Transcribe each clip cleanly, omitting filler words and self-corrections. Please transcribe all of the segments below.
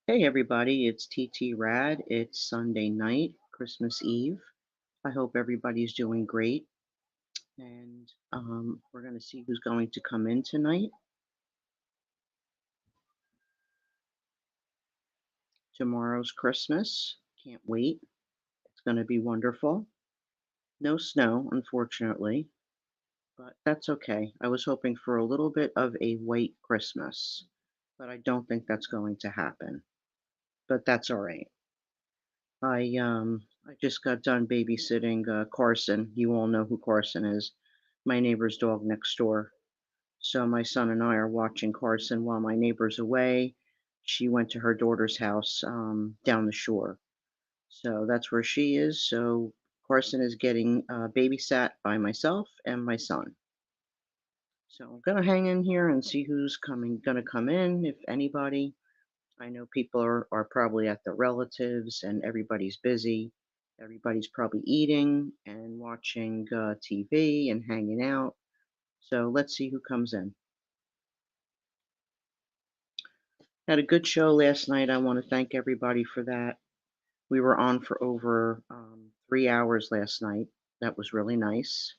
Hey everybody, it's TT Rad. It's Sunday night, Christmas Eve. I hope everybody's doing great. And we're going to see who's going to come in tonight. Tomorrow's Christmas. Can't wait. It's going to be wonderful. No snow, unfortunately, but that's okay. I was hoping for a little bit of a white Christmas, but I don't think that's going to happen. But that's all right. I just got done babysitting Carson. You all know who Carson is, my neighbor's dog next door. So my son and I are watching Carson while my neighbor's away. She went to her daughter's house down the shore. So that's where she is. So Carson is getting babysat by myself and my son. So I'm gonna hang in here and see who's gonna come in, if anybody. I know people are probably at their relatives and everybody's busy. Everybody's probably eating and watching TV and hanging out. So let's see who comes in. Had a good show last night. I want to thank everybody for that. We were on for over 3 hours last night. That was really nice.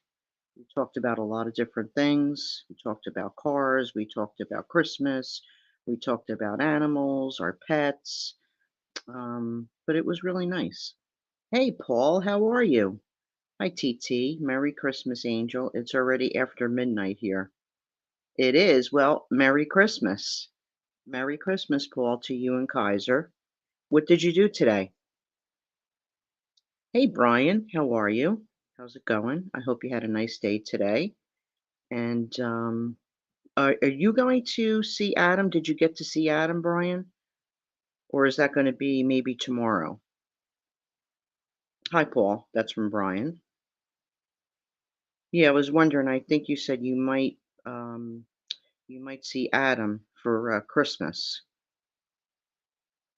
We talked about a lot of different things. We talked about cars. We talked about Christmas. We talked about animals, our pets. But it was really nice. Hey, Paul, how are you? Hi, TT. Merry Christmas, Angel. It's already after midnight here. It is. Well, Merry Christmas. Merry Christmas, Paul, to you and Kaiser. What did you do today? Hey, Brian, how are you? How's it going? I hope you had a nice day today. And are you going to see Adam? Did you get to see Adam, Brian? Or is that going to be maybe tomorrow? Hi, Paul. That's from Brian. Yeah, I was wondering. I think you said you might see Adam for Christmas.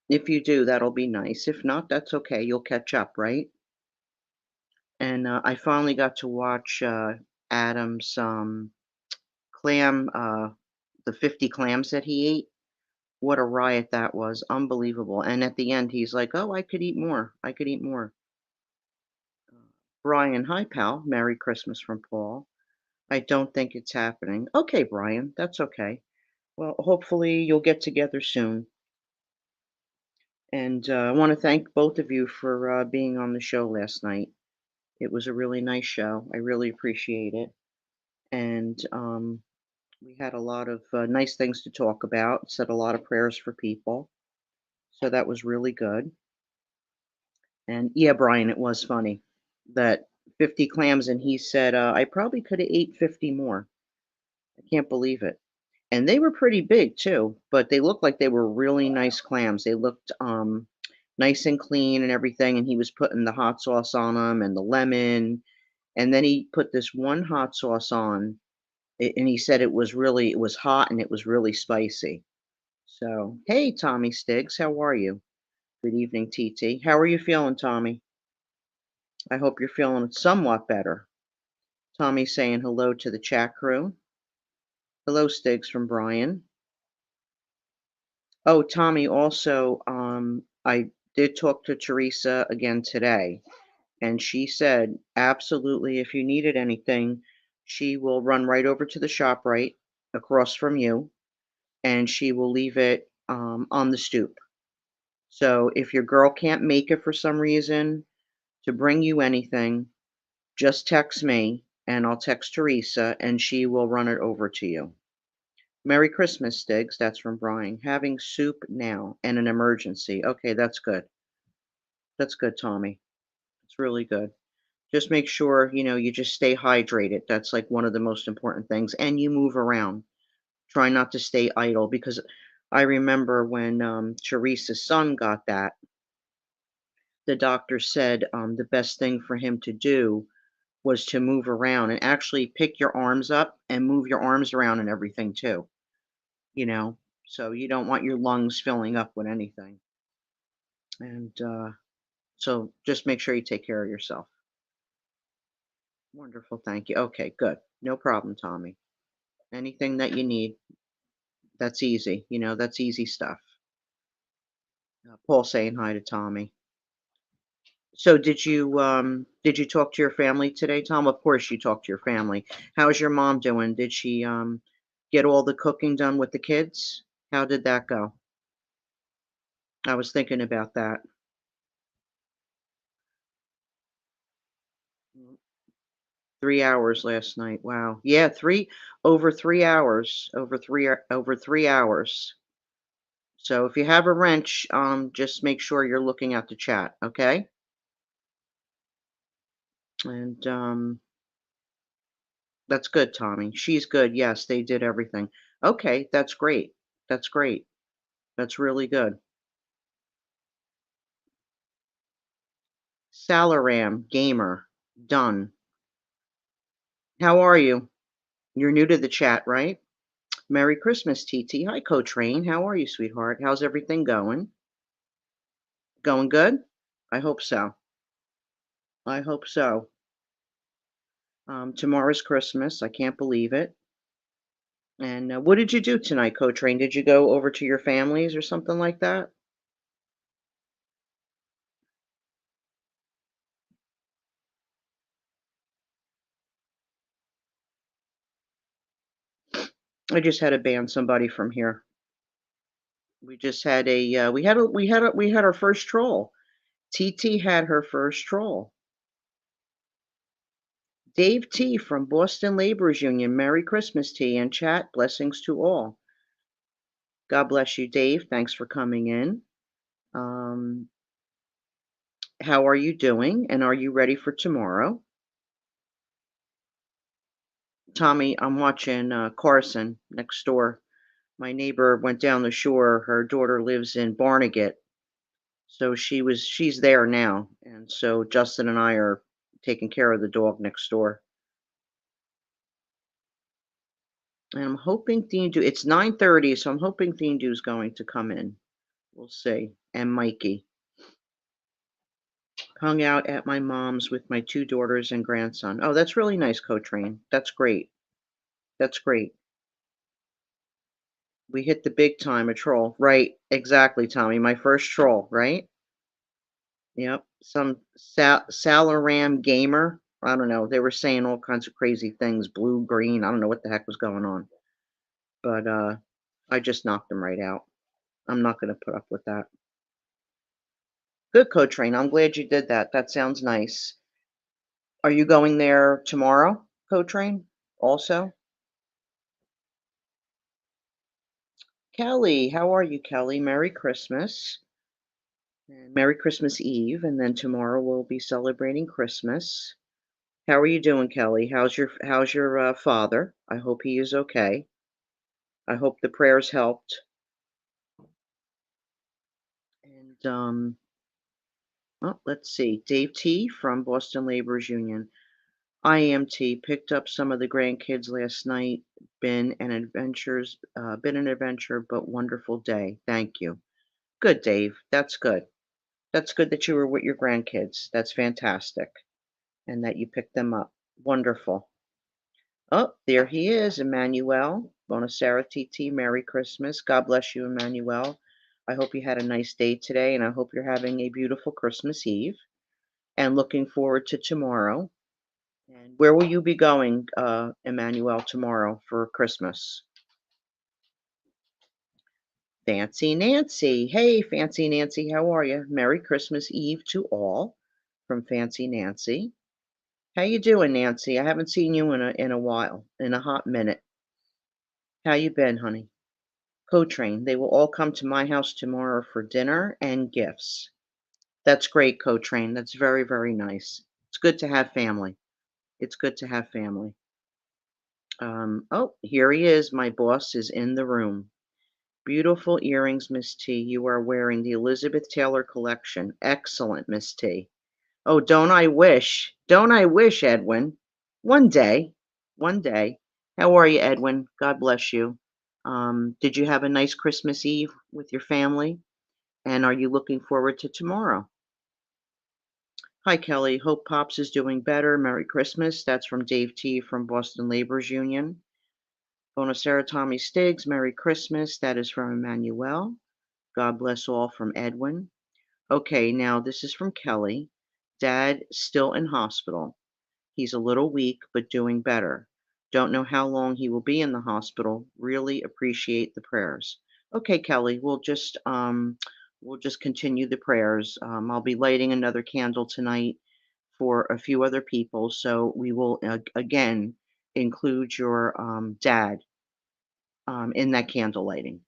If you do, that'll be nice. If not, that's okay. You'll catch up, right? And I finally got to watch Adam's clam, the 50 clams that he ate. What a riot that was. Unbelievable. And at the end, he's like, oh, I could eat more. I could eat more. Brian, hi, pal. Merry Christmas from Paul. I don't think it's happening. Okay, Brian, that's okay. Well, hopefully you'll get together soon. And I want to thank both of you for being on the show last night. It was a really nice show. I really appreciate it. And we had a lot of nice things to talk about, said a lot of prayers for people. So that was really good. And yeah, Brian, it was funny that 50 clams, and he said, I probably could have ate 50 more. I can't believe it. And they were pretty big too, but they looked like they were really nice clams. They looked nice and clean and everything. And he was putting the hot sauce on them and the lemon. And then he put this one hot sauce on, and he said it was hot and it was really spicy. So, hey, Tommy Stiggs, how are you? Good evening, TT. How are you feeling, Tommy? I hope you're feeling somewhat better. Tommy saying hello to the chat crew. Hello, Stiggs from Brian. Oh, Tommy, also, I did talk to Teresa again today, and she said, absolutely, if you needed anything, she will run right over to the shop right across from you, and she will leave it on the stoop. So if your girl can't make it for some reason to bring you anything, just text me, and I'll text Teresa, and she will run it over to you. Merry Christmas, Stiggs. That's from Brian. Having soup now and an emergency. Okay, that's good. That's good, Tommy. It's really good. Just make sure, you just stay hydrated. That's like one of the most important things. And you move around. Try not to stay idle because I remember when Teresa's son got that, the doctor said the best thing for him to do was to move around and actually pick your arms up and move your arms around and everything too, you know? So you don't want your lungs filling up with anything. And so just make sure you take care of yourself. Wonderful. Thank you. Okay, good. No problem, Tommy. Anything that you need, that's easy. That's easy stuff. Paul saying hi to Tommy. So did you talk to your family today, Tom? Of course you talked to your family. How's your mom doing? Did she get all the cooking done with the kids? How did that go? I was thinking about that. Mm, 3 hours last night. Wow. Yeah, over 3 hours. Over 3 hours. So if you have a wrench, just make sure you're looking at the chat, okay? And that's good, Tommy. She's good. Yes, they did everything. Okay, that's great. That's great. That's really good. Salaram Gamer. Done. How are you? You're new to the chat, right? Merry Christmas, TT. Hi, Coach Rain. How are you, sweetheart? How's everything going? Going good? I hope so. I hope so. Tomorrow's Christmas. I can't believe it. And what did you do tonight, Coach Rain? Did you go over to your families or something like that? I just had to ban somebody from here. We just had we had our first troll. TT had her first troll. Dave T from Boston Laborers Union. Merry Christmas, T, and chat. Blessings to all. God bless you, Dave. Thanks for coming in. Um, how are you doing? And are you ready for tomorrow? Tommy, I'm watching Carson next door. My neighbor went down the shore. Her daughter lives in Barnegat. So she's there now. And so Justin and I are taking care of the dog next door. And I'm hoping it's 9:30, so I'm hoping is going to come in. We'll see. And Mikey. Hung out at my mom's with my two daughters and grandson. Oh, that's really nice, Cotrain. That's great. That's great. We hit the big time, a troll. Right, exactly, Tommy. My first troll, right? Yep. Some Salaram gamer. I don't know. They were saying all kinds of crazy things, blue, green. I don't know what the heck was going on. But I just knocked them right out. I'm not going to put up with that. Good, Cotrain. I'm glad you did that. That sounds nice. Are you going there tomorrow, Cotrain? Also? Kelly, how are you, Kelly? Merry Christmas. And Merry Christmas Eve, and then tomorrow we'll be celebrating Christmas. How are you doing, Kelly? How's your father? I hope he is okay. I hope the prayers helped. And oh, let's see. Dave T from Boston Laborers Union. IMT picked up some of the grandkids last night. Been an adventure, but wonderful day. Thank you. Good, Dave. That's good. That's good that you were with your grandkids. That's fantastic. And that you picked them up. Wonderful. Oh, there he is, Emmanuel. Bonacera TT, Merry Christmas. God bless you, Emmanuel. I hope you had a nice day today, and I hope you're having a beautiful Christmas Eve and looking forward to tomorrow. And where will you be going, Emmanuel, tomorrow for Christmas? Fancy Nancy. Hey, Fancy Nancy, how are you? Merry Christmas Eve to all from Fancy Nancy. How you doing, Nancy? I haven't seen you in a while, in a hot minute. How you been, honey? Co-train. They will all come to my house tomorrow for dinner and gifts. That's great, Co-train. That's very, very nice. It's good to have family. It's good to have family. Oh, here he is. My boss is in the room. Beautiful earrings, Miss T. You are wearing the Elizabeth Taylor collection. Excellent, Miss T. Oh, don't I wish? Don't I wish, Edwin? One day. One day. How are you, Edwin? God bless you. Did you have a nice Christmas Eve with your family? And are you looking forward to tomorrow? Hi, Kelly. Hope Pops is doing better. Merry Christmas. That's from Dave T. from Boston Laborers Union. Bonacera Tommy Stiggs. Merry Christmas. That is from Emmanuel. God bless all from Edwin. Okay, now this is from Kelly. Dad still in hospital. He's a little weak, but doing better. Don't know how long he will be in the hospital. Really appreciate the prayers. Okay, Kelly, we'll just continue the prayers. I'll be lighting another candle tonight for a few other people, so we will again include your dad in that candle lighting.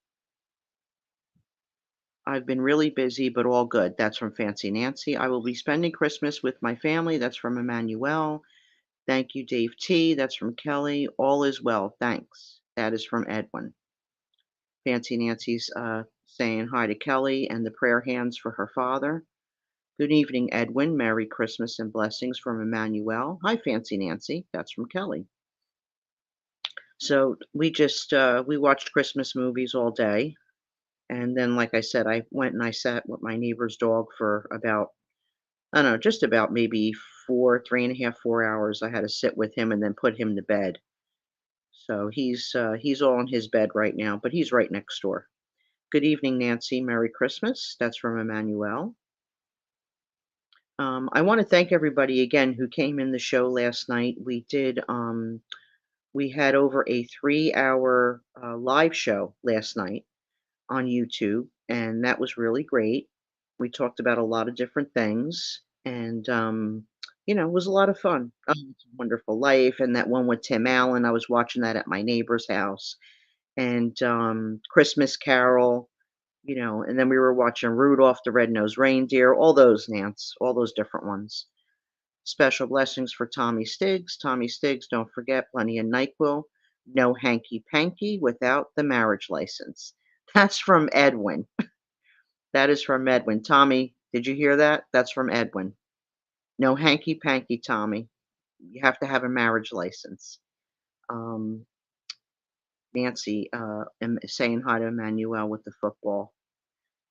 I've been really busy, but all good. That's from Fancy Nancy. I will be spending Christmas with my family. That's from Emmanuel. Thank you, Dave T. That's from Kelly. All is well. Thanks. That is from Edwin. Fancy Nancy's saying hi to Kelly and the prayer hands for her father. Good evening, Edwin. Merry Christmas and blessings from Emmanuel. Hi, Fancy Nancy. That's from Kelly. So we watched Christmas movies all day. And then, like I said, I went and I sat with my neighbor's dog for about, I don't know, just about maybe 3.5, 4 hours. I had to sit with him and then put him to bed. So he's all in his bed right now, but he's right next door. Good evening, Nancy. Merry Christmas. That's from Emmanuel. I want to thank everybody again who came in the show last night. We had over a 3-hour live show last night on YouTube, and that was really great. We talked about a lot of different things, and it was a lot of fun. Oh, it's a Wonderful Life, and that one with Tim Allen. I was watching that at my neighbor's house, and Christmas Carol. And then we were watching Rudolph the Red-Nosed Reindeer. All those, Nance, all those different ones. Special blessings for Tommy Stiggs. Tommy Stiggs, don't forget, plenty of NyQuil. No hanky panky without the marriage license. That's from Edwin. That is from Edwin. Tommy, did you hear that? That's from Edwin. No hanky panky, Tommy. You have to have a marriage license. Um, Nancy saying hi to Emmanuel with the football.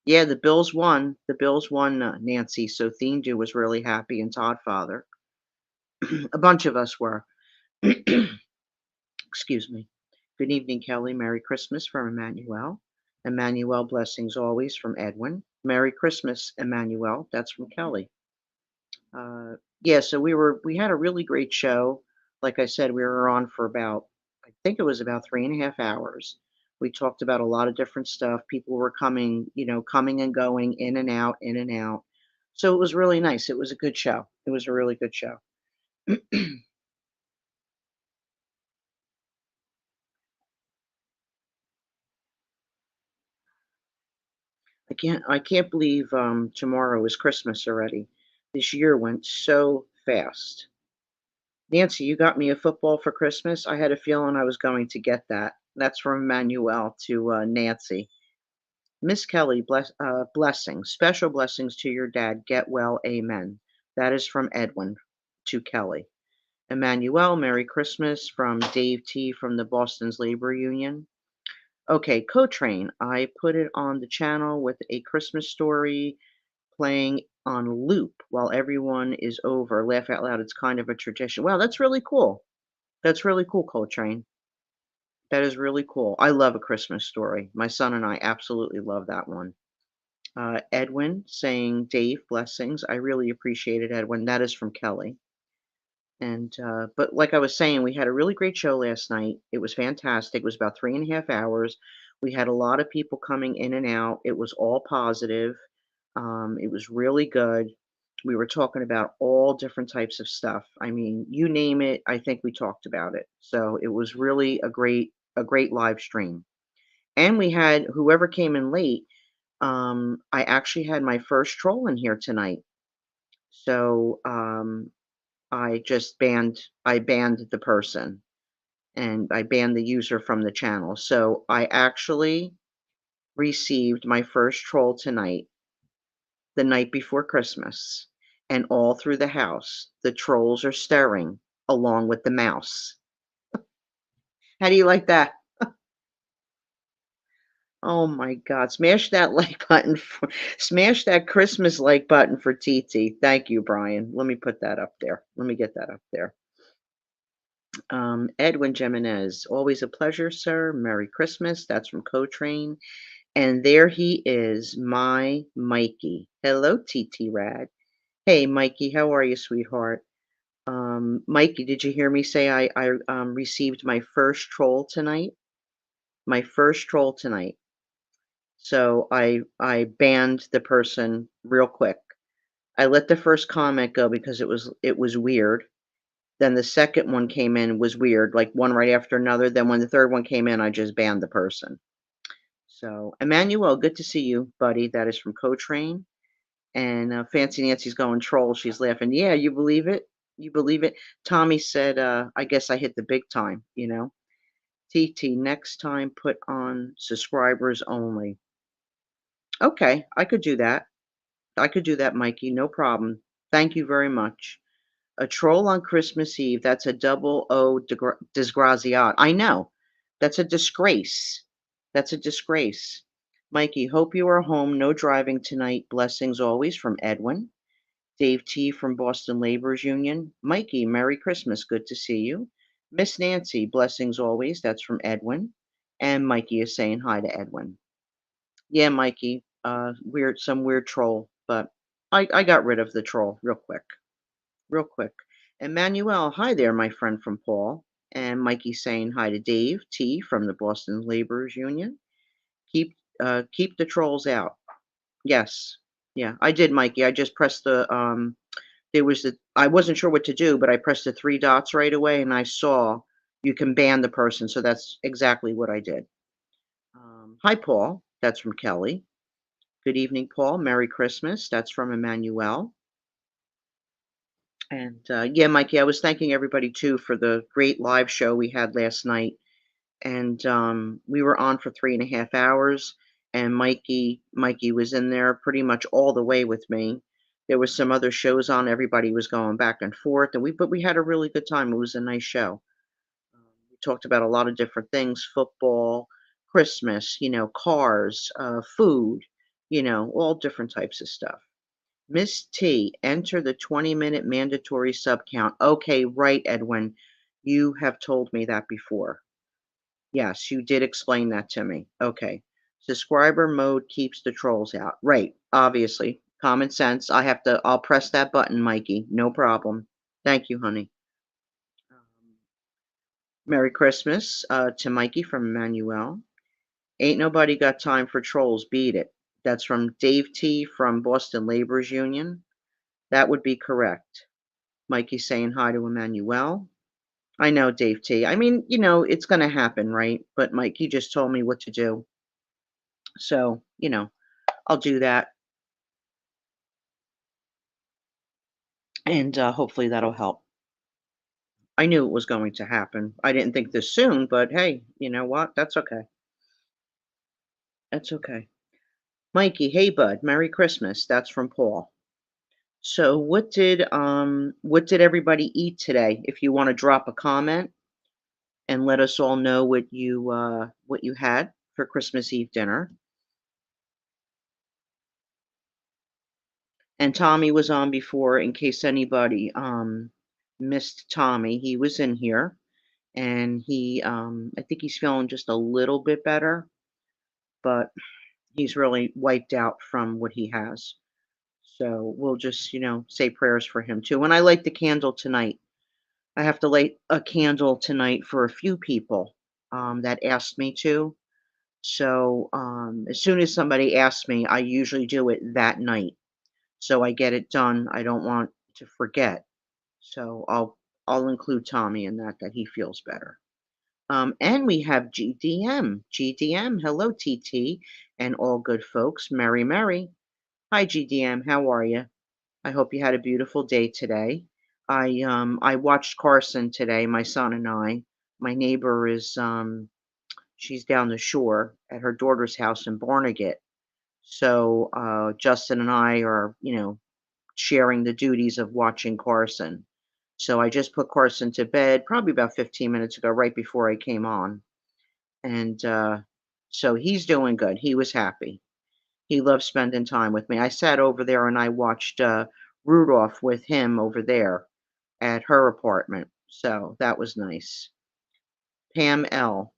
Yeah, the Bills won. The Bills won, Nancy. So Theendu was really happy, and Todd Father. A bunch of us were. Excuse me. Good evening, Kelly. Merry Christmas from Emmanuel. Emmanuel, blessings always from Edwin. Merry Christmas, Emmanuel. That's from Kelly. Yeah, so we had a really great show. Like I said, we were on for about, I think it was about 3.5 hours. We talked about a lot of different stuff. People were coming and going, in and out, in and out. So it was really nice. It was a good show. It was a really good show. I can't believe tomorrow is Christmas already. This year went so fast. Nancy, you got me a football for Christmas. I had a feeling I was going to get that. That's from Emmanuel to Nancy. Miss Kelly, blessings, special blessings to your dad. Get well, amen. That is from Edwin to Kelly. Emmanuel, Merry Christmas from Dave T from the Boston's Labor Union. Okay, Co-Train. I put it on the channel with a Christmas story playing on loop while everyone is over. Laugh out loud. It's kind of a tradition. Wow, that's really cool. That's really cool, Coltrane. That is really cool. I love A Christmas Story. My son and I absolutely love that one. Edwin saying, Dave, blessings. I really appreciate it, Edwin. That is from Kelly. And but like I was saying, we had a really great show last night. It was fantastic. It was about 3.5 hours. We had a lot of people coming in and out. It was all positive. It was really good. We were talking about all different types of stuff. I mean, you name it, I think we talked about it. So it was really a great live stream. And we had whoever came in late. I actually had my first troll in here tonight. So I banned the person, and I banned the user from the channel. So I actually received my first troll tonight, the night before Christmas, and all through the house, the trolls are stirring along with the mouse. How do you like that? Oh my God. Smash that like button smash that Christmas like button for TT. Thank you, Brian. Let me put that up there. Let me get that up there. Edwin Jimenez, always a pleasure, sir. Merry Christmas. That's from Co-Train. And there he is, my Mikey. Hello, TT Rad. Hey, Mikey, how are you, sweetheart? Mikey, did you hear me say I received my first troll tonight? My first troll tonight. So I banned the person real quick. I let the first comment go because it was weird. Then the second one came in, was weird, like one right after another. Then when the third one came in, I just banned the person. So, Emmanuel, good to see you, buddy. That is from Co-Train. And Fancy Nancy's going troll. She's laughing. Yeah, you believe it? You believe it? Tommy said, I guess I hit the big time, you know? TT, next time put on subscribers only. Okay, I could do that. I could do that, Mikey. No problem. Thank you very much. A troll on Christmas Eve. That's a double O disgraziat. I know. That's a disgrace. That's a disgrace. Mikey, hope you are home. No driving tonight. Blessings always from Edwin. Dave T. from Boston Laborers Union. Mikey, Merry Christmas. Good to see you. Miss Nancy, blessings always. That's from Edwin. And Mikey is saying hi to Edwin. Yeah, Mikey. Some weird troll, but I got rid of the troll real quick. Real quick. Emmanuel, hi there, my friend from Paul. And Mikey saying hi to Dave T. from the Boston Laborers Union. Keep the trolls out. Yes. Yeah, I did, Mikey. I just pressed the there was the I wasn't sure what to do, but I pressed the three dots right away and I saw you can ban the person, so that's exactly what I did. Hi, Paul. That's from Kelly. Good evening, Paul. Merry Christmas. That's from Emmanuel. And yeah, Mikey, I was thanking everybody too for the great live show we had last night. And we were on for 3.5 hours. And Mikey was in there pretty much all the way with me. There was some other shows on. Everybody was going back and forth, and we had a really good time. It was a nice show. We talked about a lot of different things: football, Christmas, cars, food, all different types of stuff. Miss T, enter the 20-minute mandatory sub count. Okay, right, Edwin. You have told me that before. Yes, you did explain that to me. Okay. Subscriber mode keeps the trolls out. Right, obviously. Common sense. I'll press that button, Mikey. No problem. Thank you, honey. Merry Christmas to Mikey from Emmanuel. Ain't nobody got time for trolls. Beat it. That's from Dave T from Boston Laborers Union. That would be correct. Mikey saying hi to Emmanuel. I know, Dave T. I mean, it's going to happen, right? But Mike, you just told me what to do. So, I'll do that. And hopefully that'll help. I knew it was going to happen. I didn't think this soon, but hey, you know what? That's okay. That's okay. Mikey, hey bud, Merry Christmas. That's from Paul. So what did everybody eat today? If you want to drop a comment and let us all know what you had for Christmas Eve dinner. And Tommy was on before in case anybody missed Tommy. He was in here and I think he's feeling just a little bit better, but he's really wiped out from what he has. So we'll just, say prayers for him too. And I light the candle tonight. I have to light a candle tonight for a few people that asked me to. So as soon as somebody asks me, I usually do it that night. So I get it done. I don't want to forget. So I'll include Tommy in that he feels better. And we have GDM. GDM, hello TT and all good folks. Merry Merry. Hi GDM, how are you? I hope you had a beautiful day today. I watched Carson today, my son and I. My neighbor is she's down the shore at her daughter's house in Barnegat. So Justin and I are, sharing the duties of watching Carson. So I just put Carson to bed probably about 15 minutes ago, right before I came on. And so he's doing good. He was happy. He loves spending time with me. I sat over there and I watched Rudolph with him over there at her apartment. So that was nice. Pam L.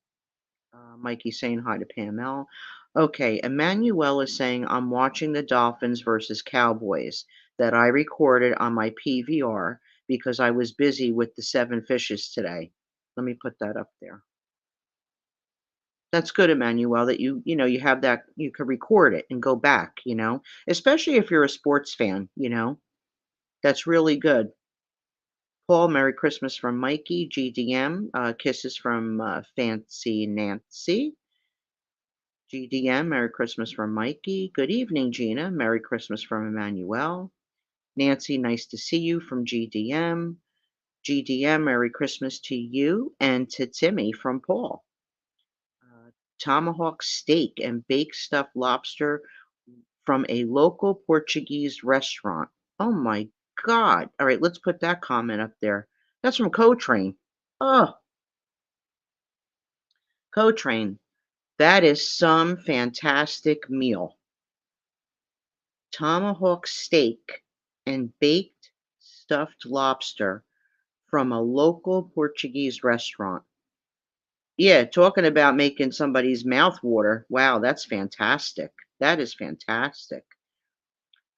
Mikey saying hi to Pam L. Okay, Emmanuel is saying, I'm watching the Dolphins versus Cowboys that I recorded on my PVR because I was busy with the seven fishes today. Let me put that up there. That's good, Emmanuel, that you have that you could record it and go back, especially if you're a sports fan. That's really good. Paul, Merry Christmas from Mikey, GDM, kisses from Fancy Nancy. GDM, Merry Christmas from Mikey. Good evening, Gina. Merry Christmas from Emmanuel. Nancy, nice to see you from GDM. GDM, Merry Christmas to you and to Timmy from Paul. Tomahawk steak and baked stuffed lobster from a local Portuguese restaurant. Oh my God. All right, let's put that comment up there. That's from Co-Train. Oh, Co-Train. That is some fantastic meal. Tomahawk steak and baked stuffed lobster from a local Portuguese restaurant. Yeah, talking about making somebody's mouth water. Wow, that's fantastic. That is fantastic.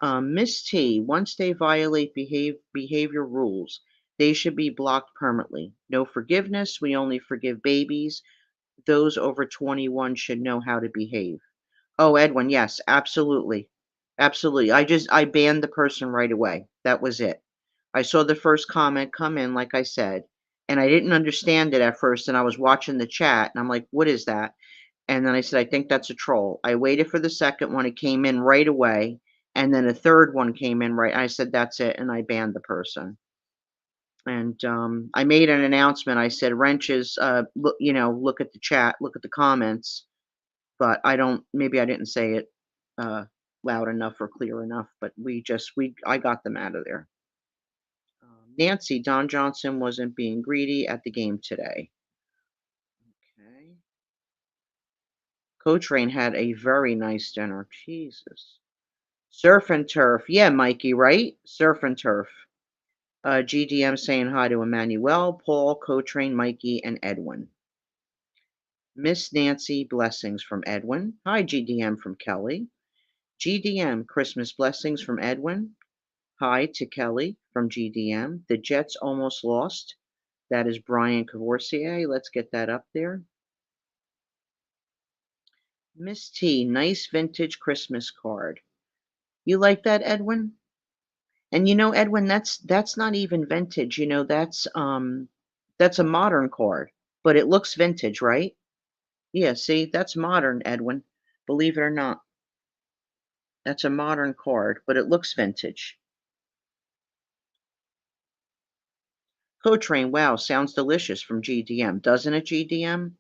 Miss T, once they violate behavior rules, they should be blocked permanently. No forgiveness. We only forgive babies. Those over 21 should know how to behave. Oh, Edwin, yes, absolutely. Absolutely. I banned the person right away. That was it. I saw the first comment come in, like I said, and I didn't understand it at first. And I was watching the chat and I'm like, what is that? And then I said, I think that's a troll. I waited for the second one. It came in right away. And then a third one came in right. I said, that's it. And I banned the person. And I made an announcement. I said, wrenches, look at the chat, look at the comments. But maybe I didn't say it uh, loud enough or clear enough. But I got them out of there. Nancy, Don Johnson wasn't being greedy at the game today. Okay. Cotrain had a very nice dinner. Jesus. Surf and turf. Yeah, Mikey, right? Surf and turf. GDM saying hi to Emmanuel, Paul, Cotrain, Mikey, and Edwin. Miss Nancy, blessings from Edwin. Hi, GDM from Kelly. GDM, Christmas blessings from Edwin. Hi to Kelly from GDM. The Jets almost lost. That is Brian Cavorcier. Let's get that up there. Miss T, nice vintage Christmas card. You like that, Edwin? And Edwin, that's not even vintage. That's a modern card, but it looks vintage, right? Yeah, see, that's modern, Edwin. Believe it or not. That's a modern card, but it looks vintage. Cotrain, wow, sounds delicious from GDM, doesn't it, GDM?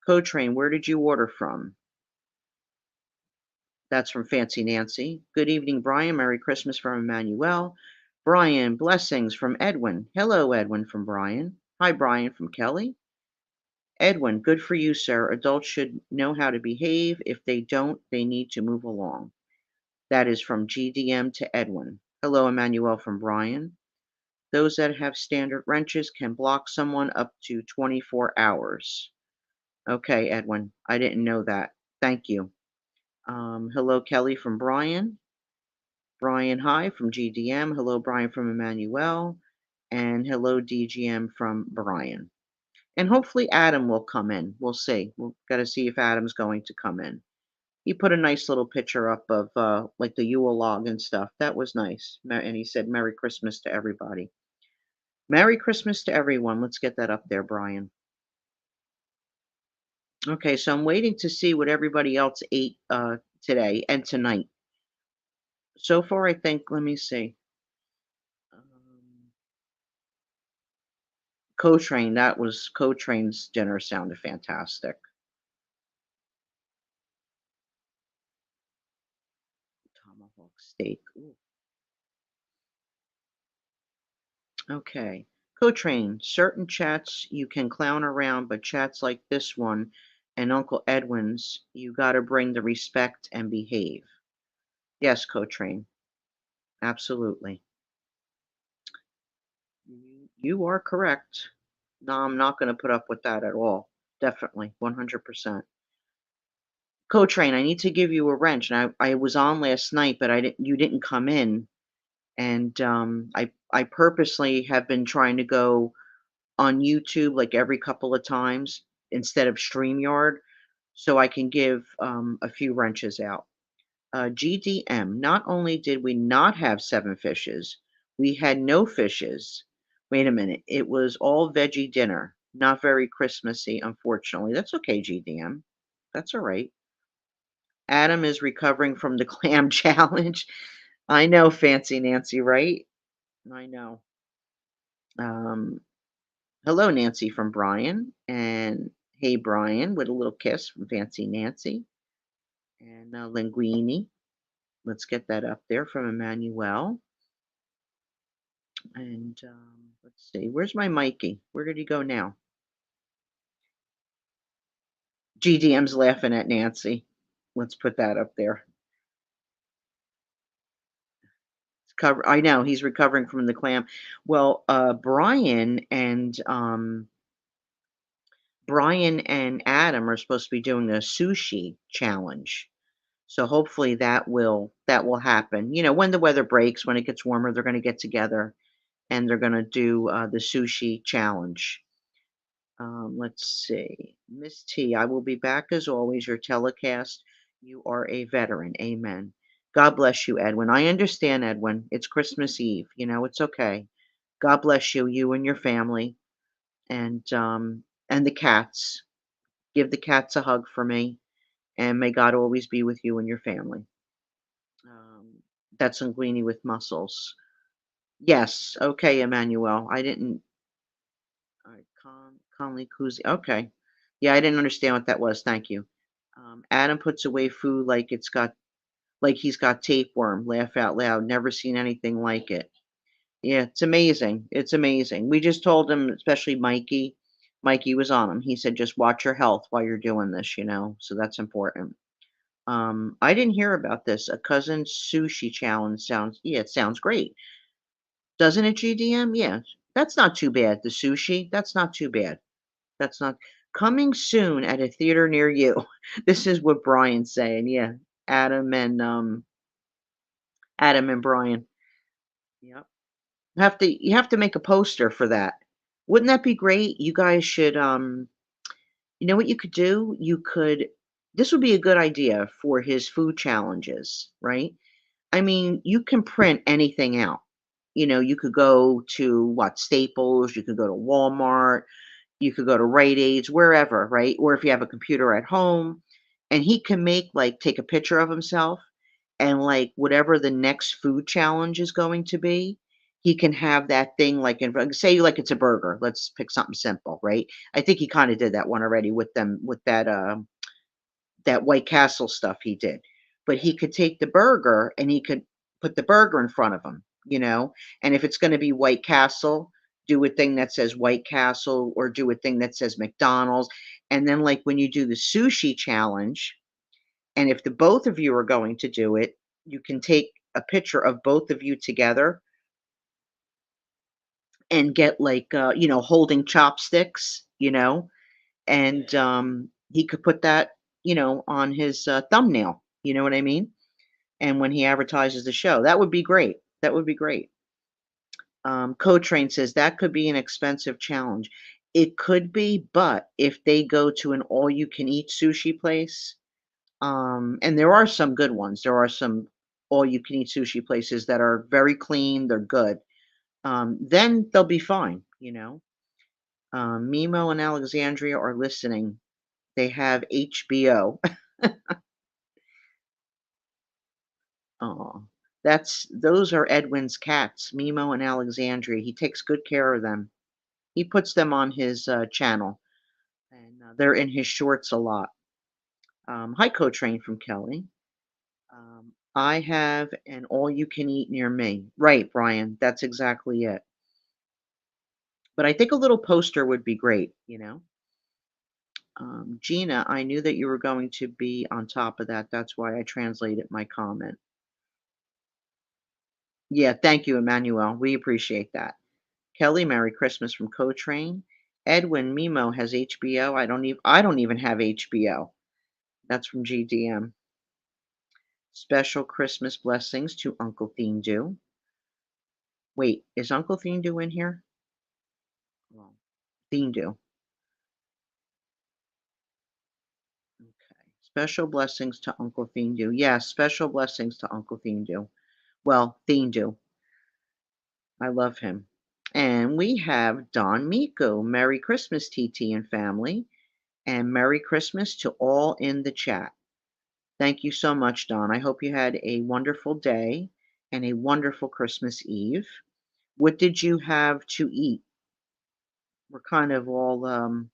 Cotrain, where did you order from? That's from Fancy Nancy. Good evening, Brian. Merry Christmas from Emmanuel. Brian, blessings from Edwin. Hello, Edwin from Brian. Hi, Brian from Kelly. Edwin, good for you, sir. Adults should know how to behave. If they don't, they need to move along. That is from GDM to Edwin. Hello, Emmanuel from Brian. Those that have standard wrenches can block someone up to 24 hours. Okay, Edwin, I didn't know that. Thank you. Hello, Kelly from Brian. Brian, hi from GDM. Hello, Brian from Emmanuel. And hello, DGM from Brian. And hopefully Adam will come in. We'll see. We've got to see if Adam's going to come in. He put a nice little picture up of like the Yule log and stuff. That was nice. And he said, Merry Christmas to everybody. Merry Christmas to everyone. Let's get that up there, Brian. Okay, so I'm waiting to see what everybody else ate today and tonight. So far, I think, let me see. Co-train, that was Co-train's dinner sounded fantastic. Tomahawk steak. Ooh. Okay. Co-train, certain chats you can clown around, but chats like this one and Uncle Edwin's, you gotta bring the respect and behave. Yes, Co-train. Absolutely. You are correct. No, I'm not gonna put up with that at all. Definitely, 100%. Co-train, I need to give you a wrench, and I was on last night, but I didn't you didn't come in, and, I purposely have been trying to go on YouTube, like, every couple of times instead of StreamYard, so I can give, a few wrenches out. GDM, not only did we not have 7 fishes, we had no fishes. Wait a minute, it was all veggie dinner. Not very Christmassy, unfortunately. That's okay, GDM. That's all right. Adam is recovering from the clam challenge. I know, Fancy Nancy, right? I know. Um, Hello, Nancy from Brian. And hey, Brian, with a little kiss from Fancy Nancy. And Linguini. Let's get that up there from Emmanuel. And let's see, where's my Mikey? Where did he go now? GDM's laughing at Nancy. Let's put that up there. I know he's recovering from the clam. Well, Brian and Adam are supposed to be doing a sushi challenge. So hopefully that will happen. You know, when the weather breaks, when it gets warmer, they're going to get together and they're going to do the sushi challenge. Let's see. Miss T, I will be back as always, your telecast. You are a veteran. Amen. God bless you, Edwin. I understand, Edwin. It's Christmas Eve. You know, it's okay. God bless you, you and your family, and the cats. Give the cats a hug for me, and may God always be with you and your family. Um, that's linguine with mussels. Yes. Okay, Emmanuel. I didn't. Conley Kuzi. Okay. Yeah, I didn't understand what that was. Thank you. Adam puts away food like he's got tapeworm. Laugh out loud. Never seen anything like it. Yeah, it's amazing. It's amazing. We just told him, especially Mikey. Mikey was on him. He said, just watch your health while you're doing this, you know. So that's important. I didn't hear about this. A cousin sushi challenge sounds, yeah, it sounds great. Doesn't it, GDM? Yeah. That's not too bad. The sushi, that's not too bad. That's not coming soon at a theater near you. This is what Brian's saying. Yeah. Adam and Adam and Brian. Yep. You have to make a poster for that. Wouldn't that be great? You guys should you know what you could do? You could this would be a good idea for his food challenges, right? I mean, you can print anything out. You know, you could go to what, Staples, you could go to Walmart, you could go to Rite Aids, wherever, right? Or if you have a computer at home, and he can take a picture of himself and like whatever the next food challenge is going to be, he can have that thing like in say like it's a burger. Let's pick something simple, right? I think he kind of did that one already with them with that White Castle stuff he did. But he could take the burger and he could put the burger in front of him, you know? And if it's gonna be White Castle, do a thing that says White Castle or do a thing that says McDonald's. And then, like, when you do the sushi challenge, and if the both of you are going to do it, you can take a picture of both of you together and get, like, holding chopsticks, and, he could put that, on his, thumbnail, you know what I mean? And when he advertises the show, that would be great. That would be great. Co-train says that could be an expensive challenge. It could be, but if they go to an all-you-can-eat sushi place, and there are some good ones. There are some all-you-can-eat sushi places that are very clean. They're good. Then they'll be fine. Mimo and Alexandria are listening. They have HBO. Oh, those are Edwin's cats, Mimo and Alexandria. He takes good care of them. He puts them on his channel, and they're in his shorts a lot. Hi, Co-Train from Kelly. I have an all-you-can-eat near me. Right, Brian. That's exactly it. But I think a little poster would be great. Gina, I knew that you were going to be on top of that. That's why I translated my comment. Yeah, thank you, Emmanuel. We appreciate that. Kelly, Merry Christmas from Co-Train. Edwin Mimo has HBO. I don't even have HBO. That's from GDM. Special Christmas blessings to Uncle Thindu. Wait, is Uncle Thindu in here? Well, Thindu. Okay. Special blessings to Uncle Thindu. Yes, special blessings to Uncle Thindu. Well, Thindu. I love him. And we have Don Miko. Merry Christmas, TT and family. And Merry Christmas to all in the chat. Thank you so much, Don. I hope you had a wonderful day and a wonderful Christmas Eve. What did you have to eat? We're kind of all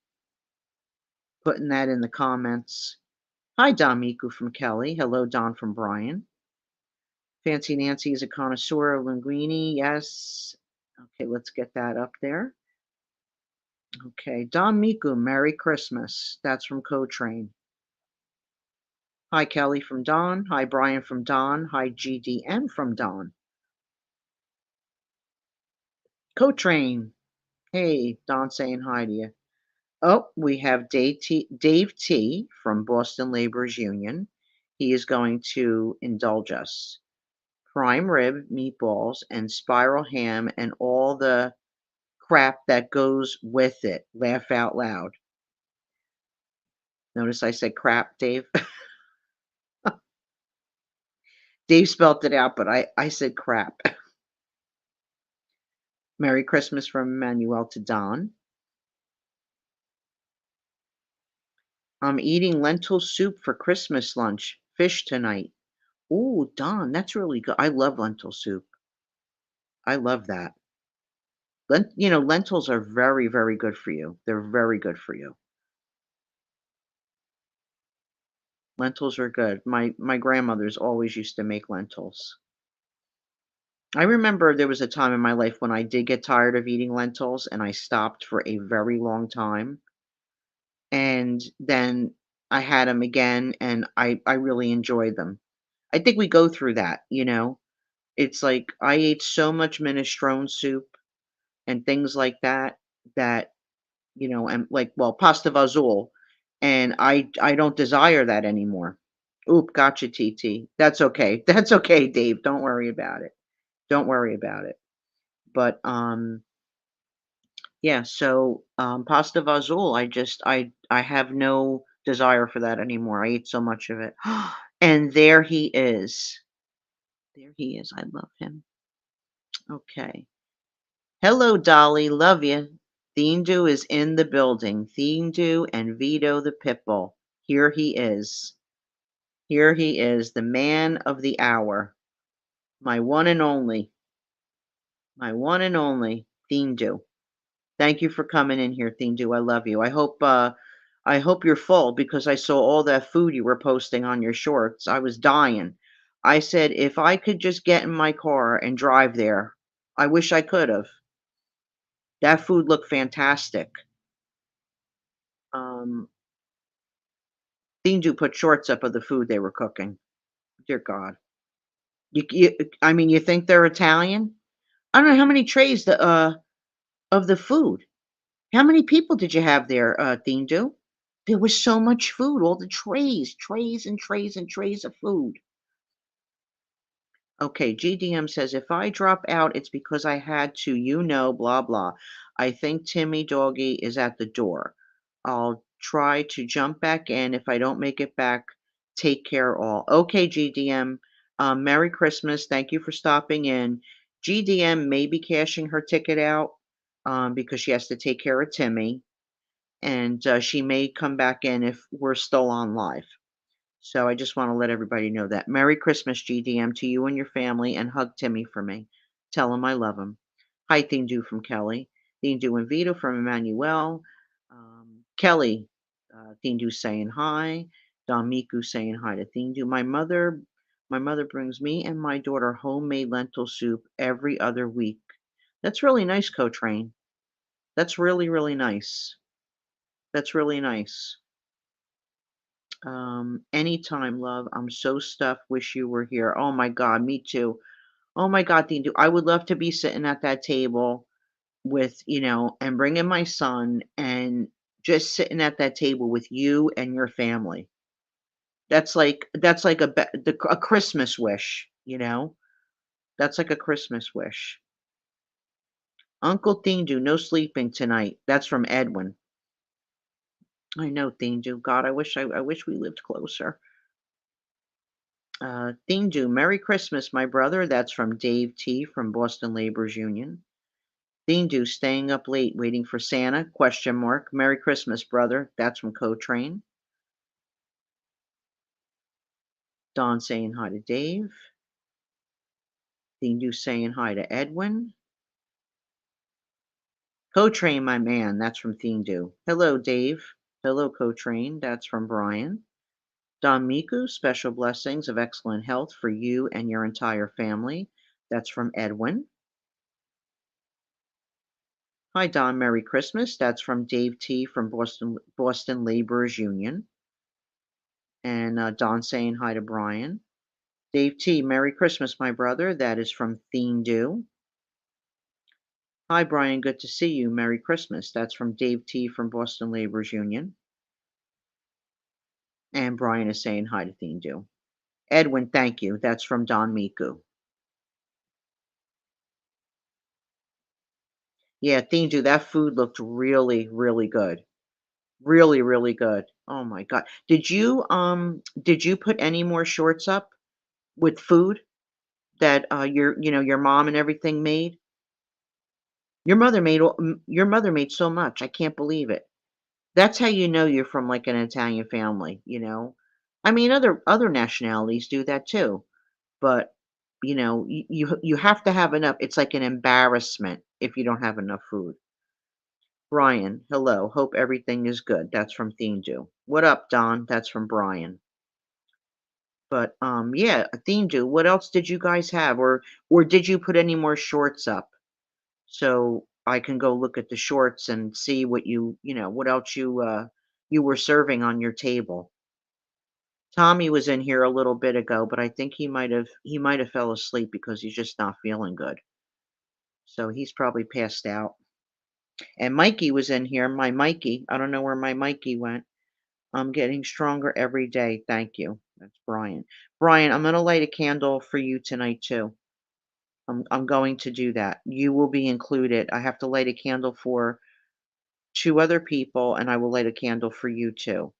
putting that in the comments. Hi, Don Miku from Kelly. Hello, Don from Brian. Fancy Nancy is a connoisseur of linguine. Yes. Okay, let's get that up there. Okay, Don Miku, Merry Christmas. That's from Co-Train. Hi, Kelly from Don. Hi, Brian from Don. Hi, GDM from Don. Co-Train. Hey, Don saying hi to you. Oh, we have Dave T from Boston Laborers Union. He is going to indulge us. Prime rib, meatballs, and spiral ham, and all the crap that goes with it. Laugh out loud. Notice I said crap, Dave. Dave spelt it out, but I said crap. Merry Christmas from Emmanuel to Don. I'm eating lentil soup for Christmas lunch. Fish tonight. Ooh, Don, that's really good. I love lentil soup. I love that. Lentils are very, very good for you. They're very good for you. Lentils are good. My grandmothers always used to make lentils. I remember there was a time in my life when I did get tired of eating lentils and I stopped for a very long time. And then I had them again and I really enjoyed them. I think we go through that. It's like I ate so much minestrone soup and things like that, and like, well, pasta vazul, and I don't desire that anymore. Oop, gotcha, TT. That's okay. That's okay, Dave. Don't worry about it. Don't worry about it. But yeah. So pasta vazul, I have no desire for that anymore. I eat so much of it. And there he is. There he is. I love him. Okay. Hello, Dolly. Love you. Thindu is in the building. Thindu and Vito the Pitbull. Here he is. Here he is, the man of the hour. My one and only. My one and only Thindu. Thank you for coming in here, Thindu. I love you. I hope you're full because I saw all that food you were posting on your shorts. I was dying. I said if I could just get in my car and drive there, I wish I could have. That food looked fantastic. Um, Thindu put shorts up of the food they were cooking. Dear God. I mean, you think they're Italian? I don't know how many trays of the food. How many people did you have there, Thindu? There was so much food, all the trays and trays and trays of food. Okay, GDM says, if I drop out, it's because I had to, blah, blah. I think Timmy Doggy is at the door. I'll try to jump back in. If I don't make it back, take care all. Okay, GDM. Merry Christmas. Thank you for stopping in. GDM may be cashing her ticket out because she has to take care of Timmy. And she may come back in if we're still on live. So I just want to let everybody know that. Merry Christmas, GDM, to you and your family, and hug Timmy for me. Tell him I love him. Hi, Thindu from Kelly. Thindu and Vito from Emmanuel. Kelly, Thindu saying hi. Don Miku saying hi to Thindu. My mother brings me and my daughter homemade lentil soup every other week. That's really nice, Co-Train. That's really, really nice. That's really nice. Anytime, love. I'm so stuffed. Wish you were here. Oh my God, me too. Oh my God, Dean, I would love to be sitting at that table and bringing my son and just sitting at that table with you and your family. That's like a Christmas wish, you know? That's like a Christmas wish. Uncle Thindu, no sleeping tonight. That's from Edwin. I know Thindu. God, I wish we lived closer. Thindu, Merry Christmas, my brother. That's from Dave T. from Boston Laborers Union. Thindu, staying up late waiting for Santa? Question mark. Merry Christmas, brother. That's from Co-Train. Don saying hi to Dave. Thindu saying hi to Edwin. Co-Train, my man. That's from Thindu. Hello, Dave. Hello, Co-Train. That's from Brian. Don Miku, special blessings of excellent health for you and your entire family. That's from Edwin. Hi, Don. Merry Christmas. That's from Dave T. from Boston Laborers Union. And Don saying hi to Brian. Dave T. Merry Christmas, my brother. That is from Thindu. Hi, Brian. Good to see you. Merry Christmas. That's from Dave T. from Boston Laborers Union. And Brian is saying hi to Thindu. Edwin, thank you. That's from Don Miku. Yeah, Thindu, that food looked really, really good. Really, really good. Oh my god. Did you put any more shorts up with food that, your mom and everything made? Your mother made so much, I can't believe it. That's how you know you're from, like, an Italian family, you know? I mean, other nationalities do that too, but, you have to have enough. It's like an embarrassment if you don't have enough food. Brian, hello. Hope everything is good. That's from Thindu. What up, Don? That's from Brian. But yeah, Thindu, what else did you guys have? Or did you put any more shorts up so I can go look at the shorts and see what what else you were serving on your table? Tommy was in here a little bit ago, but I think he might have fell asleep because he's just not feeling good. So he's probably passed out. And Mikey was in here. My Mikey. I don't know where my Mikey went. I'm getting stronger every day. Thank you. That's Brian. Brian, I'm going to light a candle for you tonight too. I'm going to do that. You will be included. I have to light a candle for two other people, and I will light a candle for you too.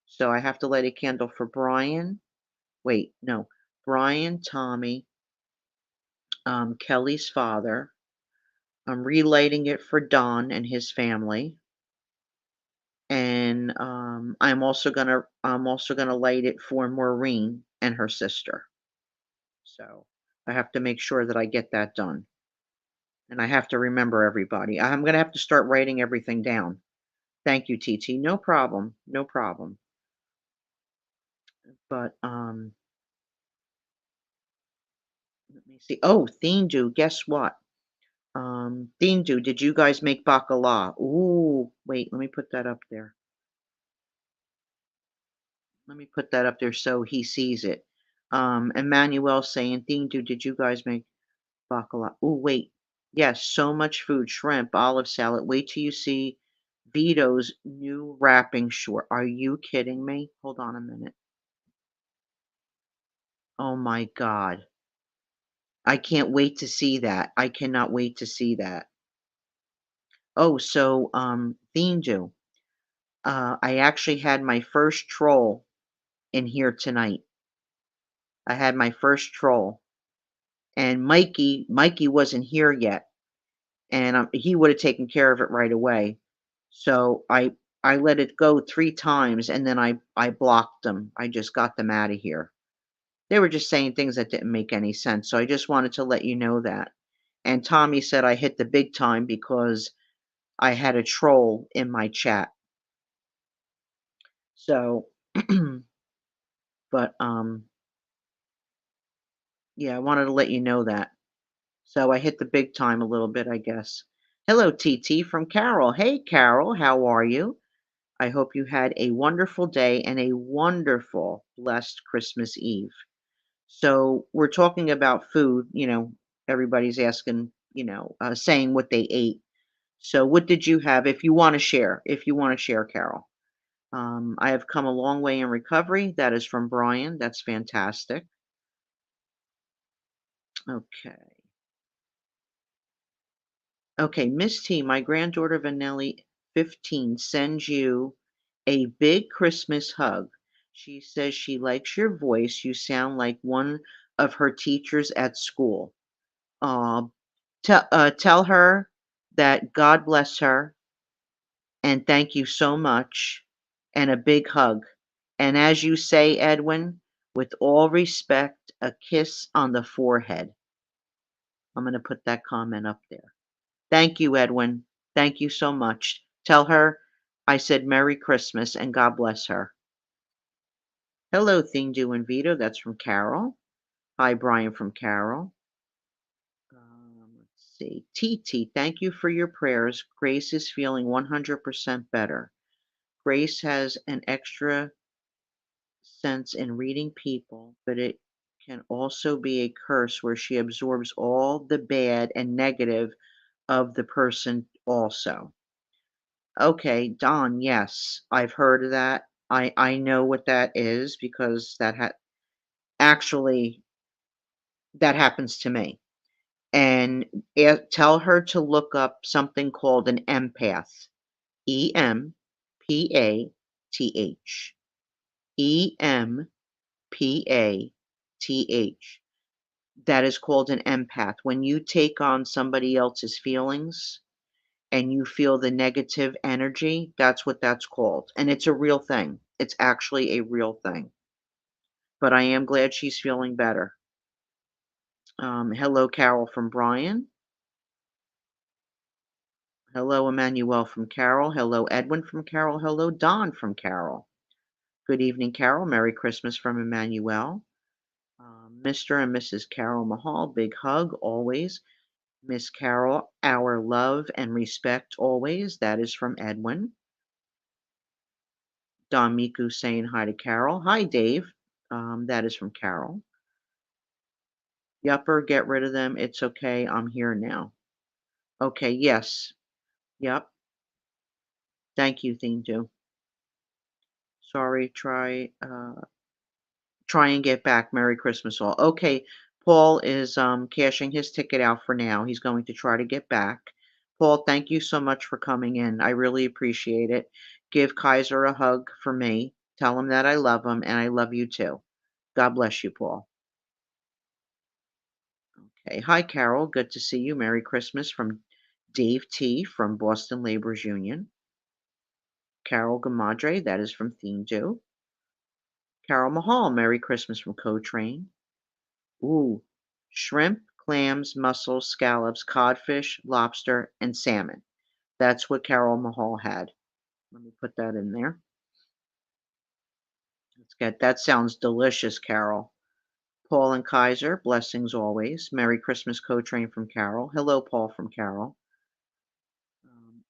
So I have to light a candle for Brian. Wait, no. Brian, Tommy, Kelly's father. I'm relighting it for Don and his family. And I'm also gonna light it for Maureen and her sister. So I have to make sure that I get that done. And I have to remember everybody. I'm gonna have to start writing everything down. Thank you, TT. No problem. No problem. But let me see. Oh, Thindu, guess what? Thindu, did you guys make bacala? Ooh, wait, let me put that up there. Let me put that up there so he sees it. Emmanuel saying, Thindu, did you guys make bacala? Oh, wait. Yes, so much food, shrimp, olive salad. Wait till you see Vito's new wrapping short. Are you kidding me? Hold on a minute. Oh my God. I can't wait to see that. I cannot wait to see that. Oh, so Thindu, I actually had my first troll in here tonight. I had my first troll. And Mikey wasn't here yet, and, he would have taken care of it right away. So I let it go 3 times, and then I blocked them. I just got them out of here. They were just saying things that didn't make any sense, so I just wanted to let you know that. And Tommy said I hit the big time because I had a troll in my chat. So, but, yeah, I wanted to let you know that. So I hit the big time a little bit, I guess. Hello, TT from Carol. Hey, Carol, how are you? I hope you had a wonderful day and a wonderful, blessed Christmas Eve. So we're talking about food. Everybody's asking, saying what they ate. So what did you have? If you want to share, Carol. I have come a long way in recovery. That is from Brian. That's fantastic. Okay. Okay, Miss T, my granddaughter Vanelli, 15, sends you a big Christmas hug. She says she likes your voice. You sound like one of her teachers at school. Uh, tell her that God bless her and thank you so much and a big hug. And as you say, Edwin, with all respect, a kiss on the forehead. I'm going to put that comment up there. Thank you, Edwin. Thank you so much. Tell her I said Merry Christmas and God bless her. Hello, Thing Do and Vito. That's from Carol. Hi, Brian from Carol. Let's see. TT, thank you for your prayers. Grace is feeling 100% better. Grace has an extra sense in reading people, but it can also be a curse where she absorbs all the bad and negative of the person also. Okay, Don, yes, I've heard of that. I know what that is because actually that happens to me. And tell her to look up something called an empath. EMPATH. EMPATH. That is called an empath. When you take on somebody else's feelings and you feel the negative energy, that's what that's called. And it's a real thing. It's actually a real thing. But I am glad she's feeling better. Hello, Carol from Brian. Hello, Emmanuel from Carol. Hello, Edwin from Carol. Hello, Don from Carol. Good evening, Carol. Merry Christmas from Emmanuel. Mr. and Mrs. Carol Mahal, big hug always. Miss Carol, our love and respect always. That is from Edwin. Don Miku saying hi to Carol. Hi, Dave. That is from Carol. Yupper, get rid of them. It's okay. I'm here now. Okay, yes. Yep. Thank you, Thindu. Sorry, try and get back. Merry Christmas all. Okay, Paul is cashing his ticket out for now. He's going to try to get back. Paul, thank you so much for coming in. I really appreciate it. Give Kaiser a hug for me. Tell him that I love him and I love you too. God bless you, Paul. Okay. Hi, Carol. Good to see you. Merry Christmas from Dave T. from Boston Laborers Union. Carol Gamadre, that is from Theme Do. Carol Mahal, Merry Christmas from Co-Train. Ooh, shrimp, clams, mussels, scallops, codfish, lobster, and salmon. That's what Carol Mahal had. Let me put that in there. Let's get that sounds delicious, Carol. Paul and Kaiser, blessings always. Merry Christmas, Co-Train from Carol. Hello, Paul from Carol. Um,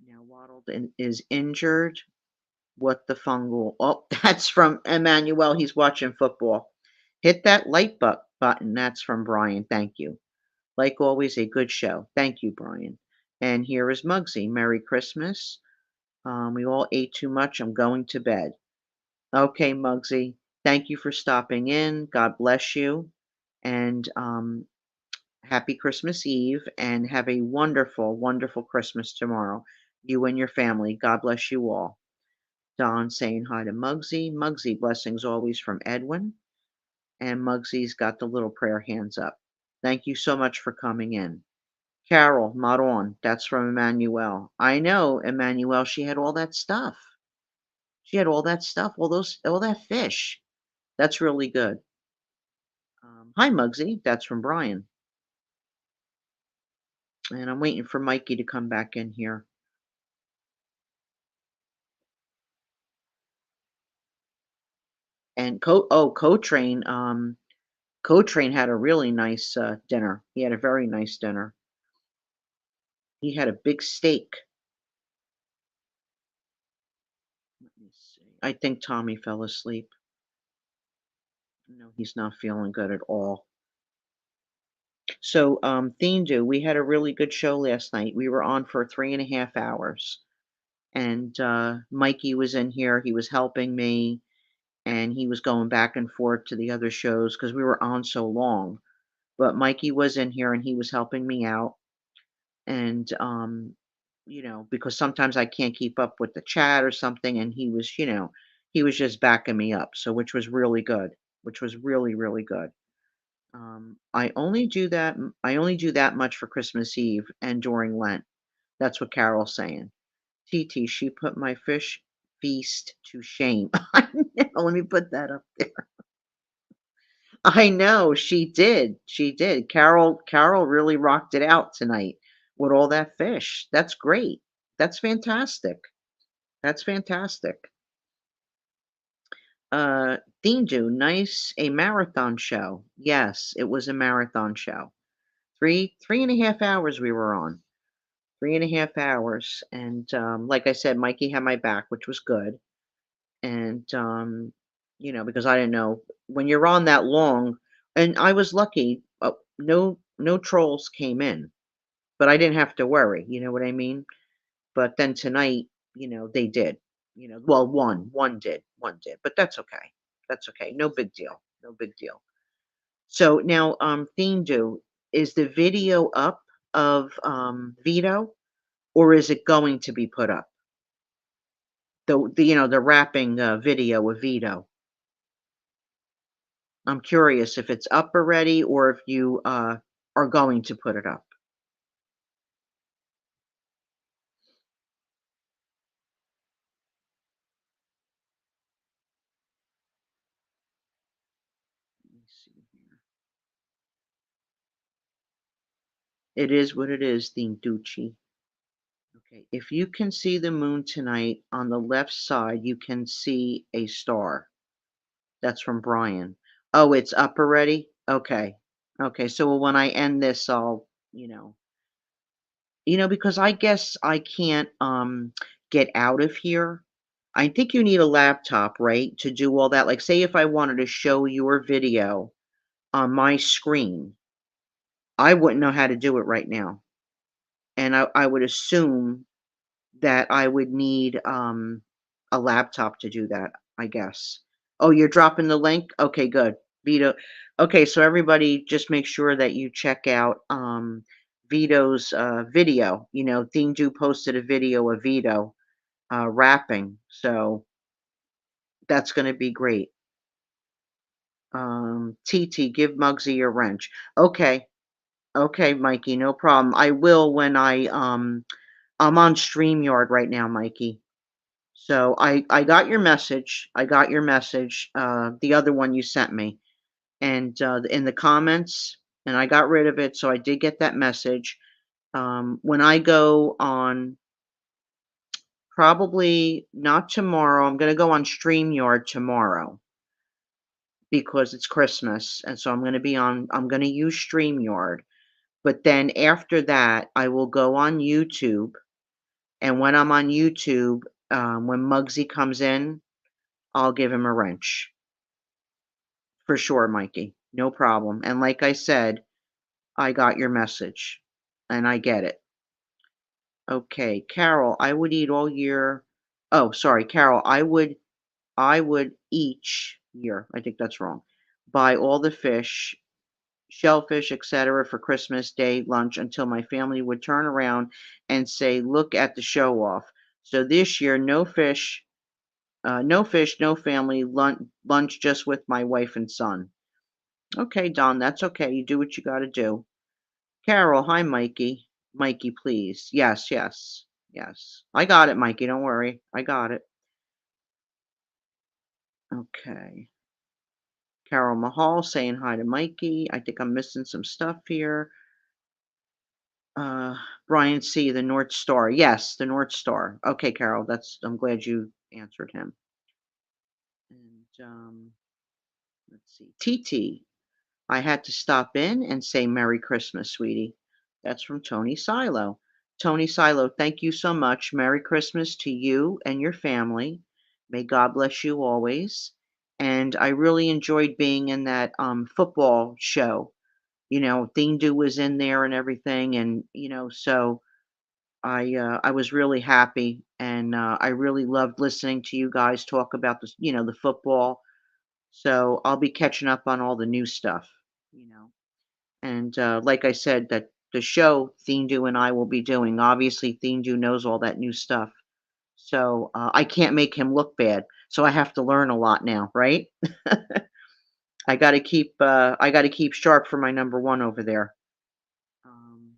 now Waddled is injured. What the fungal? Oh, that's from Emmanuel. He's watching football. Hit that like button. That's from Brian. Thank you. Like always, a good show. Thank you, Brian. And here is Muggsy. Merry Christmas. We all ate too much. I'm going to bed. Okay, Muggsy. Thank you for stopping in. God bless you. And happy Christmas Eve. And have a wonderful, wonderful Christmas tomorrow. You and your family. God bless you all. Don saying hi to Muggsy. Muggsy, blessings always from Edwin. And Muggsy's got the little prayer hands up. Thank you so much for coming in. Carol, Maron, that's from Emmanuel. I know, Emmanuel, she had all that stuff. She had all that stuff, all that fish. That's really good. Hi, Muggsy, that's from Brian. And I'm waiting for Mikey to come back in here. And Co-Train, Co-Train had a really nice dinner. He had a very nice dinner. He had a big steak. Let me see. I think Tommy fell asleep. No, he's not feeling good at all. So, Thindu, we had a really good show last night. We were on for 3.5 hours. and Mikey was in here. He was helping me, and he was going back and forth to the other shows because we were on so long. But Mikey was in here and he was helping me out, and because sometimes I can't keep up with the chat or something, and he was just backing me up. So which was really good, which was really really good. I only do that much for Christmas Eve and during Lent. That's what Carol's saying. TT, she put my fish feast to shame. I know, let me put that up there. I know, she did, she did. Carol really rocked it out tonight with all that fish. That's great. That's fantastic. That's fantastic. Uh, Dindu, nice, a marathon show. Yes, it was a marathon show. 3.5 hours we were on. 3.5 hours, and, like I said, Mikey had my back, which was good, and, because I didn't know when you're on that long, and I was lucky, no trolls came in, but I didn't have to worry, you know what I mean? But then tonight, they did, well, one did, but that's okay, no big deal, no big deal. So now, Theme is the video up of, Vito? Or is it going to be put up? The rapping, video of Vito. I'm curious if it's up already or if you, are going to put it up. Let me see here. It is what it is, Ducci. Okay, if you can see the moon tonight, on the left side, you can see a star. That's from Brian. Oh, it's up already? Okay. Okay, so when I end this, I'll, because I guess I can't, get out of here. I think you need a laptop, right, to do all that? Like, say if I wanted to show your video on my screen, I wouldn't know how to do it right now, and I would assume that I would need, a laptop to do that, I guess. Oh, you're dropping the link? Okay, good. Vito. Okay, so everybody just make sure that you check out, Vito's, video. Thingju posted a video of Vito, rapping, so that's gonna be great. TT, give Muggsy a wrench. Okay, okay, Mikey, no problem. I will when I'm on StreamYard right now, Mikey. So I got your message. I got your message, the other one you sent me, and in the comments, and I got rid of it. So I did get that message. When I go on, probably not tomorrow. I'm gonna go on StreamYard tomorrow because it's Christmas, and so I'm gonna use StreamYard. But then after that, I will go on YouTube, and when I'm on YouTube, when Muggsy comes in, I'll give him a wrench. For sure, Mikey. No problem. And like I said, I got your message, and I get it. Okay, Carol, I would eat all year. Oh, sorry, Carol, I would each year, I think that's wrong, buy all the fish, shellfish, etc., for Christmas Day lunch until my family would turn around and say, "Look at the show off." So this year, no fish, no family, lunch just with my wife and son. Okay, Don, that's okay. You do what you got to do. Carol, hi, Mikey. Mikey, please. Yes, yes, yes. I got it, Mikey. Don't worry. I got it. Okay. Carol Mahal saying hi to Mikey. I think I'm missing some stuff here. Uh, Brian C., the North Star. Yes, the North Star. Okay, Carol, I'm glad you answered him. And let's see. TT, I had to stop in and say Merry Christmas, sweetie. That's from Tony Silo. Tony Silo, thank you so much. Merry Christmas to you and your family. May God bless you always. And I really enjoyed being in that football show. Dindu was in there and everything, and so I was really happy, and I really loved listening to you guys talk about the football. So I'll be catching up on all the new stuff, you know. And like I said, that the show Theendu and I will be doing. Obviously, Theendu knows all that new stuff, so I can't make him look bad. So I have to learn a lot now, right? I got to keep sharp for my number one over there. Um,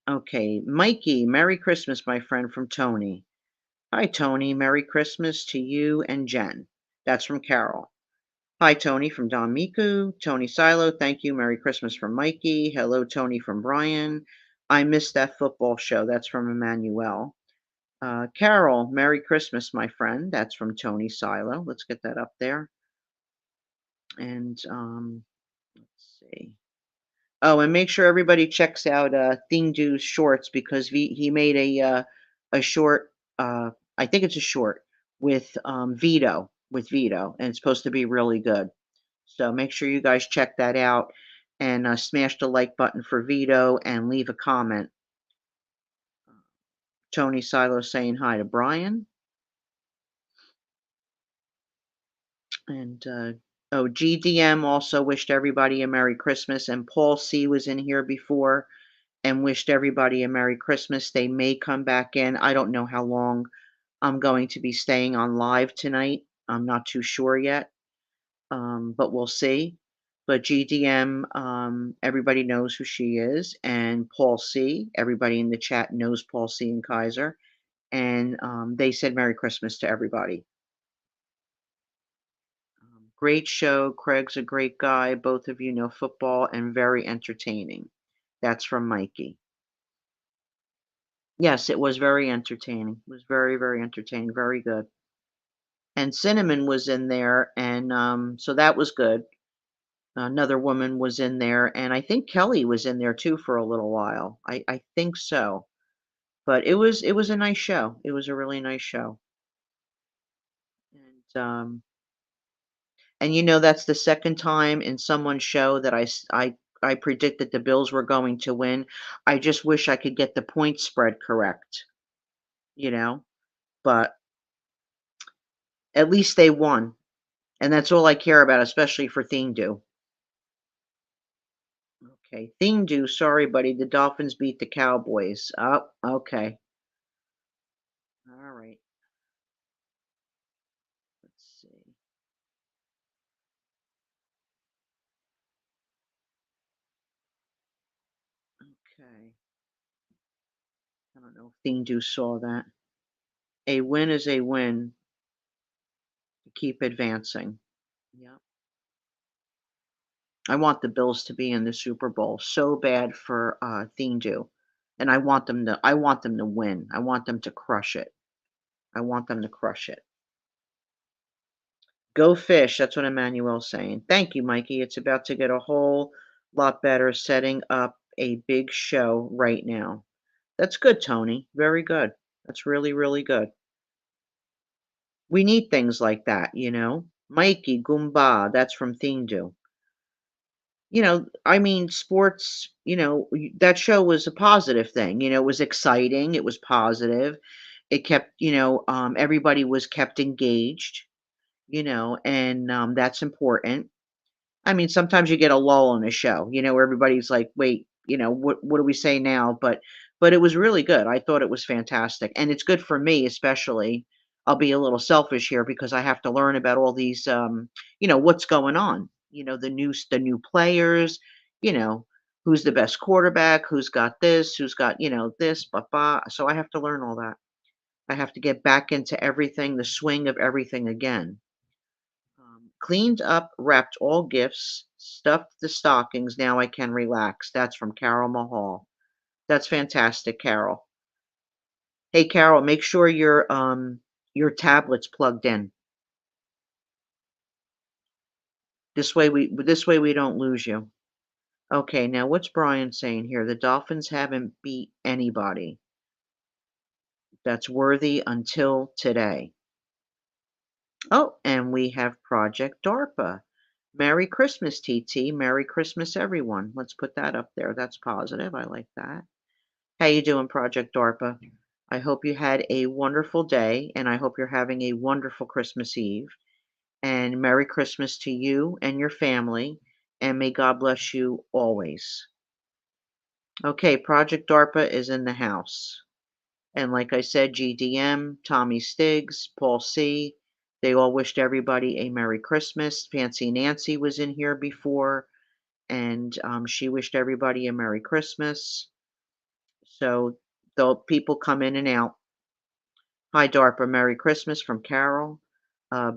okay, Mikey, Merry Christmas, my friend from Tony. Hi, Tony. Merry Christmas to you and Jen. That's from Carol. Hi, Tony from Don Miku. Tony Silo, thank you. Merry Christmas from Mikey. Hello, Tony from Brian. I missed that football show. That's from Emmanuel. Carol, Merry Christmas, my friend. That's from Tony Silo. Let's get that up there. And let's see. Oh, and make sure everybody checks out Thingdu's shorts because he made a short. I think it's a short with Vito, and it's supposed to be really good. So make sure you guys check that out and smash the like button for Vito and leave a comment. Tony Silo saying hi to Brian. And oh, GDM also wished everybody a Merry Christmas. And Paul C was in here before and wished everybody a Merry Christmas. They may come back in. I don't know how long I'm going to be staying on live tonight. I'm not too sure yet, but we'll see. But GDM, everybody knows who she is, and Paul C. Everybody in the chat knows Paul C. and Kaiser, and they said Merry Christmas to everybody. Great show. Craig's a great guy. Both of you know football and very entertaining. That's from Mikey. Yes, it was very entertaining. It was very, very entertaining. Very good. And Cinnamon was in there, and so that was good. Another woman was in there, and I think Kelly was in there too for a little while. I think so. But it was a nice show. It was a really nice show. And that's the second time in someone's show that I predicted the Bills were going to win. I just wish I could get the point spread correct, you know, but at least they won. And that's all I care about, especially for Thingdu. Okay, Thingdu, sorry, buddy. The Dolphins beat the Cowboys. Oh, okay. All right. Let's see. Okay. I don't know if Thingdu saw that. A win is a win. Keep advancing. Yep. I want the Bills to be in the Super Bowl so bad for Thingdu. And I want them to win. I want them to crush it. I want them to crush it. Go fish. That's what Emmanuel's saying. Thank you, Mikey. It's about to get a whole lot better setting up a big show right now. That's good, Tony. Very good. That's really, really good. We need things like that. Mikey, Goomba, that's from Thingdu. I mean, sports, that show was a positive thing. It was exciting. It was positive. It kept, everybody was kept engaged, and that's important. I mean, sometimes you get a lull in a show, where everybody's like, wait, what do we say now? But it was really good. I thought it was fantastic. And it's good for me, especially. I'll be a little selfish here because I have to learn about all these what's going on. The new players, you know, who's the best quarterback, who's got this, who's got, this, blah, blah. So I have to learn all that. I have to get back into everything, the swing of everything again. Cleaned up, wrapped all gifts, stuffed the stockings. Now I can relax. That's from Carol Mahal. That's fantastic, Carol. Hey, Carol, make sure your tablet's plugged in. This way we don't lose you. Okay, now what's Brian saying here? The Dolphins haven't beat anybody that's worthy until today. Oh, and we have Project DARPA. Merry Christmas, TT. Merry Christmas, everyone. Let's put that up there. That's positive. I like that. How you doing, Project DARPA? I hope you had a wonderful day, and I hope you're having a wonderful Christmas Eve. And Merry Christmas to you and your family, and may God bless you always. Okay, Project DARPA is in the house. And like I said, GDM, Tommy Stiggs, Paul C., they all wished everybody a Merry Christmas. Fancy Nancy was in here before, and she wished everybody a Merry Christmas. So the people come in and out. Hi, DARPA, Merry Christmas from Carol.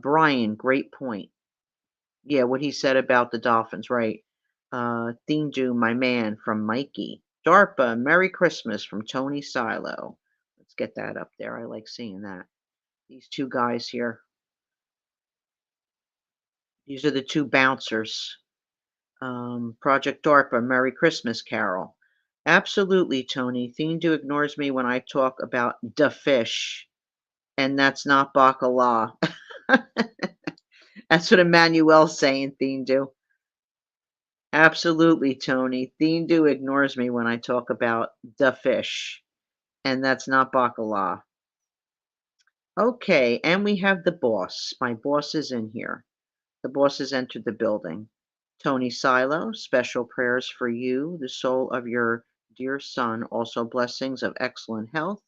Brian, great point. Yeah, what he said about the Dolphins, right. Thindu, my man, from Mikey. DARPA, Merry Christmas from Tony Silo. Let's get that up there. I like seeing that. These two guys here. These are the two bouncers. Project DARPA, Merry Christmas, Carol. Absolutely, Tony. Thindu ignores me when I talk about the fish, and that's not bacala. That's what Emmanuel's saying, Thindu. Absolutely, Tony. Thindu ignores me when I talk about the fish, and that's not bacala. Okay, and we have the boss. My boss is in here. The boss has entered the building. Tony Silo, special prayers for you, the soul of your dear son, also blessings of excellent health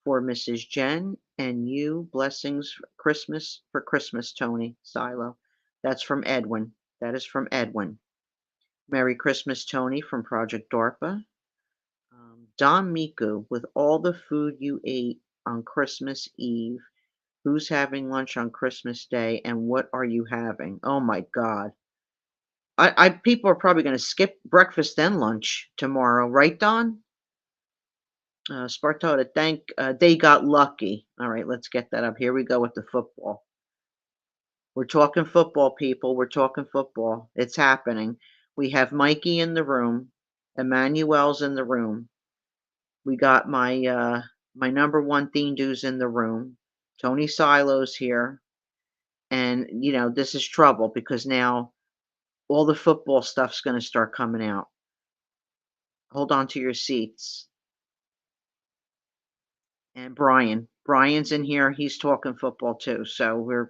for Mrs. Jen, and you, blessings for Christmas, Tony Silo. That's from Edwin. That is from Edwin. Merry Christmas, Tony, from Project DARPA. Don Miku, with all the food you ate on Christmas Eve, who's having lunch on Christmas Day, and what are you having? Oh my God. People are probably going to skip breakfast and lunch tomorrow, right, Don? Sparta, thank they got lucky. All right, let's get that up. Here we go with the football. We're talking football, people. We're talking football. It's happening. We have Mikey in the room. Emmanuel's in the room. We got my number one theme dudes in the room. Tony Silo's here. And this is trouble because now all the football stuff's gonna start coming out. Hold on to your seats. And Brian's in here. He's talking football too. So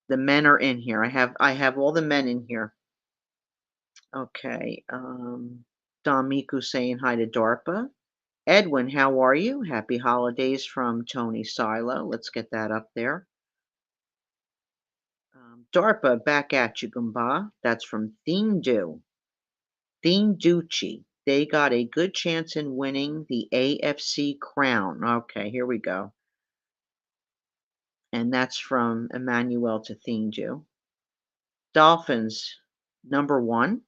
the men are in here. I have all the men in here. Okay. Don Miku saying hi to DARPA. Edwin, how are you? Happy holidays from Tony Silo. Let's get that up there. DARPA, back at you, Gumba. That's from Thindu. Thinducci. They got a good chance in winning the AFC crown. Okay, here we go. And that's from Emmanuel to Thindu. Dolphins, number one.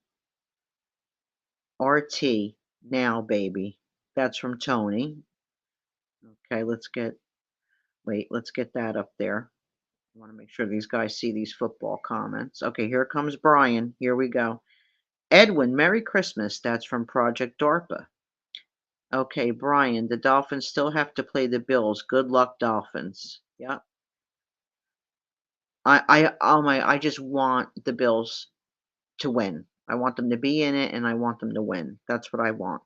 RT, now, baby. That's from Tony. Okay, let's get that up there. I want to make sure these guys see these football comments. Okay, here comes Brian. Here we go. Edwin, Merry Christmas. That's from Project DARPA. Okay, Brian, the Dolphins still have to play the Bills. Good luck, Dolphins. Yep. I just want the Bills to win. I want them to be in it, and I want them to win. That's what I want.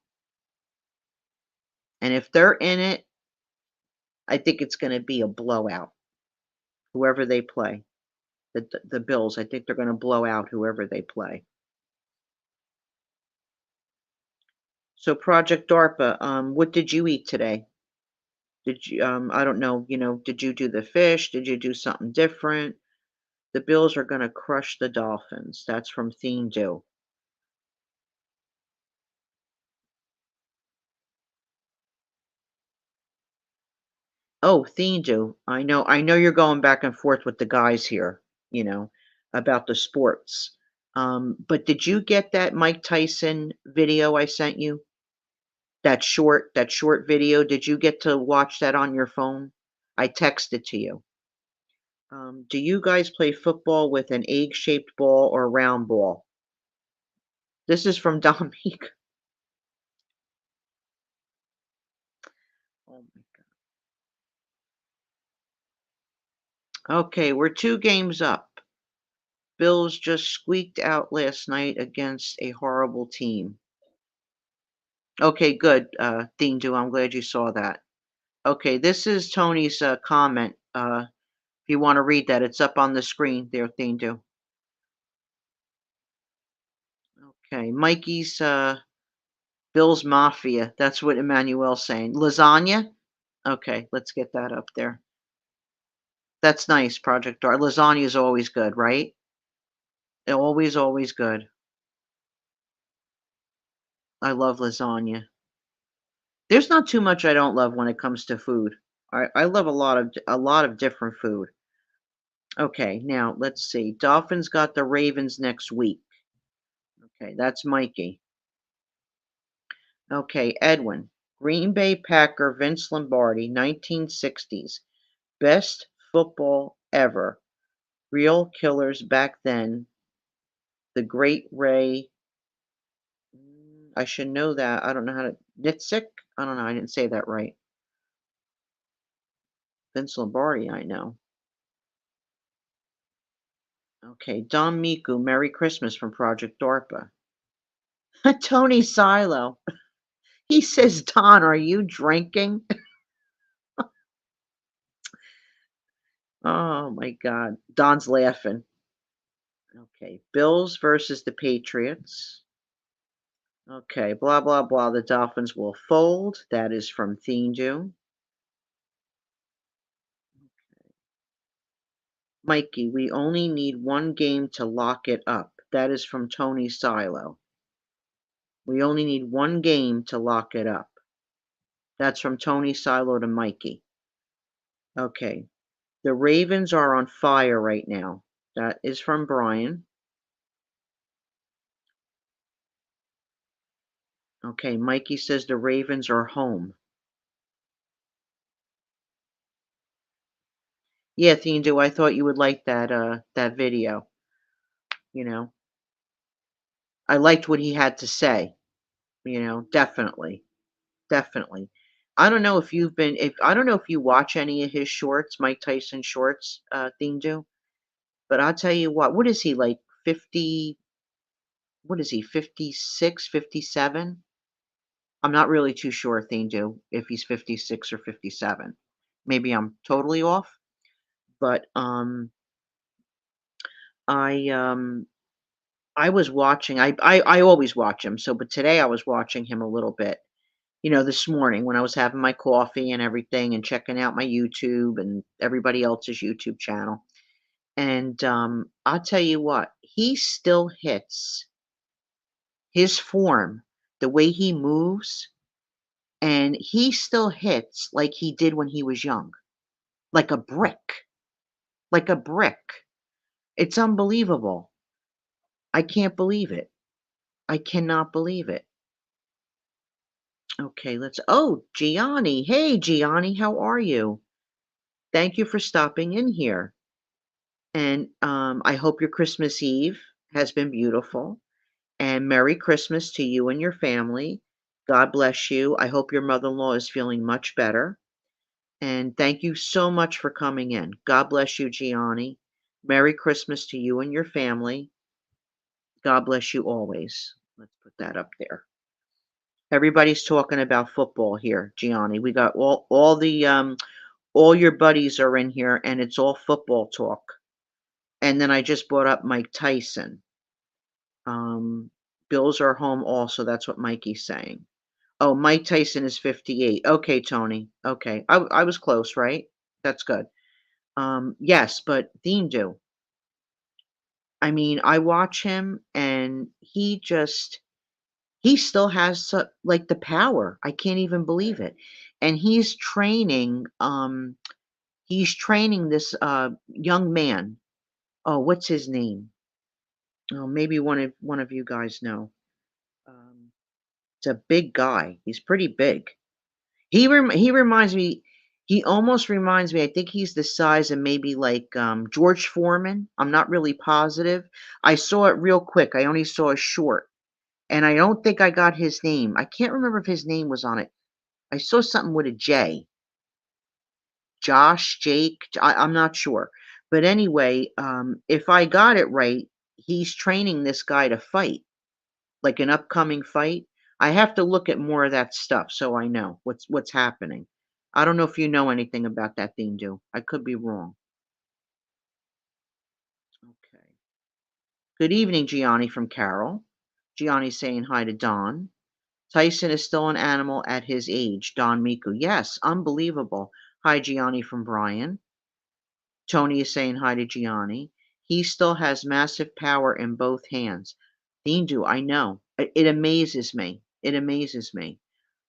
And if they're in it, I think it's going to be a blowout. Whoever they play, the Bills, I think they're going to blow out whoever they play. So Project DARPA, what did you eat today? Did you, I don't know, did you do the fish? Did you do something different? The Bills are going to crush the Dolphins. That's from Thindu. Oh, Thindu. I know you're going back and forth with the guys here, you know, about the sports. But did you get that Mike Tyson video I sent you? That short video, did you get to watch that on your phone? I texted to you. Do you guys play football with an egg-shaped ball or round ball? This is from Dominique. Oh my God. Okay, we're 2 games up. Bills just squeaked out last night against a horrible team. Okay, good, Thindu, I'm glad you saw that. Okay, this is Tony's comment. If you want to read that, it's up on the screen there, Thindu. Okay, Mikey's Bill's Mafia. That's what Emmanuel's saying. Lasagna? Okay, let's get that up there. That's nice, Project Art. Lasagna is always good, right? Always, always good. I love lasagna. There's not too much I don't love when it comes to food. I love a lot of different food. Okay, now let's see. Dolphins got the Ravens next week. Okay, that's Mikey. Okay, Edwin. Green Bay Packer Vince Lombardi, 1960s. Best football ever. Real killers back then. The great Ray. I should know that. I don't know how to. Nitzik? I don't know. I didn't say that right. Vince Lombardi, I know. Okay, Don Miku, Merry Christmas from Project DARPA. Tony Silo. He says, Don, are you drinking? Oh my God. Don's laughing. Okay, Bills versus the Patriots. Okay, blah, blah, blah. The Dolphins will fold. That is from Thindu. Mikey, we only need one game to lock it up. That is from Tony Silo. We only need one game to lock it up. That's from Tony Silo to Mikey. Okay. The Ravens are on fire right now. That is from Brian. Okay, Mikey says the Ravens are home. Yeah, Thindu, I thought you would like that video. You know, I liked what he had to say. Definitely, definitely. I don't know if you've been, if I don't know if you watch any of his shorts, Mike Tyson shorts, Thindu, but I'll tell you what is he like 50? What is he 56, 57? I'm not really too sure, Thindu, if he's 56 or 57. Maybe I'm totally off, but I um I was watching. I always watch him. So, but today I was watching him a little bit. This morning when I was having my coffee and everything, and checking out my YouTube and everybody else's YouTube channel. And I'll tell you what, he still hits his form, the way he moves, and he still hits like he did when he was young, like a brick, like a brick. It's unbelievable. I can't believe it. I cannot believe it. Okay, Gianni. Hey, Gianni, how are you? Thank you for stopping in here. And I hope your Christmas Eve has been beautiful. And Merry Christmas to you and your family. God bless you. I hope your mother in law is feeling much better. And thank you so much for coming in. God bless you, Gianni. Merry Christmas to you and your family. God bless you always. Let's put that up there. Everybody's talking about football here, Gianni. We got all your buddies are in here and it's all football talk. And then I just brought up Mike Tyson. Um, Bills are home also. That's what Mikey's saying. Oh, Mike Tyson is 58. Okay, Tony. Okay. I was close, right? That's good. Yes, but Thindu. I mean, I watch him and he still has like the power. I can't even believe it. And he's training this young man. Oh, what's his name? Oh, maybe one of you guys know. Um, it's a big guy. He's pretty big. He reminds me. He almost reminds me. I think he's the size of maybe like George Foreman. I'm not really positive. I saw it real quick. I only saw a short, and I don't think I got his name. I can't remember if his name was on it. I saw something with a J. Josh, Jake. I'm not sure. But anyway, if I got it right, he's training this guy to fight, like an upcoming fight. I have to look at more of that stuff so I know what's happening. I don't know if you know anything about that theme, do I could be wrong. Okay. Good evening, Gianni from Carol. Gianni saying hi to Don. Tyson is still an animal at his age. Don Miku. Yes, unbelievable. Hi, Gianni from Brian. Tony is saying hi to Gianni. He still has massive power in both hands. Dindu, I know. It amazes me. It amazes me.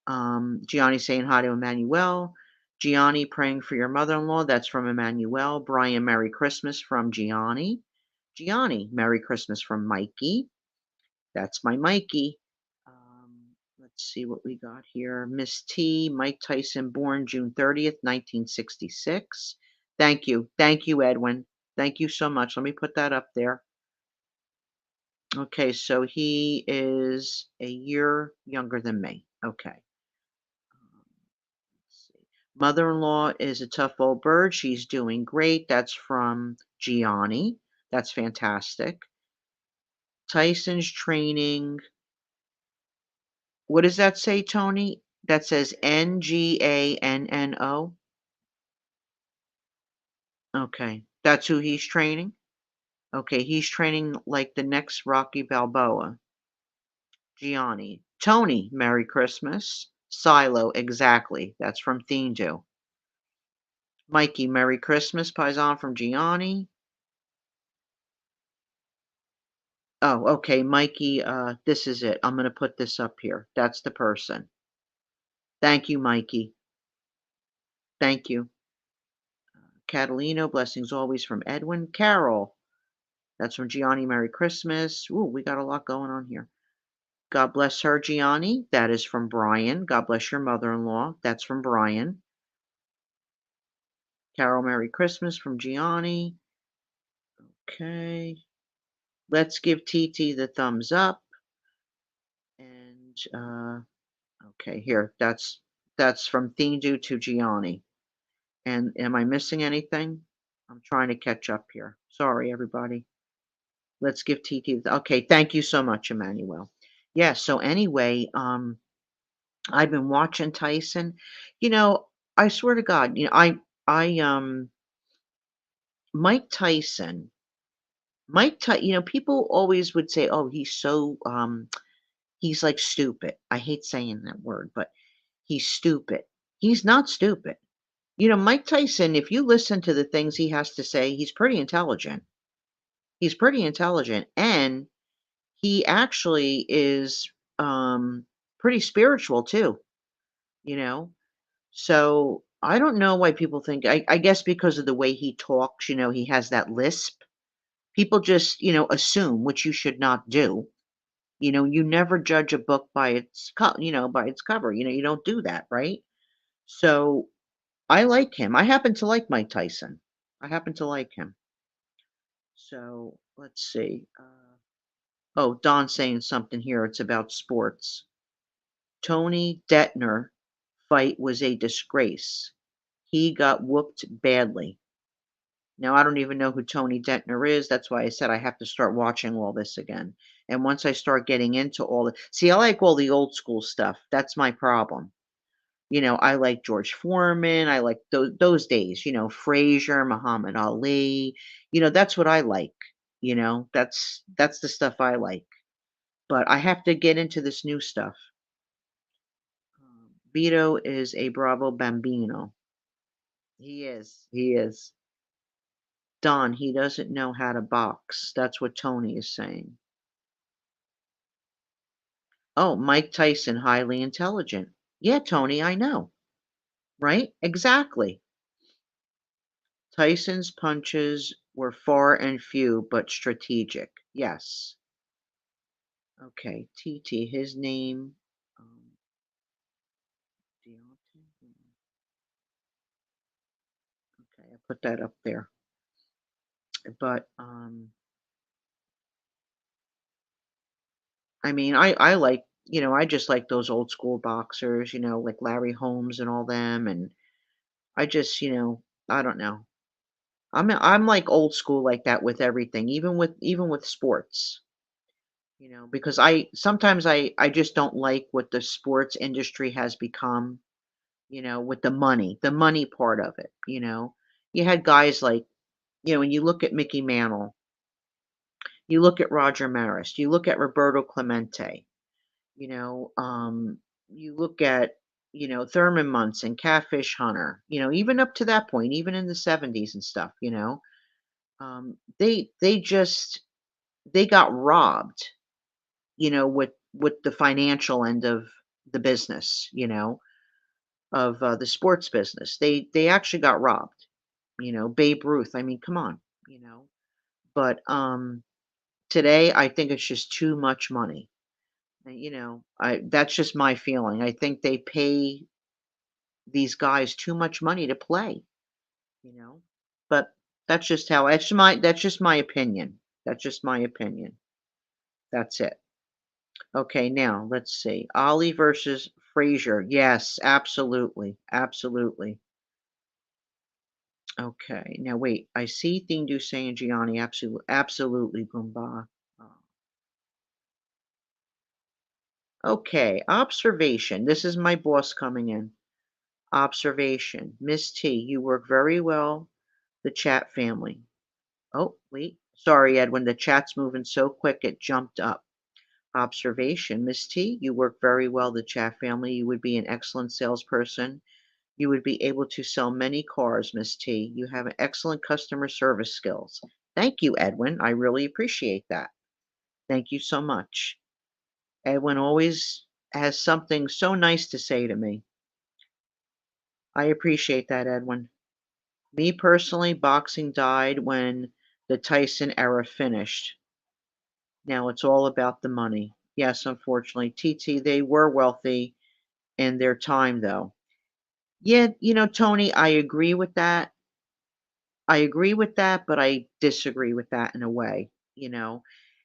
Gianni saying hi to Emmanuel. Gianni praying for your mother-in-law. That's from Emmanuel. Brian, Merry Christmas from Gianni. Gianni, Merry Christmas from Mikey. That's my Mikey. Let's see what we got here. Miss T, Mike Tyson, born June 30th, 1966. Thank you. Thank you, Edwin. Thank you so much. Let me put that up there. Okay, so he is a year younger than me. Okay. Let's see. Mother-in-law is a tough old bird. She's doing great. That's from Gianni. That's fantastic. Tyson's training. What does that say, Tony? That says Nganno? Okay, that's who he's training? Okay, he's training like the next Rocky Balboa. Gianni. Tony, Merry Christmas. Silo, exactly. That's from Thindu. Mikey, Merry Christmas. Paisan from Gianni. Oh, okay, Mikey, this is it. I'm gonna put this up here. That's the person. Thank you, Mikey. Thank you. Catalino, blessings always from Edwin. Carol, that's from Gianni, Merry Christmas. Ooh, we got a lot going on here. God bless her, Gianni. That is from Brian. God bless your mother-in-law. That's from Brian. Carol, Merry Christmas from Gianni. Okay. Let's give TT the thumbs up. And okay, here. That's from Thindu to Gianni. And am I missing anything? I'm trying to catch up here. Sorry, everybody. Let's give TT. Okay, thank you so much, Emmanuel. Yeah. So anyway, I've been watching Tyson. You know, I swear to God, Mike Tyson. People always would say, "Oh, he's so he's like stupid." I hate saying that word, but he's stupid. He's not stupid. Mike Tyson, if you listen to the things he has to say, he's pretty intelligent. He's pretty intelligent, and he actually is pretty spiritual too, you know? So, I don't know why people think I guess because of the way he talks, he has that lisp. People just, assume, which you should not do. You never judge a book by by its cover. You don't do that, right? So, I like him. I happen to like Mike Tyson. I happen to like him. So, let's see. Oh, Don's saying something here. It's about sports. Tony Detner fight was a disgrace. He got whooped badly. Now, I don't even know who Tony Detner is. That's why I said I have to start watching all this again. And once I start getting into all the see, I like all the old school stuff. That's my problem. I like George Foreman. I like those days, Frazier, Muhammad Ali. That's what I like. That's the stuff I like. But I have to get into this new stuff. Vito is a Bravo Bambino. He is. He is. Don, he doesn't know how to box. That's what Tony is saying. Oh, Mike Tyson, highly intelligent. Yeah, Tony, I know. Right? Exactly. Tyson's punches were far and few, but strategic. Yes. Okay, TT, his name. Um, Deontay? Okay, I put that up there. But I mean, I like, I just like those old school boxers, like Larry Holmes and all them, and I just, I don't know. I'm like old school like that with everything, even with sports, because I sometimes I just don't like what the sports industry has become. with the money part of it, You had guys like, when you look at Mickey Mantle, you look at Roger Maris, you look at Roberto Clemente, you know, um, you look at, Thurman Munson, Catfish Hunter, even up to that point, even in the 70s and stuff, they just they got robbed, with the financial end of the business, of the sports business. They actually got robbed. Babe Ruth. I mean, come on, But today, I think it's just too much money. I that's just my feeling. I think they pay these guys too much money to play. You know, but that's just my opinion. That's just my opinion. That's it. Okay, now let's see. Ali versus Frazier. Yes, absolutely. Absolutely. Okay. Now wait. I see Thing saying Gianni. Absolutely. Absolutely, Goomba. Okay. Observation. This is my boss coming in. Observation. Miss T, you work very well. The chat family. Oh, wait. Sorry, Edwin. The chat's moving so quick it jumped up. Observation. Miss T, you work very well. The chat family. You would be an excellent salesperson. You would be able to sell many cars, Miss T. You have excellent customer service skills. Thank you, Edwin. I really appreciate that. Thank you so much. Edwin always has something so nice to say to me. I appreciate that, Edwin. Me personally, boxing died when the Tyson era finished. Now it's all about the money. Yes, unfortunately. TT, they were wealthy in their time, though. Yeah, Tony, I agree with that. I agree with that, but I disagree with that in a way,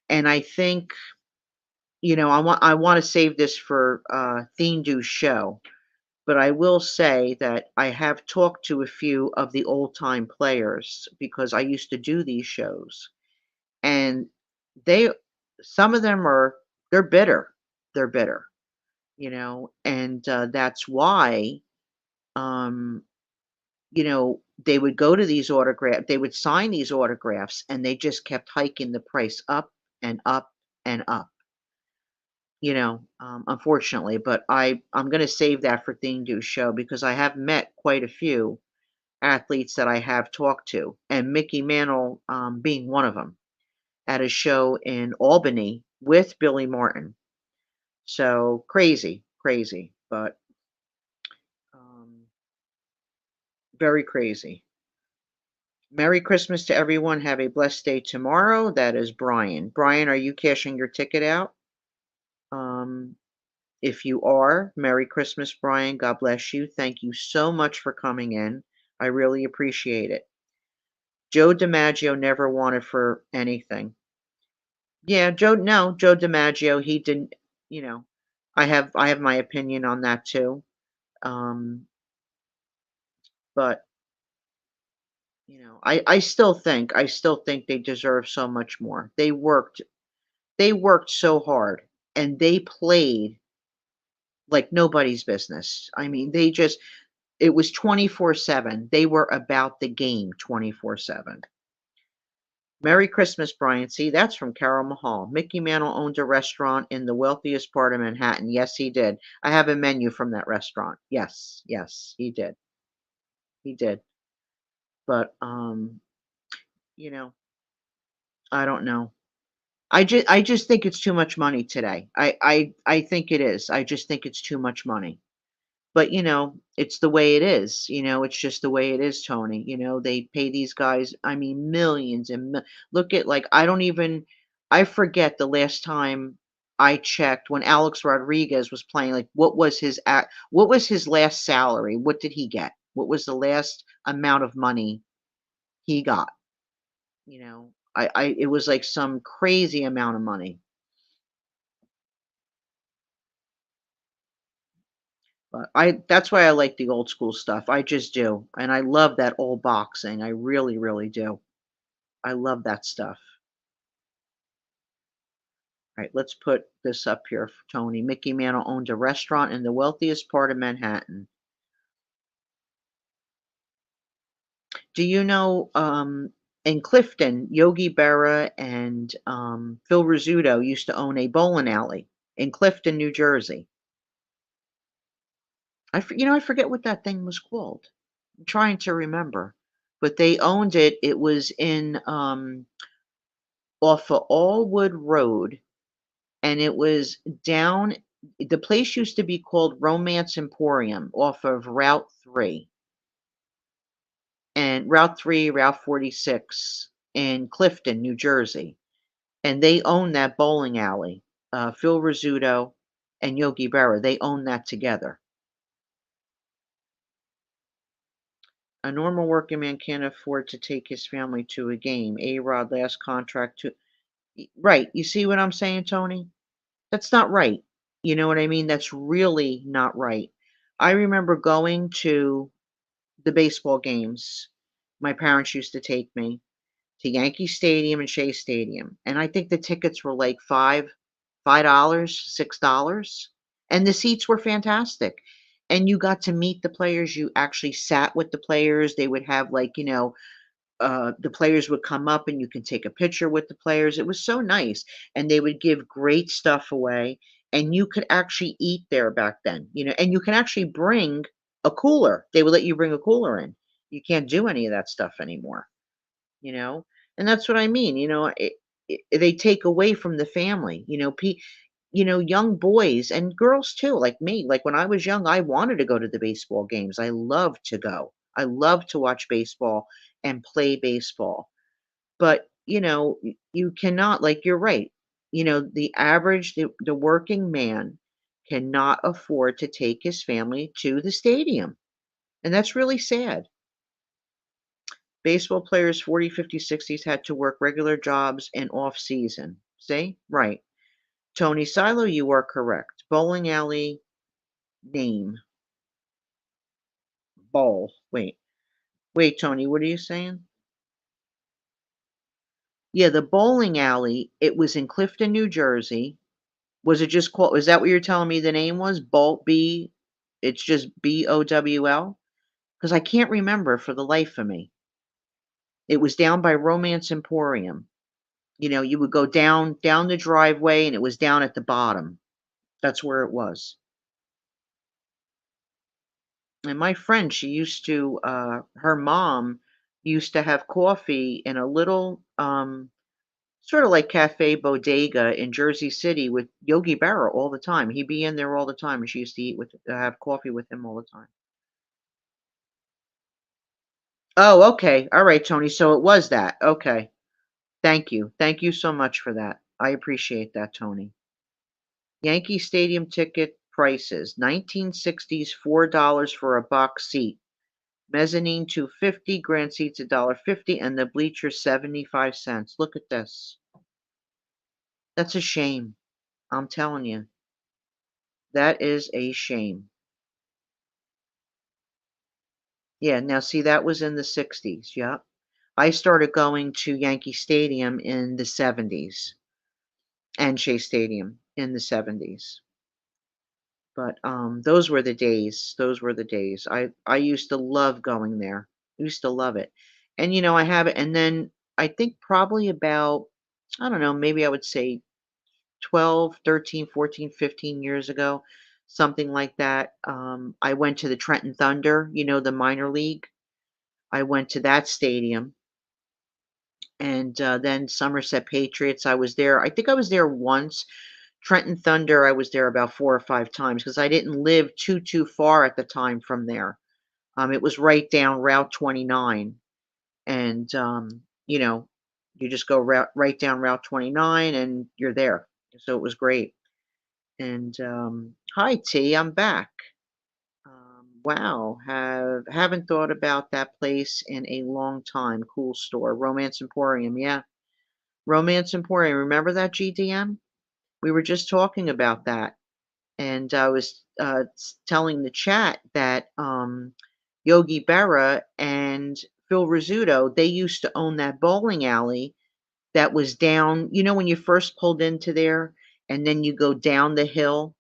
And I think, I want to save this for Thindu's show, but I will say that I have talked to a few of the old time players because I used to do these shows, and they some of them they're bitter. They're bitter, and that's why um they would go to they would sign these autographs and they just kept hiking the price up and up and up, unfortunately. But I'm going to save that for Thing Do show because I have met quite a few athletes that I have talked to, and Mickey Mantle being one of them at a show in Albany with Billy Martin. So crazy, crazy, but um, very crazy. Merry Christmas to everyone. Have a blessed day tomorrow. That is Brian. Brian, are you cashing your ticket out? Um, if you are, Merry Christmas, Brian. God bless you. Thank you so much for coming in. I really appreciate it. Joe DiMaggio never wanted for anything. Yeah, Joe DiMaggio, he didn't, you know, I have my opinion on that too. Um, but I still think they deserve so much more. They worked so hard and they played like nobody's business. I mean, it was 24/7. They were about the game 24/7. Merry Christmas, Brian. See, that's from Carol Mahal. Mickey Mantle owned a restaurant in the wealthiest part of Manhattan. Yes, he did. I have a menu from that restaurant. Yes, yes, he did. He did. But you know, I don't know. I just think it's too much money today. I think it is. I just think it's too much money. But, it's the way it is, it's just the way it is, Tony. They pay these guys, I mean, millions and look at like I forget the last time I checked when Alex Rodriguez was playing, like what was his last salary? What did he get? What was the last amount of money he got? I it was like some crazy amount of money. But that's why I like the old school stuff. I just do. And I love that old boxing. I really, really do. I love that stuff. All right, let's put this up here, Tony. Mickey Mantle owned a restaurant in the wealthiest part of Manhattan. Do you know, in Clifton, Yogi Berra and, Phil Rizzuto used to own a bowling alley in Clifton, New Jersey. I forget what that thing was called. I'm trying to remember, but they owned it. It was in, off of Allwood Road, and it was down the place used to be called Romance Emporium off of Route 3, and Route 3, Route 46 in Clifton, New Jersey. And they own that bowling alley. Phil Rizzuto and Yogi Berra, they own that together. A normal working man can't afford to take his family to a game. A-Rod last contract to right. You see what I'm saying, Tony? That's not right. You know what I mean? That's really not right. I remember going to the baseball games. My parents used to take me to Yankee Stadium and Shea Stadium, and I think the tickets were like $5, $6, and the seats were fantastic. And you got to meet the players. You actually sat with the players. They would have like, the players would come up and you can take a picture with the players. It was so nice. And they would give great stuff away. And you could actually eat there back then, and you can actually bring a cooler. They would let you bring a cooler in. You can't do any of that stuff anymore, you know? And that's what I mean, they take away from the family, young boys and girls too, like me. Like when I was young, I wanted to go to the baseball games. I loved to go. I love to watch baseball and play baseball. But, you cannot, like you're right. The working man cannot afford to take his family to the stadium. And that's really sad. Baseball players 40, 50, 60s had to work regular jobs and off season. See? Right. Tony Silo, you are correct. Bowling alley name. Bowl. Wait. Wait, Tony, what are you saying? Yeah, the bowling alley, it was in Clifton, New Jersey. Was it just called, is that what you're telling me the name was? Bolt B, it's just BOWL? Because I can't remember for the life of me. It was down by Romance Emporium. You would go down the driveway and it was down at the bottom. That's where it was. And my friend, she used to, her mom used to have coffee in a little, sort of like cafe bodega in Jersey City with Yogi Berra all the time. He'd be in there all the time, and she used to have coffee with him all the time. Oh, okay. All right, Tony. So it was that. Okay. Thank you. Thank you so much for that. I appreciate that, Tony. Yankee Stadium ticket prices: 1960s $4 for a box seat. Mezzanine 250, grand seats $1.50, and the bleachers 75 cents. Look at this. That's a shame. I'm telling you. That is a shame. Yeah, now see, that was in the '60s. Yep. I started going to Yankee Stadium in the '70s and Shea Stadium in the '70s. But those were the days. Those were the days. I used to love going there. Used to love it. And I have it, and then I think probably about, I don't know, maybe I would say 12, 13, 14, 15 years ago, something like that. I went to the Trenton Thunder, the minor league. I went to that stadium, and then Somerset Patriots, I was there. I think I was there once. Trenton Thunder, I was there about 4 or 5 times because I didn't live too far at the time from there. It was right down Route 29, and, you just go right down Route 29 and you're there. So it was great. And, hi T, I'm back. Wow, haven't thought about that place in a long time. Cool store, Romance Emporium, yeah. Romance Emporium, remember that, GDM? We were just talking about that, and I was, telling the chat that, Yogi Berra and Phil Rizzuto, they used to own that bowling alley that was down, when you first pulled into there, and then you go down the hill,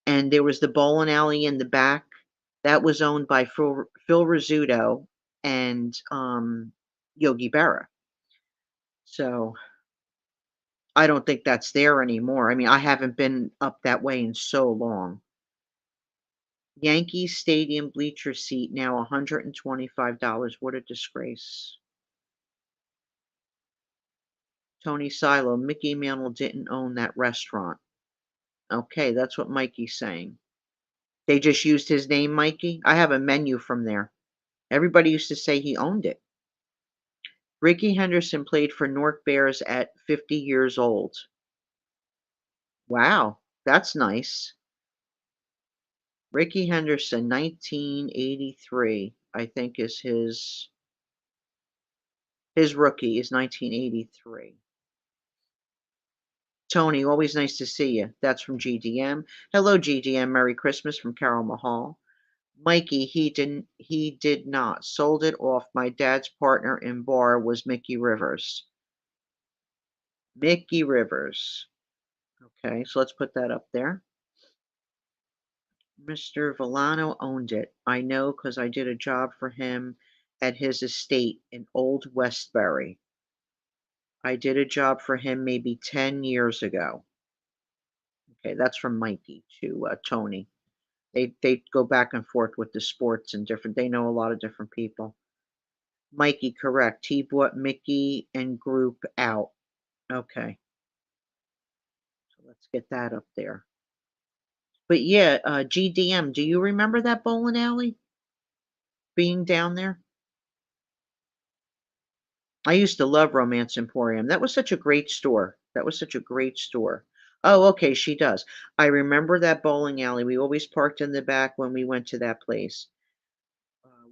and there was the bowling alley in the back. That was owned by Phil Rizzuto and Yogi Berra. So I don't think that's there anymore. I mean, I haven't been up that way in so long. Yankee Stadium bleacher seat now $125. What a disgrace. Tony Silo, Mickey Mantle didn't own that restaurant. Okay, that's what Mikey's saying. They just used his name, Mikey? I have a menu from there. Everybody used to say he owned it. Ricky Henderson played for Newark Bears at 50 years old. Wow, that's nice. Ricky Henderson, 1983, I think is his rookie is 1983. Tony, always nice to see you. That's from GDM. Hello, GDM. Merry Christmas from Carol Mahal. Mikey, he did not. Sold it off. My dad's partner in bar was Mickey Rivers. Mickey Rivers. Okay, so let's put that up there. Mr. Villano owned it. I know because I did a job for him at his estate in Old Westbury. I did a job for him maybe 10 years ago. Okay, that's from Mikey to Tony. They go back and forth with the sports and different. They know a lot of different people. Mikey, correct. He bought Mickey and group out. Okay, so let's get that up there. But yeah, GDM. Do you remember that bowling alley being down there? I used to love Romance Emporium. That was such a great store. That was such a great store. Oh, okay, she does. I remember that bowling alley. We always parked in the back when we went to that place.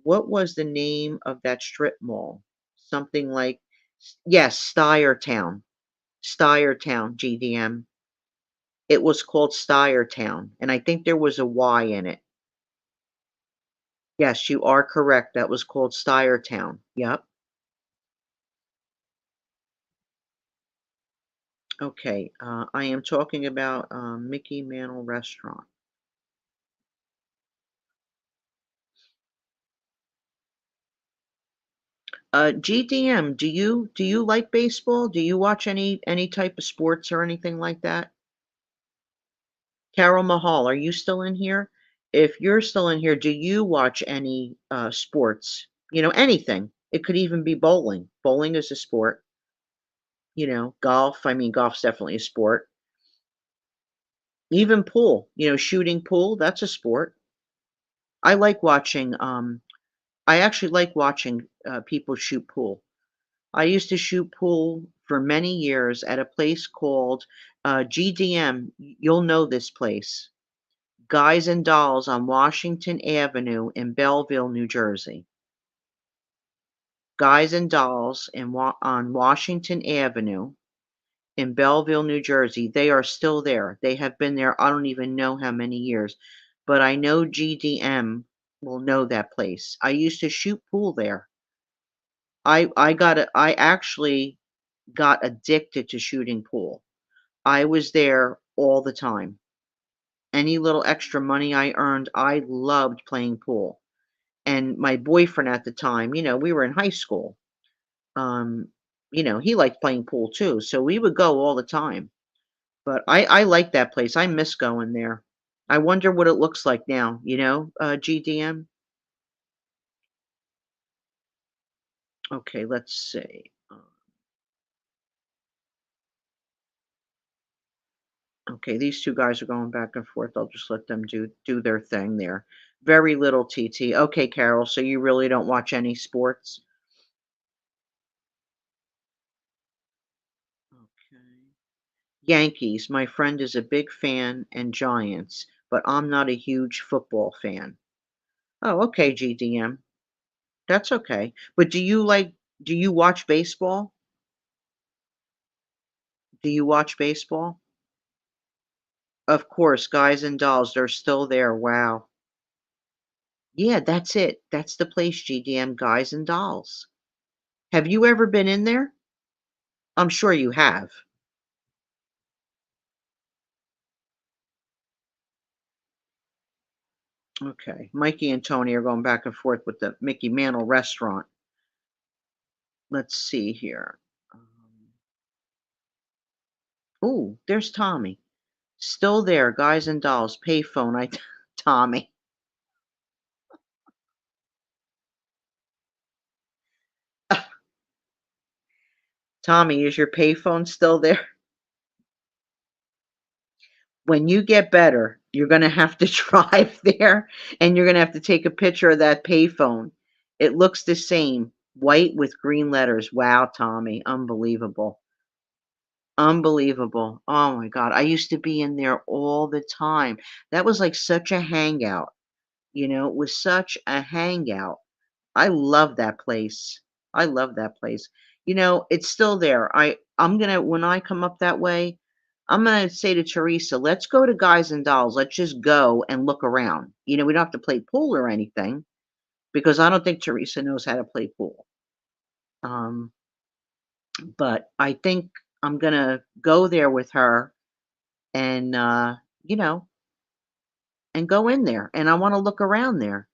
What was the name of that strip mall? Something like, yes, Steyertown. Steyertown, GDM. It was called Steyertown, and I think there was a Y in it. Yes, you are correct. That was called Steyertown. Yep. Okay. I am talking about Mickey Mantle Restaurant. GDM, do you like baseball? Do you watch any type of sports or anything like that? Carol Mahal, are you still in here? If you're still in here, do you watch any sports? Anything. It could even be bowling. Bowling is a sport. Golf. I mean, golf's definitely a sport. Even pool. Shooting pool. That's a sport. I like watching. I actually like watching people shoot pool. I used to shoot pool for many years at a place called GDM. You'll know this place. Guys and Dolls on Washington Avenue in Belleville, New Jersey. Guys and Dolls on Washington Avenue in Belleville, New Jersey. They are still there. They have been there, I don't even know how many years, but I know GDM will know that place. I used to shoot pool there. I actually got addicted to shooting pool. I was there all the time. Any little extra money I earned, I loved playing pool. And my boyfriend at the time, we were in high school. Um, he liked playing pool too, so we would go all the time. But I like that place. I miss going there. I wonder what it looks like now, GDM? Okay, let's see. Okay, these 2 guys are going back and forth. I'll just let them do their thing there. Very little TT. Okay, Carol, so you really don't watch any sports? Okay. Yankees. My friend is a big fan, and Giants, but I'm not a huge football fan. Oh, okay, GDM. That's okay. But do you watch baseball? Do you watch baseball? Of course, Guys and Dolls, they're still there. Wow. Yeah, that's it. That's the place, GDM, Guys and Dolls. Have you ever been in there? I'm sure you have. Okay. Mikey and Tony are going back and forth with the Mickey Mantle restaurant. Let's see here. Ooh, there's Tommy. Still there, Guys and Dolls, payphone. Tommy. Tommy, is your payphone still there? When you get better, you're gonna have to drive there, and you're gonna have to take a picture of that payphone. It looks the same, white with green letters. Wow, Tommy, unbelievable. Unbelievable. Oh my god, I used to be in there all the time. That was like such a hangout, it was such a hangout. I love that place. I love that place. It's still there. I'm gonna when I come up that way, I'm gonna say to Teresa, let's go to Guys and Dolls. Let's just go and look around. We don't have to play pool or anything because I don't think Teresa knows how to play pool. Um, but I think I'm gonna go there with her and you know, and go in there and I want to look around there.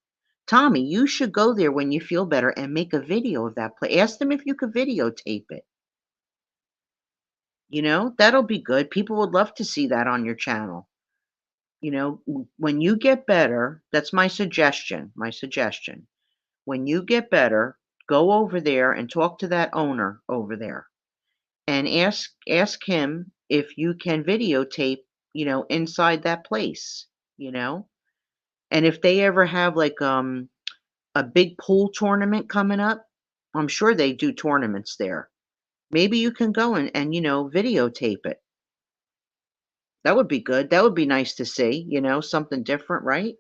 Tommy, you should go there when you feel better and make a video of that place. Ask them if you could videotape it. That'll be good. People would love to see that on your channel. When you get better, that's my suggestion. My suggestion. When you get better, go over there and talk to that owner over there and ask him if you can videotape, inside that place, you know? And if they ever have like a big pool tournament coming up, I'm sure they do tournaments there. Maybe you can go and videotape it. That would be good. That would be nice to see, something different, right?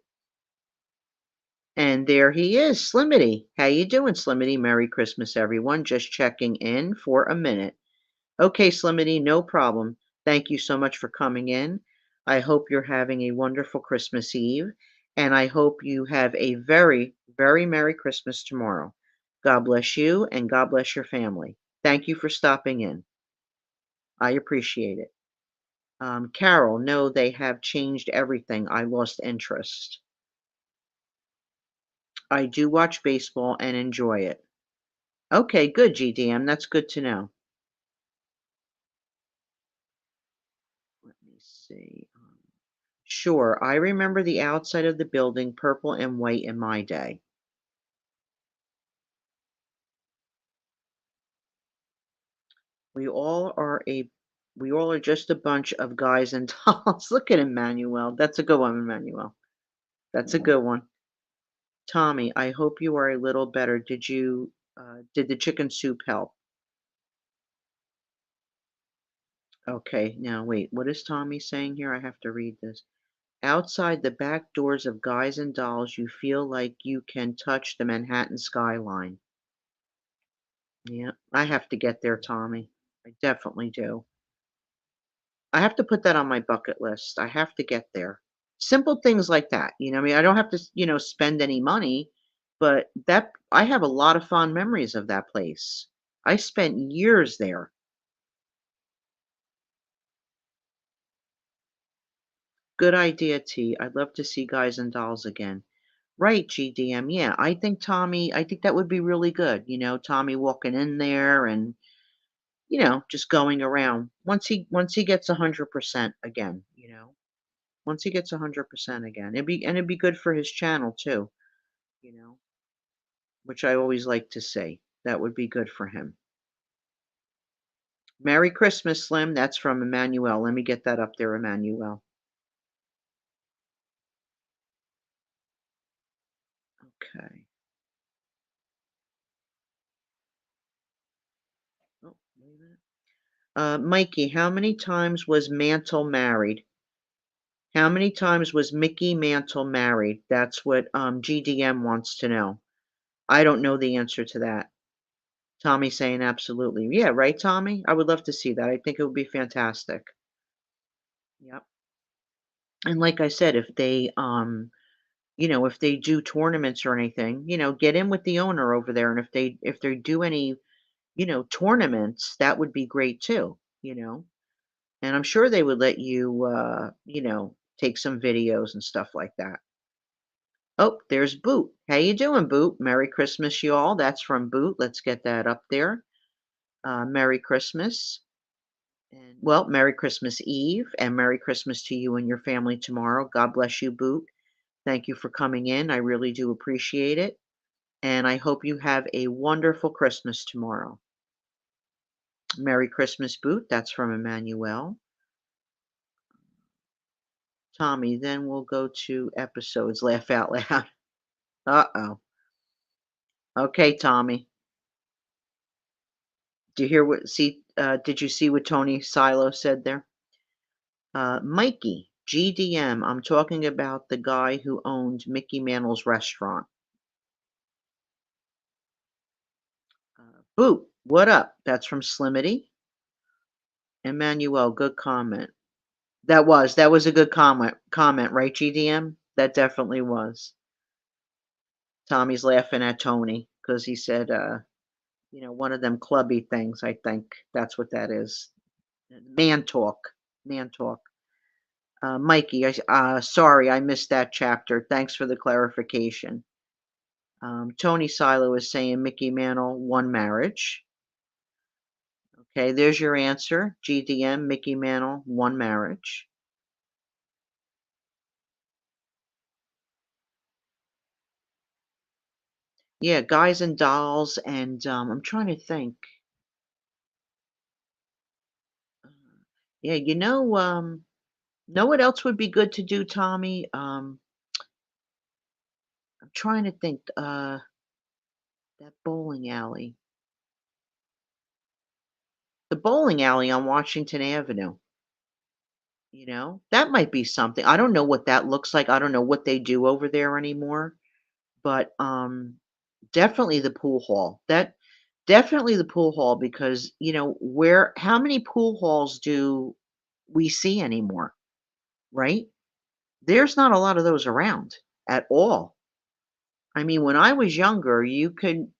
And there he is, Slimity. How you doing, Slimity? Merry Christmas, everyone. Just checking in for a minute. Okay, Slimity, no problem. Thank you so much for coming in. I hope you're having a wonderful Christmas Eve, and I hope you have a very, very Merry Christmas tomorrow. God bless you, and God bless your family. Thank you for stopping in. I appreciate it. Carol, no, they have changed everything. I lost interest. I do watch baseball and enjoy it. Okay, good, GDM. That's good to know. Let me see. Sure, I remember the outside of the building purple and white in my day. We all are a we all are just a bunch of guys and dolls. Look at Emmanuel. That's a good one, Emmanuel. That's a good one. Tommy, I hope you are a little better. Did the chicken soup help? Okay, now wait, what is Tommy saying here? I have to read this. Outside the back doors of Guys and Dolls, you feel like you can touch the Manhattan skyline. Yeah, I have to get there, Tommy. I definitely do. I have to put that on my bucket list. I have to get there. Simple things like that, I mean, I don't have to, spend any money, but that I have a lot of fond memories of that place. I spent years there. Good idea, T. I'd love to see Guys and Dolls again. Right, GDM. Yeah, I think that would be really good. Tommy walking in there and, just going around. Once he gets 100% again, Once he gets 100% again. It'd be good for his channel too, you know, which I always like to see. That would be good for him. Merry Christmas, Slim. That's from Emmanuel. Let me get that up there, Emmanuel. Okay. Oh, wait a minute. Mikey, how many times was Mantle married? How many times was Mickey Mantle married? That's what GDM wants to know. I don't know the answer to that. Tommy saying absolutely. Yeah, right, Tommy? I would love to see that. I think it would be fantastic. Yep. And like I said, if they do tournaments or anything, get in with the owner over there. And if they do any, tournaments, that would be great too. And I'm sure they would let you take some videos and stuff like that. Oh, there's Boot. How you doing, Boot? Merry Christmas, y'all. That's from Boot. Let's get that up there. Merry Christmas. And well, Merry Christmas Eve and Merry Christmas to you and your family tomorrow. God bless you, Boot. Thank you for coming in. I really do appreciate it. And I hope you have a wonderful Christmas tomorrow. Merry Christmas, Boot. That's from Emmanuel. Tommy, then we'll go to episodes. Laugh out loud. Uh-oh. Okay, Tommy. Did you see what Tony Silo said there? Mikey, GDM. I'm talking about the guy who owned Mickey Mantle's restaurant. Boot, what up? That's from Slimity. Emmanuel, good comment. That was a good comment, right, GDM? That definitely was. Tommy's laughing at Tony because he said, one of them clubby things. I think that's what that is. Man talk. Man talk. Mikey, sorry, I missed that chapter. Thanks for the clarification. Tony Silo is saying Mickey Mantle, one marriage. Okay, there's your answer. GDM, Mickey Mantle, one marriage. Yeah, Guys and Dolls, and I'm trying to think. Uh, yeah, know what else would be good to do, Tommy? I'm trying to think. That bowling alley, the bowling alley on Washington Avenue. That might be something. I don't know what that looks like. I don't know what they do over there anymore, but definitely the pool hall. Definitely the pool hall because, where how many pool halls do we see anymore, right? There's not a lot of those around at all. I mean, when I was younger, you can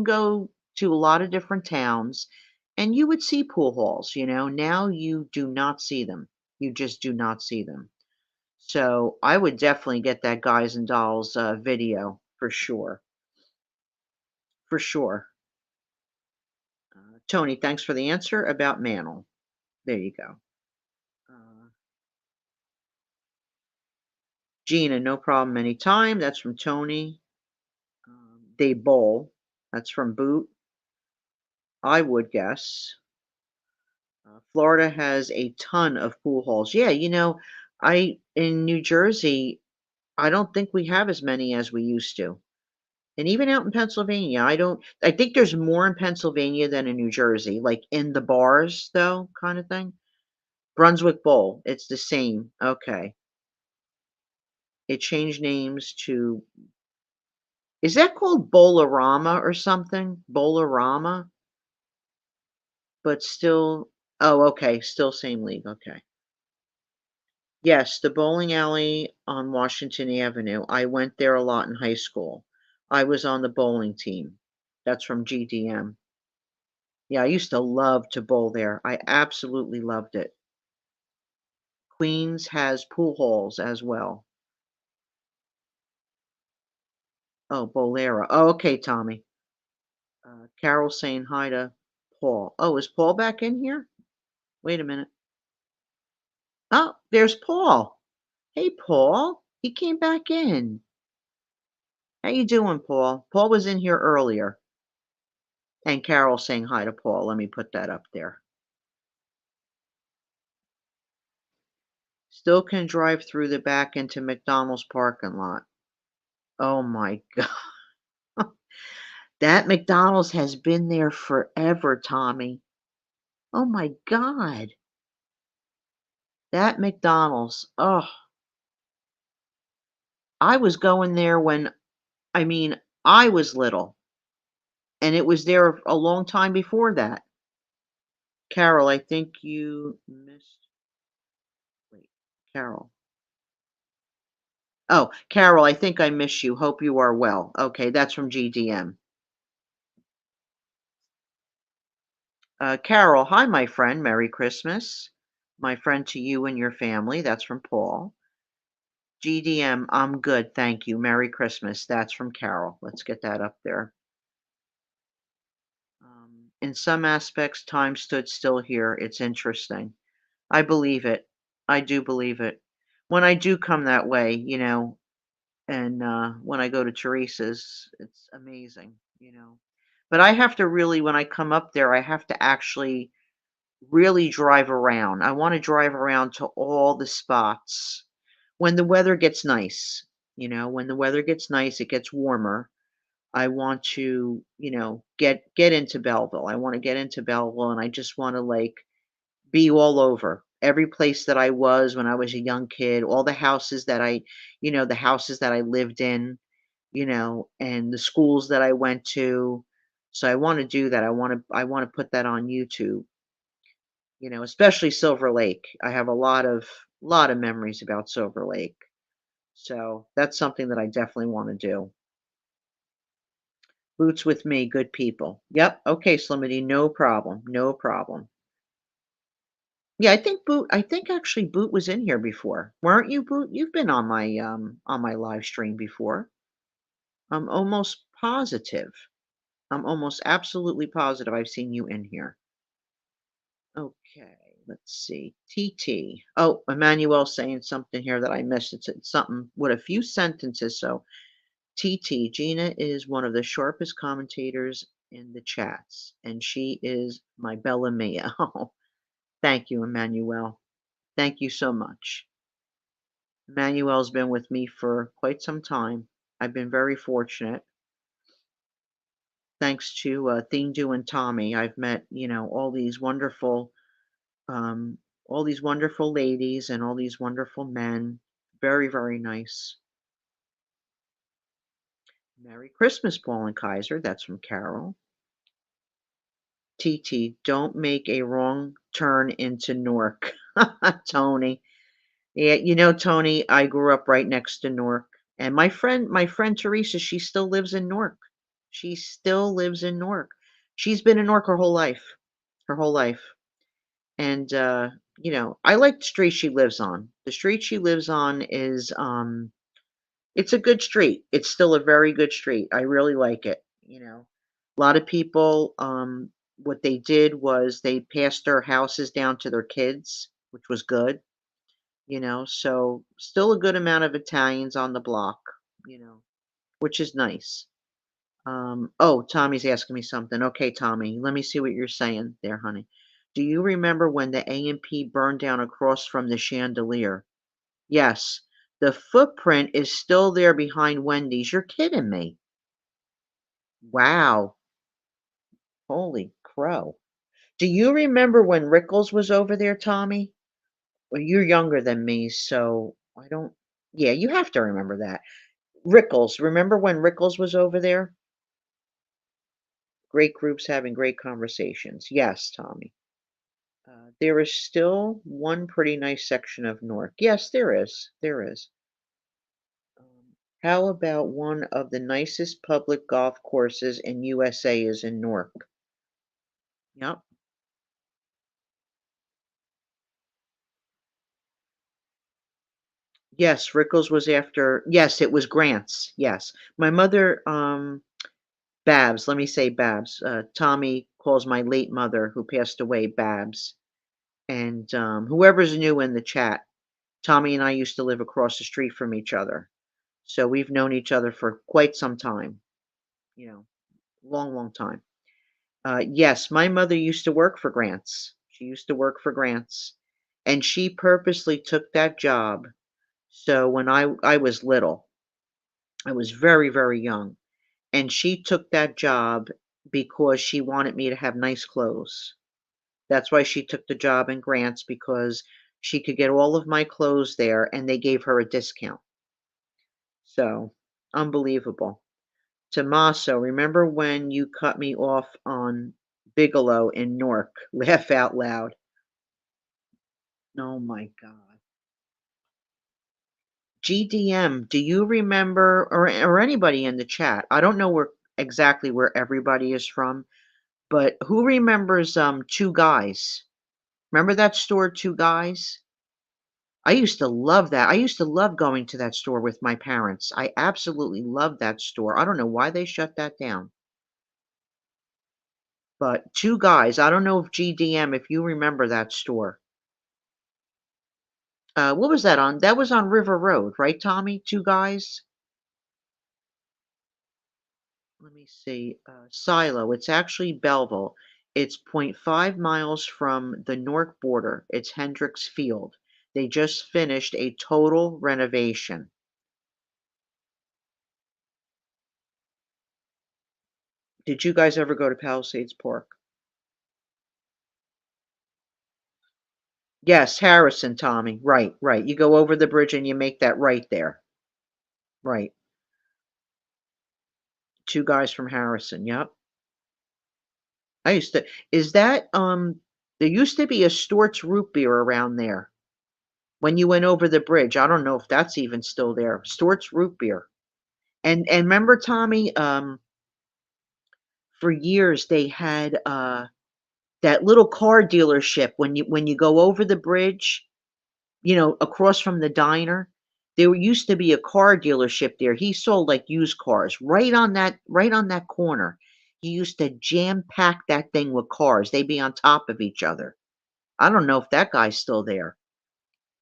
go to a lot of different towns and you would see pool halls. Now you do not see them. You just do not see them. So I would definitely get that Guys and Dolls video for sure. For sure. Tony, thanks for the answer about Mantle. There you go. Uh, Gina, no problem anytime. That's from Tony. They bowl. That's from Boot. I would guess. Florida has a ton of pool halls. Yeah, I in New Jersey, I don't think we have as many as we used to. And even out in Pennsylvania, I think there's more in Pennsylvania than in New Jersey, like in the bars though, kind of thing. Brunswick Bowl, it's the same. Okay. It changed names to is that called Bowl-O-Rama or something? Bowl-O-Rama, but still oh, okay, still same league, okay. Yes, the bowling alley on Washington Avenue. I went there a lot in high school. I was on the bowling team. That's from GDM. Yeah, I used to love to bowl there. I absolutely loved it. Queens has pool halls as well. Oh, Bolera. Oh, okay, Tommy. Carol saying hi to Paul. Oh, is Paul back in here? Wait a minute. Oh, there's Paul. Hey, Paul. He came back in. How you doing, Paul? Paul was in here earlier. And Carol saying hi to Paul. Let me put that up there. Still can drive through the back into McDonald's parking lot. Oh my god. That McDonald's has been there forever, Tommy. Oh my god. That McDonald's. Oh, I was going there when I was little, and it was there a long time before that. Carol, I think you missed wait, Carol. Oh, Carol, I think I miss you. Hope you are well. Okay, that's from GDM. Carol, hi, my friend. Merry Christmas. My friend to you and your family. That's from Paul. GDM, I'm good, thank you. Merry Christmas. That's from Carol. Let's get that up there. In some aspects, time stood still here. It's interesting. I believe it. I do believe it. When I do come that way, and when I go to Teresa's, it's amazing. But I have to really, when I come up there, I have to actually really drive around. I want to drive around to all the spots when the weather gets nice. When the weather gets nice, it gets warmer. I want to, get into Belleville. I want to get into Belleville, and I just want to like be all over every place that I was when I was a young kid, all the houses that the houses that I lived in, and the schools that I went to. So I want to do that. I want to put that on YouTube, especially Silver Lake. I have a lot of memories about Silver Lake. So that's something that I definitely want to do. Boots with me, good people. Yep. Okay, Slimity, no problem. No problem. Yeah, I think actually Boot was in here before. Weren't you, Boot? You've been on my live stream before. I'm almost positive. I'm almost absolutely positive I've seen you in here. Okay, let's see. TT. Oh, Emmanuel's saying something here that I missed. It's something with a few sentences. So TT, Gina is one of the sharpest commentators in the chats, and she is my Bella Mia. Oh, thank you, Emmanuel. Thank you so much. Emmanuel's been with me for quite some time. I've been very fortunate. Thanks to Thingdu and Tommy, I've met, um, all these wonderful ladies and all these wonderful men. Very, very nice. Merry Christmas, Paul and Kaiser. That's from Carol. TT, don't make a wrong turn into Newark. Tony. Yeah, Tony, I grew up right next to Newark. And my friend Teresa, she still lives in Newark. She still lives in Newark. She's been in Newark her whole life. Her whole life. And I like the street she lives on. The street she lives on is it's a good street. It's still a very good street. I really like it. A lot of people, what they did was they passed their houses down to their kids, which was good. So still a good amount of Italians on the block, you know, which is nice. Oh, Tommy's asking me something. Okay, Tommy, let me see what you're saying there, honey. Do you remember when the A&P burned down across from the chandelier? Yes. The footprint is still there behind Wendy's. You're kidding me. Wow. Holy crow. Do you remember when Rickles was over there, Tommy? Well, you're younger than me, so I don't. Yeah, you have to remember that. Rickles, remember when Rickles was over there? Great groups having great conversations. Yes, Tommy. There is still one pretty nice section of Newark. Yes, there is. There is. How about one of the nicest public golf courses in USA is in Newark? Yep. Yes, Rickles was after. Yes, it was Grants. Yes. My mother, Babs, let me say Babs. Tommy calls my late mother, who passed away, Babs. And whoever's new in the chat, Tommy and I used to live across the street from each other. So we've known each other for quite some time, you know, long, long time. Yes, my mother used to work for Grants. She used to work for Grants, and she purposely took that job. So when I was little, I was very, very young, and she took that job because she wanted me to have nice clothes. That's why she took the job in Grants, because she could get all of my clothes there, and they gave her a discount. So, unbelievable. Tommaso, remember when you cut me off on Bigelow in Newark? Laugh out loud. Oh my God. GDM, do you remember, or anybody in the chat? I don't know exactly where everybody is from, but who remembers Two Guys? Remember that store, Two Guys? I used to love that. I used to love going to that store with my parents. I absolutely loved that store. I don't know why they shut that down. But 2 Guys, I don't know if GDM, if you remember that store. What was that on? That was on River Road, right, Tommy? 2 Guys? Let me see. Silo. It's actually Belleville. It's point 0.5 miles from the Newark border. It's Hendricks Field. They just finished a total renovation. Did you guys ever go to Palisades Park? Yes, Harrison, Tommy. Right, right. You go over the bridge and you make that right there. Right. 2 Guys from Harrison. Yep. I used to is that, there used to be a Stort's root beer around there when you went over the bridge. I don't know if that's even still there. Stort's root beer. And remember, Tommy, for years they had, that little car dealership when you go over the bridge, across from the diner, there used to be a car dealership there. He sold, like, used cars right on that corner. He used to jam pack that thing with cars. They'd be on top of each other. I don't know if that guy's still there.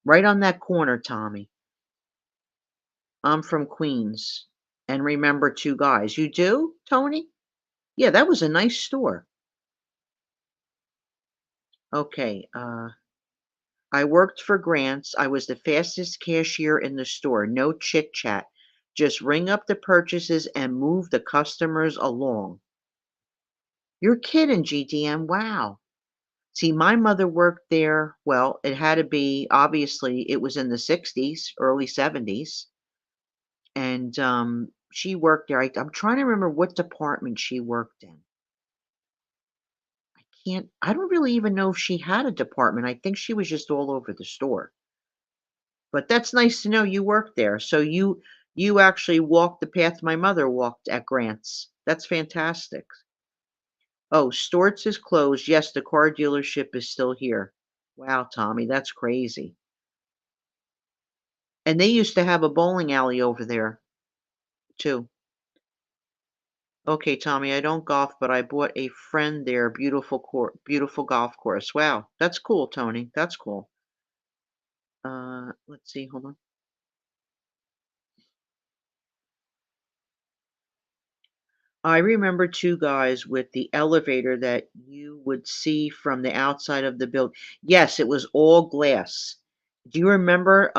Right on that corner, Tommy. I'm from Queens and remember 2 Guys. You do, Tony? Yeah, that was a nice store. Okay, I worked for Grants. I was the fastest cashier in the store. No chit chat. Just ring up the purchases and move the customers along. You're kidding, GDM. Wow. See, my mother worked there. Well, it had to be, obviously, it was in the 60s, early 70s. And she worked there. I'm trying to remember what department she worked in. I don't really even know if she had a department. I think she was just all over the store. But that's nice to know you worked there. So you actually walked the path my mother walked at Grant's. That's fantastic. Oh, Stort's is closed. Yes, the car dealership is still here. Wow, Tommy, that's crazy. And they used to have a bowling alley over there too. Okay, Tommy, I don't golf, but I bought a friend there beautiful golf course. Wow, that's cool, Tony. That's cool. Let's see, hold on. I remember 2 Guys with the elevator that you would see from the outside of the building. Yes, it was all glass. Do you remember,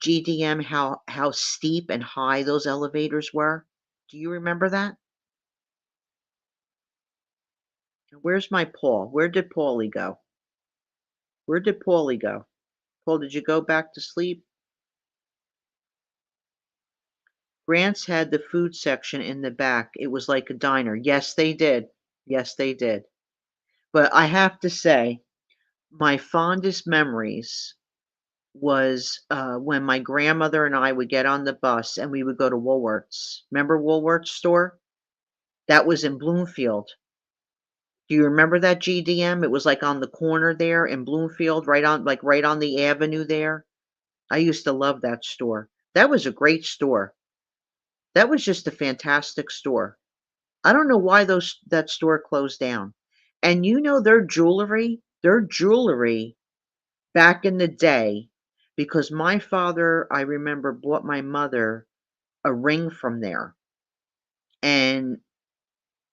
GDM, how steep and high those elevators were? Do you remember that? Where's my Paul? Where did Paulie go? Where did Paulie go? Paul, did you go back to sleep? Grant's had the food section in the back. It was like a diner. Yes, they did. Yes, they did. But I have to say, my fondest memories was, when my grandmother and I would get on the bus and we would go to Woolworth's. Remember Woolworth's store? That was in Bloomfield. Do you remember that, GDM? It was, like, on the corner there in Bloomfield, right on the avenue there. I used to love that store. That was a great store. That was just a fantastic store. I don't know why those that store closed down. And their jewelry back in the day, because my father, I remember, bought my mother a ring from there. And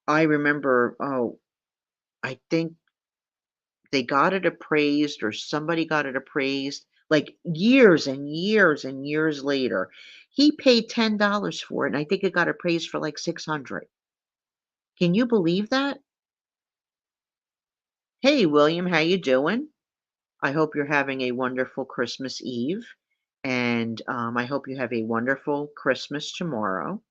I remember, oh, I think they got it appraised or somebody got it appraised like years and years and years later. He paid $10 for it, and I think it got appraised for like 600. Can you believe that? Hey, William, how you doing? I hope you're having a wonderful Christmas Eve, and I hope you have a wonderful Christmas tomorrow,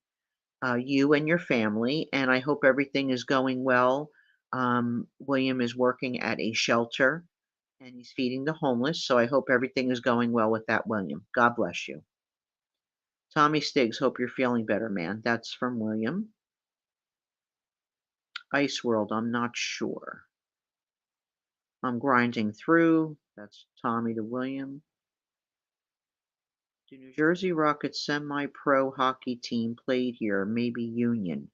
you and your family, and I hope everything is going well. William is working at a shelter, and he's feeding the homeless, so I hope everything is going well with that, William. God bless you. Tommy Stiggs, hope you're feeling better, man. That's from William. Ice World, I'm not sure. I'm grinding through. That's Tommy to William. Do New Jersey Rockets semi-pro hockey team played here? Maybe Union.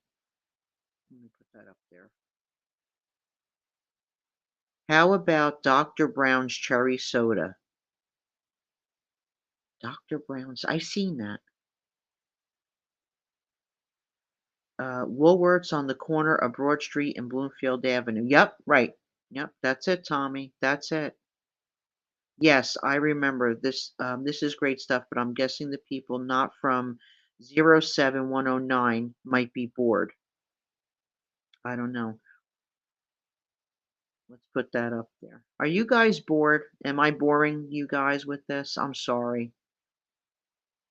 Let me put that up there. How about Dr. Brown's cherry soda? Dr. Brown's, I seen that. Woolworths on the corner of Broad Street and Bloomfield Avenue. Yep, right. Yep, that's it, Tommy. That's it. Yes, I remember this. This is great stuff, but I'm guessing the people not from 07109 might be bored. I don't know. Let's put that up there. Are you guys bored? Am I boring you guys with this? I'm sorry.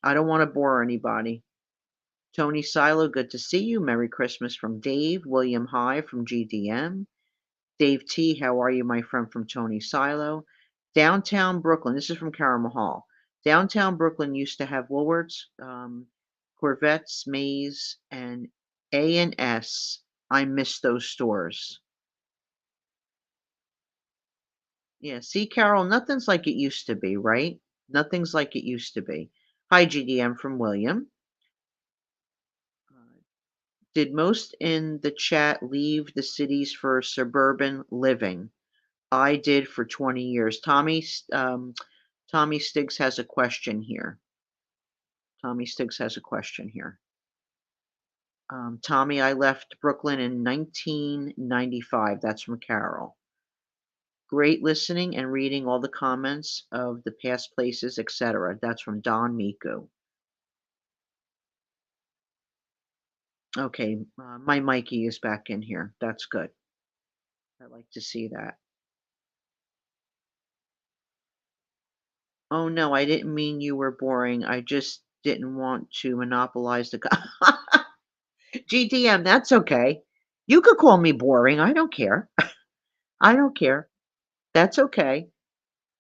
I don't want to bore anybody. Tony Silo, good to see you. Merry Christmas from Dave. William High from GDM. Dave T, how are you, my friend from Tony Silo? Downtown Brooklyn, this is from Kara Mahal. Downtown Brooklyn used to have Woolworths, Corvettes, Mays, and A&S. I miss those stores. Yeah, see, Carol, nothing's like it used to be, right? Nothing's like it used to be. Hi, GDM from William. Uh, did most in the chat leave the cities for suburban living? I did for 20 years. Tommy Stiggs has a question here. Tommy Stiggs has a question here. Tommy, I left Brooklyn in 1995. That's from Carol. Great listening and reading all the comments of the past places, etc. That's from Don Miku. Okay, my Mikey is back in here. That's good. I like to see that. Oh no, I didn't mean you were boring. I just didn't want to monopolize the. GTM, that's okay. You could call me boring. I don't care. I don't care. That's okay.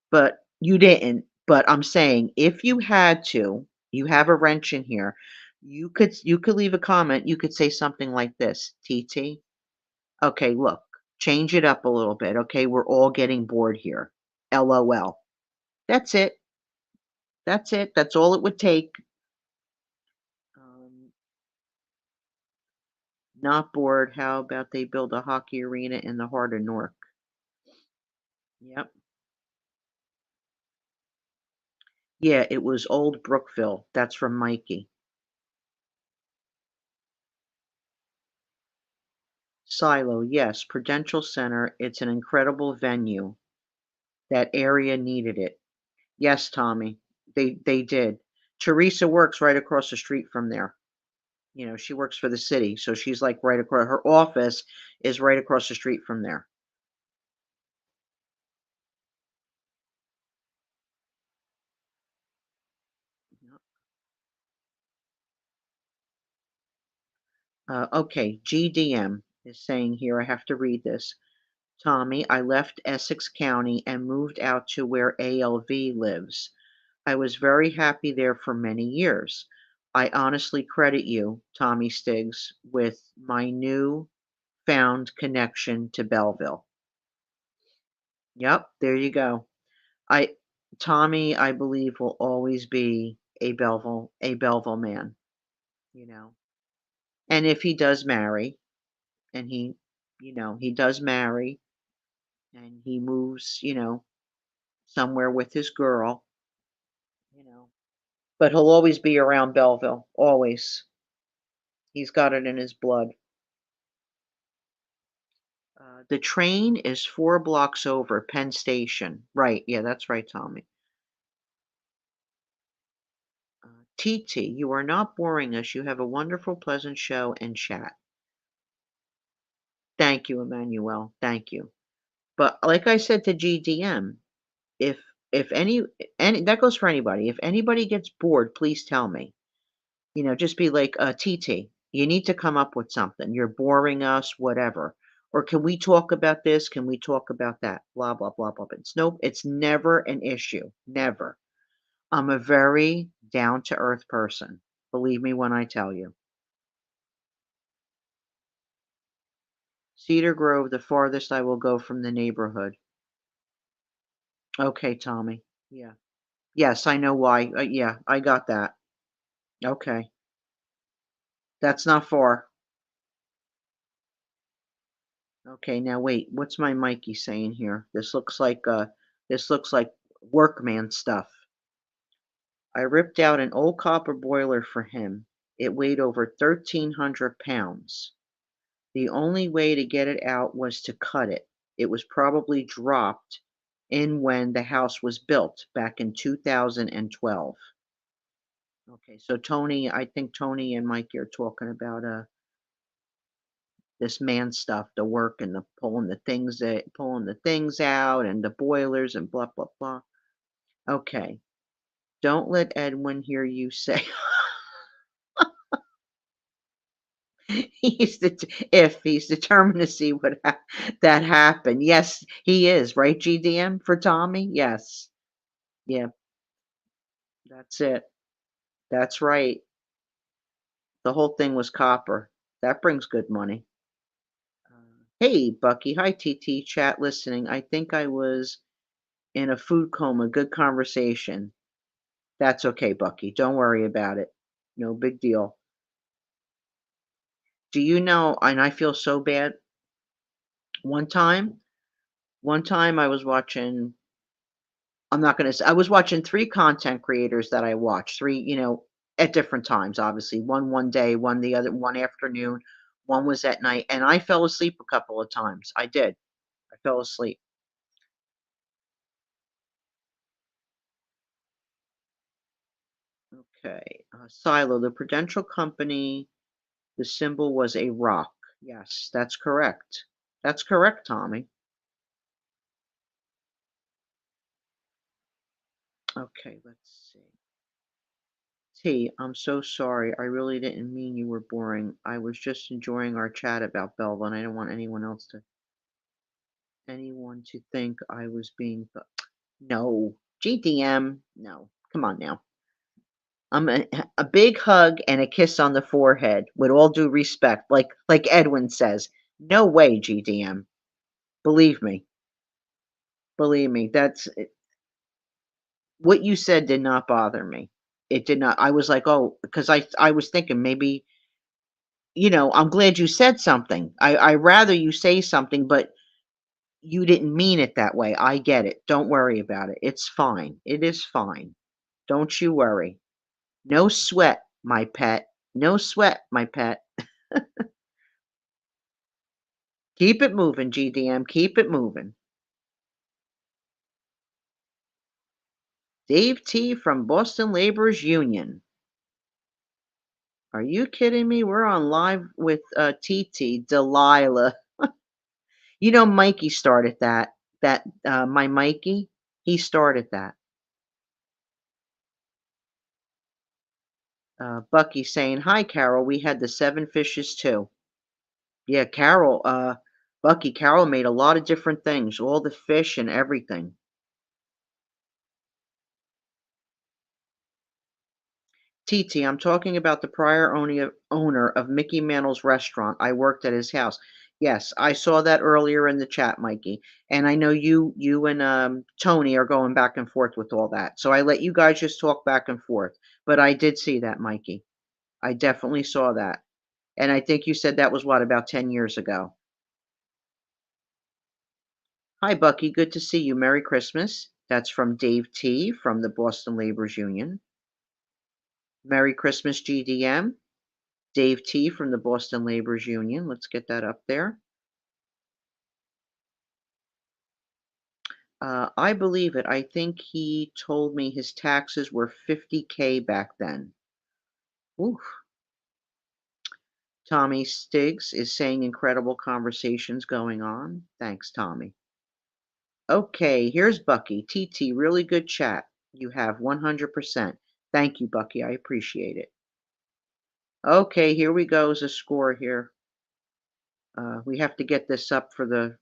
But you didn't. But I'm saying if you had to, you have a wrench in here. You could leave a comment. You could say something like this, TT. Okay, look, change it up a little bit. Okay, we're all getting bored here. LOL. That's it. That's it. That's all it would take. Um, not bored. How about they build a hockey arena in the heart of Newark? Yep. Yeah, it was Old Brookville. That's from Mikey. Silo, yes, Prudential Center. It's an incredible venue. That area needed it. Yes, Tommy. They did. Teresa works right across the street from there. You know, she works for the city, so she's like right across. Her office is right across the street from there. Yep. Okay, GDM is saying here. I have to read this. Tommy, I left Essex County and moved out to where ALV lives. I was very happy there for many years. I honestly credit you, Tommy Stiggs, with my new found connection to Belleville. Yep, there you go. I Tommy, I believe, will always be a Belleville man, you know. And if he does marry, and he does marry and he moves, somewhere with his girl, you know, but he'll always be around Belleville, always. He's got it in his blood. The train is 4 blocks over, Penn Station. Right, yeah, that's right, Tommy. TT, you are not boring us. You have a wonderful, pleasant show and chat. Thank you, Emmanuel. Thank you. But like I said to GDM, if if any that goes for anybody. If anybody gets bored, please tell me. Just be like, TT, you need to come up with something. You're boring us, whatever. Or can we talk about this? Can we talk about that? Blah, blah, blah, blah. But it's never an issue. Never. I'm a very down to earth person. Believe me when I tell you. Cedar Grove, the farthest I will go from the neighborhood. Okay, Tommy. Yeah. Yes, I know why. Yeah, I got that. Okay. That's not far. Okay, now wait. What's my Mikey saying here? This looks like workman stuff. I ripped out an old copper boiler for him. It weighed over 1,300 pounds. The only way to get it out was to cut it. It was probably dropped in when the house was built back in 2012. Okay, so Tony, I think Tony and Mikey are talking about this man stuff, the work and the pulling the things out and the boilers and blah blah blah. Okay. Don't let Edwin hear you say if he's determined to see that happen. Yes, he is, right, GDM for Tommy? Yes. Yeah, that's it. That's right. The whole thing was copper. That brings good money. Hey, Bucky. Hi, TT. Chat listening. I think I was in a food coma. Good conversation. That's okay, Bucky. Don't worry about it. No big deal. Do you know, and I feel so bad. One time, one time I was watching I'm not gonna say I was watching 3 content creators that I watched, 3, at different times, obviously. One day, one afternoon, one was at night, and I fell asleep a couple of times. I did. I fell asleep. Okay. Silo, the Prudential company, the symbol was a rock. Yes, that's correct. That's correct, Tommy. Okay, let's see. T, I'm so sorry. I really didn't mean you were boring. I was just enjoying our chat about Belva, and I don't want anyone to think I was being no. GDM, no. Come on now. A big hug and a kiss on the forehead, with all due respect, like Edwin says. No way, GDM. Believe me. Believe me. That's what you said did not bother me. It did not. I was like, oh, because I was thinking maybe, I'm glad you said something. I rather you say something, but you didn't mean it that way. I get it. Don't worry about it. It's fine. It is fine. Don't you worry. No sweat, my pet. No sweat, my pet. Keep it moving, GDM. Keep it moving. Dave T from Boston Laborers Union. Are you kidding me? We're on live with TT Delilah. Mikey started that. My Mikey, he started that. Bucky saying, "Hi, Carol. We had the 7 fishes too." Yeah, Bucky, Carol made a lot of different things, all the fish and everything. TT, I'm talking about the prior owner of Mickey Mantle's restaurant. I worked at his house. Yes, I saw that earlier in the chat, Mikey. And I know you and Tony are going back and forth with all that. So I let you guys just talk back and forth. But I did see that, Mikey. I definitely saw that. And I think you said that was what, about 10 years ago. Hi, Bucky. Good to see you. Merry Christmas. That's from Dave T. from the Boston Laborers Union. Merry Christmas, GDM. Dave T. from the Boston Laborers Union. Let's get that up there. I believe it. I think he told me his taxes were 50K back then. Oof. Tommy Stiggs is saying incredible conversations going on. Thanks, Tommy. Okay, here's Bucky. TT, really good chat. You have 100%. Thank you, Bucky. I appreciate it. Okay, here we go as a score here. We have to get this up for the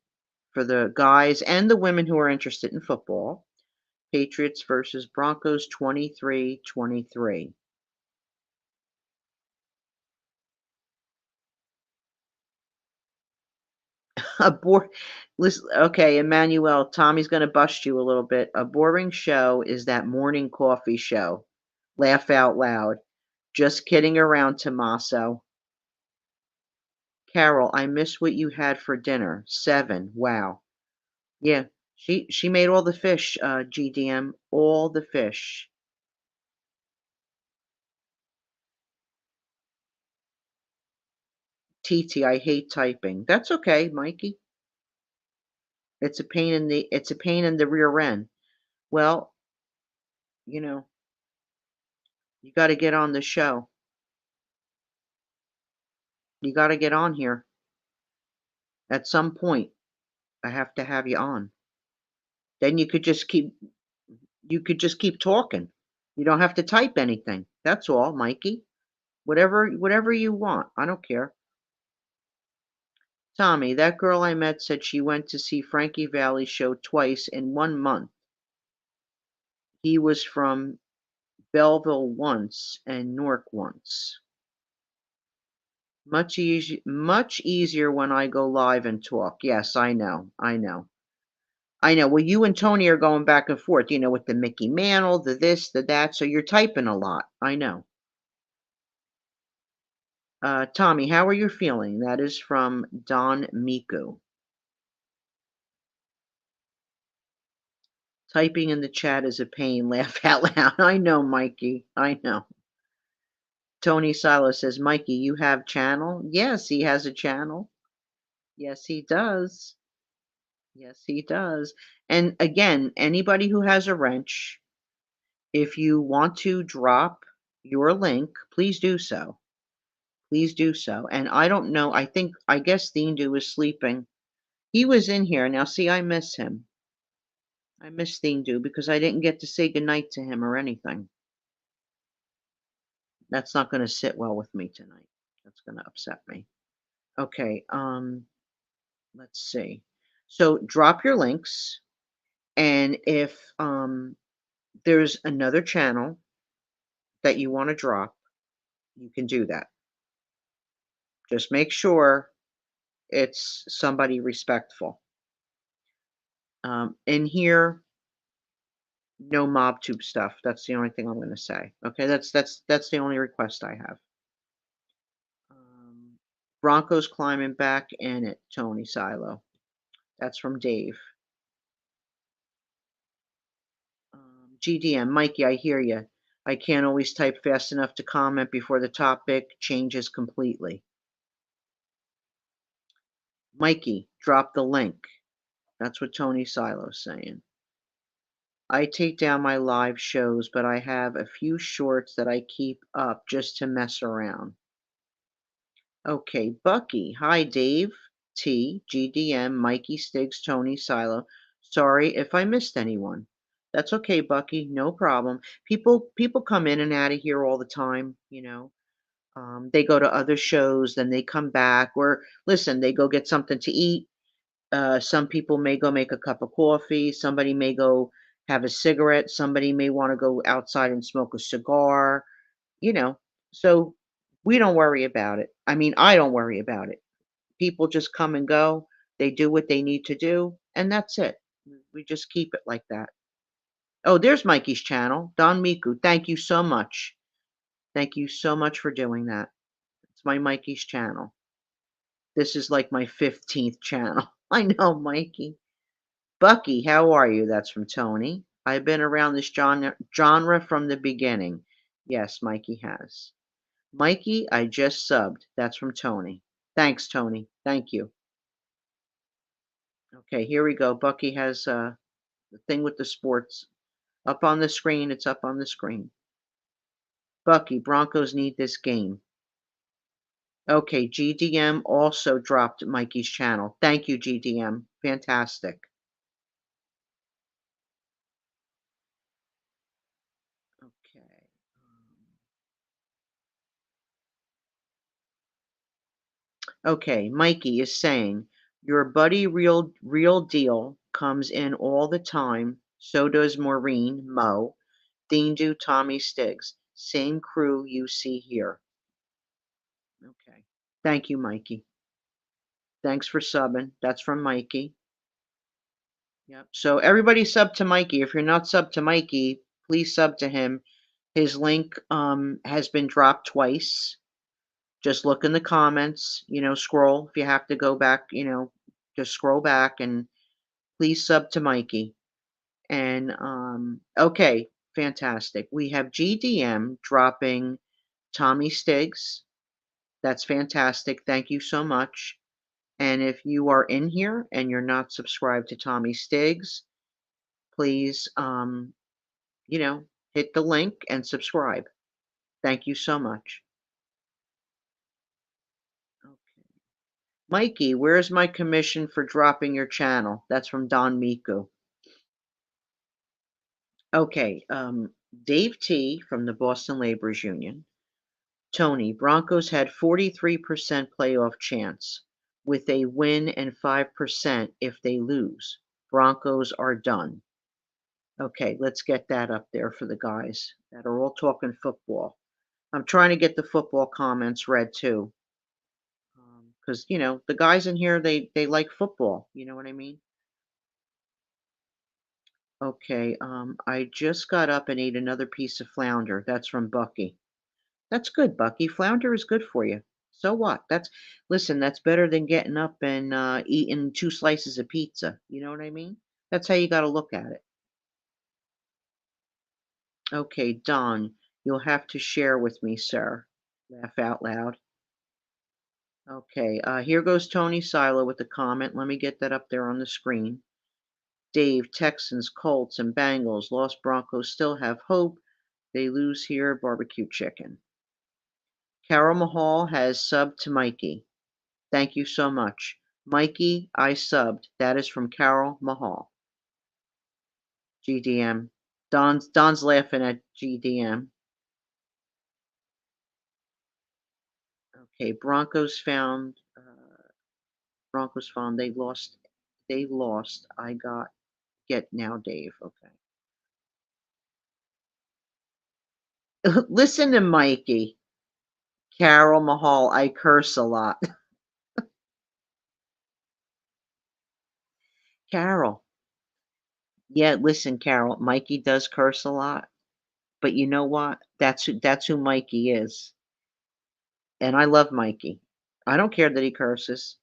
guys and the women who are interested in football. Patriots versus Broncos 23-23. A bore listen, okay, Emmanuel, Tommy's gonna bust you a little bit. A boring show is that morning coffee show. Laugh out loud. Just kidding around, Tommaso. Carol, I miss what you had for dinner. 7. Wow. Yeah, she made all the fish, GDM, all the fish. TT, I hate typing. That's okay, Mikey. It's a pain in the rear end. Well, you know, you gotta get on the show. You gotta get on here. At some point, I have to have you on. Then you could just keep talking. You don't have to type anything. That's all, Mikey. Whatever you want. I don't care. Tommy, that girl I met said she went to see Frankie Valli show twice in 1 month. He was from Belleville once and Newark once. Much easier when I go live and talk. Yes, I know. I know. I know. Well, you and Tony are going back and forth, with the Mickey Mantle, the this, the that, so you're typing a lot. I know. Tommy, how are you feeling? That is from Don Miku. Typing in the chat is a pain. Laugh out loud. I know, Mikey. I know. Tony Silo says, Mikey, you have channel? Yes, he has a channel. Yes, he does. Yes, he does. And again, anybody who has a wrench, if you want to drop your link, please do so. Please do so. And I don't know, I guess Thindu was sleeping. He was in here. Now see, I miss him. I miss Thindu because I didn't get to say goodnight to him or anything. That's not gonna sit well with me tonight. That's gonna upset me. Okay, let's see. So drop your links, and if there's another channel that you want to drop, you can do that. Just make sure it's somebody respectful. In here, no mob tube stuff. That's the only thing I'm going to say. Okay, that's the only request I have. Broncos climbing back in it, Tony Silo. That's from Dave. GDM, Mikey, I hear you. I can't always type fast enough to comment before the topic changes completely. Mikey, drop the link. That's what Tony Silo's saying. I take down my live shows, but I have a few shorts that I keep up just to mess around. Okay, Bucky. Hi, Dave, T, GDM, Mikey, Stiggs, Tony, Silo. Sorry if I missed anyone. That's okay, Bucky. No problem. People come in and out of here all the time. They go to other shows, then they come back, or listen, they go get something to eat. Some people may go make a cup of coffee. Somebody may go have a cigarette. Somebody may want to go outside and smoke a cigar. You know, so we don't worry about it. I mean, I don't worry about it. People just come and go. They do what they need to do, and that's it. We just keep it like that. Oh, there's Mikey's channel, Don Miku. Thank you so much. Thank you so much for doing that. It's my Mikey's channel. This is like my 15th channel. I know, Mikey. Bucky, how are you? That's from Tony. I've been around this genre from the beginning. Yes, Mikey has. Mikey, I just subbed. That's from Tony. Thanks, Tony. Thank you. Okay, here we go. Bucky has the thing with the sports up on the screen. It's up on the screen. Bucky, Broncos need this game. Okay, GDM also dropped Mikey's channel. Thank you, GDM. Fantastic. Okay. Okay, Mikey is saying, "Your buddy Real Deal comes in all the time, so does Maureen, Mo, Thindu, Tommy Stiggs. Same crew you see here." Okay. Thank you, Mikey. Thanks for subbing. That's from Mikey. Yep. So everybody sub to Mikey. If you're not sub to Mikey, please sub to him. His link has been dropped twice. Just look in the comments, scroll. If you have to go back, just scroll back and please sub to Mikey. And okay, fantastic. We have GDM dropping Tommy Stiggs. That's fantastic. Thank you so much. And if you are in here and you're not subscribed to Tommy Stiggs, please, you know, hit the link and subscribe. Thank you so much. Okay. Mikey, where's my commission for dropping your channel? That's from Don Miku. Okay, Dave T from the Boston Laborers Union. Tony, Broncos had 43% playoff chance with a win and 5% if they lose. Broncos are done. Okay, let's get that up there for the guys that are all talking football. I'm trying to get the football comments read too. Because the guys in here they like football. You know what I mean? Okay. I just got up and ate another piece of flounder. That's from Bucky. That's good, Bucky. Flounder is good for you. So what? Listen. That's better than getting up and eating 2 slices of pizza. You know what I mean? That's how you got to look at it. Okay, Don, you'll have to share with me, sir. Laugh out loud. Okay, here goes Tony Silo with a comment. Let me get that up there on the screen. Dave, Texans, Colts, and Bengals. Lost Broncos still have hope. They lose here, barbecue chicken. Carol Mahal has subbed to Mikey. Thank you so much. Mikey, I subbed. That is from Carol Mahal. GDM. Don's laughing at GDM. Okay, Broncos found they lost. They lost. Get now, Dave. Okay. Listen to Mikey. Carol Mahal, I curse a lot. Carol. Yeah, listen, Carol, Mikey does curse a lot, but you know what? That's who Mikey is. And I love Mikey. I don't care that he curses.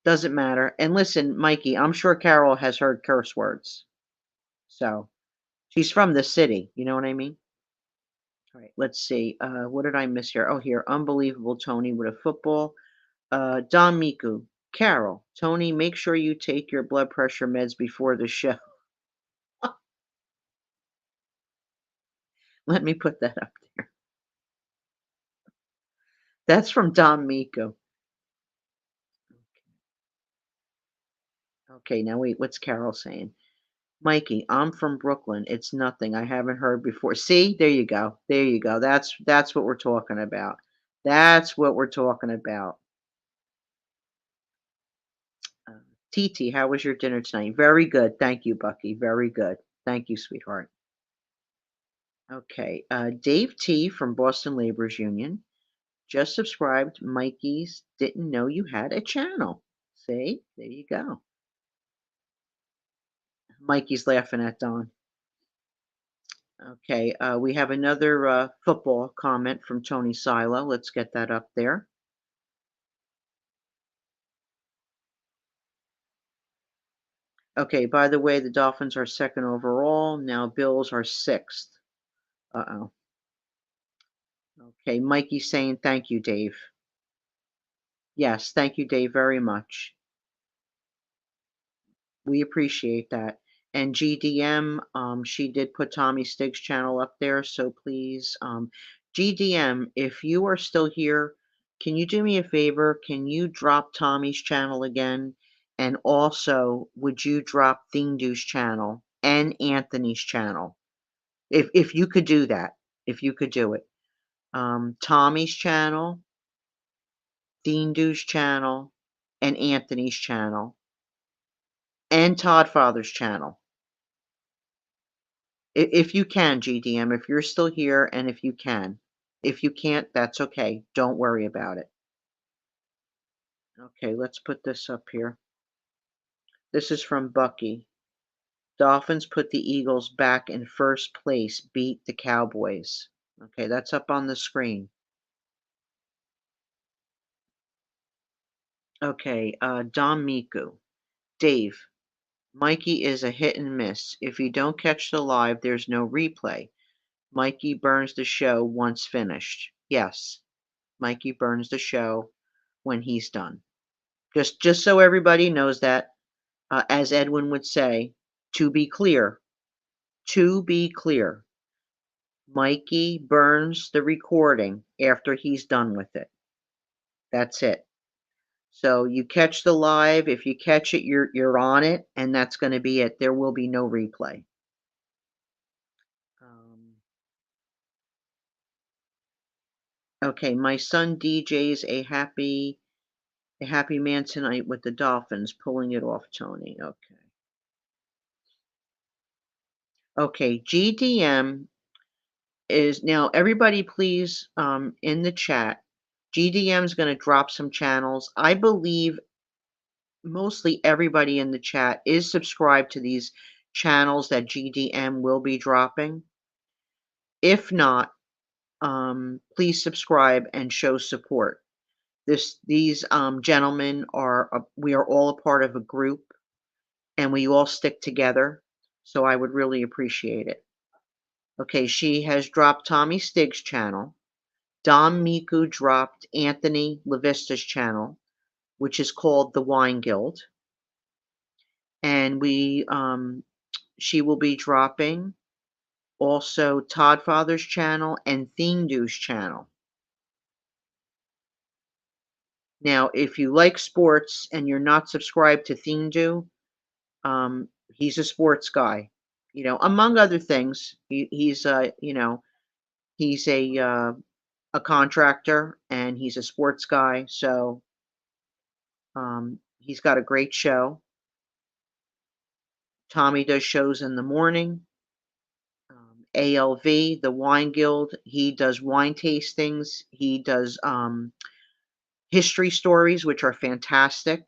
Doesn't matter. And listen, Mikey, I'm sure Carol has heard curse words. So she's from the city. You know what I mean? All right, let's see. What did I miss here? Oh, here. Unbelievable Tony with a football. Don Miku. Carol, Tony, make sure you take your blood pressure meds before the show. Let me put that up there. That's from Don Miku. Okay, now wait, what's Carol saying? Mikey, I'm from Brooklyn. It's nothing. I haven't heard before. See, there you go. There you go. That's what we're talking about. That's what we're talking about. TT, how was your dinner tonight? Very good. Thank you, Bucky. Very good. Thank you, sweetheart. Okay. Dave T from Boston Laborers Union just subscribed. Mikey's didn't know you had a channel. See, there you go. Mikey's laughing at Don. Okay, we have another football comment from Tony Silo. Let's get that up there. Okay, by the way, the Dolphins are second overall. Now Bills are sixth. Uh-oh. Okay, Mikey's saying thank you, Dave. Yes, thank you, Dave, very much. We appreciate that. And GDM, she did put Tommy Stiggs' channel up there, so please, GDM, if you are still here, can you do me a favor? Can you drop Tommy's channel again? And also, would you drop Thindu's channel and Anthony's channel? If you could do that, if you could do it. Tommy's channel, Thindu's channel, and Anthony's channel, and Todd Father's channel. If you can, GDM, if you're still here and if you can. If you can't, that's okay. Don't worry about it. Okay, let's put this up here. This is from Bucky. Dolphins put the Eagles back in first place, beat the Cowboys. Okay, that's up on the screen. Okay, Dom Miku. Dave, Mikey is a hit and miss. If you don't catch the live, there's no replay. Mikey burns the show once finished. Yes, Mikey burns the show when he's done. Just so everybody knows that, as Edwin would say, to be clear, to be clear, Mikey burns the recording after he's done with it. That's it. So you catch the live, if you catch it, you're on it, and that's going to be it. There will be no replay. Okay, my son DJs a happy man tonight with the Dolphins, pulling it off, Tony. Okay. Okay, GDM is now everybody please in the chat. GDM is going to drop some channels. I believe mostly everybody in the chat is subscribed to these channels that GDM will be dropping. If not, please subscribe and show support. These gentlemen we are all a part of a group and we all stick together. So I would really appreciate it. Okay, she has dropped Tommy Stig's channel. Dom Miku dropped Anthony LaVista's channel, which is called The Wine Guild. And she will be dropping also Todd Father's channel and Thingdu's channel. Now, if you like sports and you're not subscribed to Thingdu, he's a sports guy, among other things. He's a contractor and he's a sports guy. So he's got a great show. Tommy does shows in the morning. ALV, the Wine Guild, he does wine tastings. He does history stories, which are fantastic.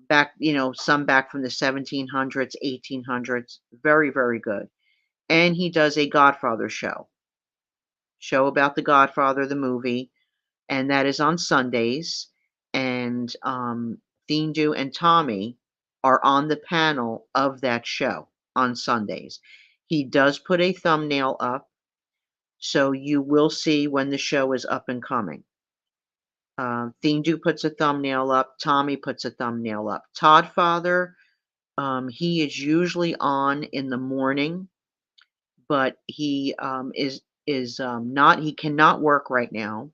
Back, some back from the 1700s, 1800s. Very, very good. And he does a Godfather show about the Godfather, the movie, and that is on Sundays. And Thindu and Tommy are on the panel of that show on Sundays. He does put a thumbnail up, so you will see when the show is up and coming. Thindu puts a thumbnail up. Tommy puts a thumbnail up. Todd Father, he is usually on in the morning, but he is not. He cannot work right now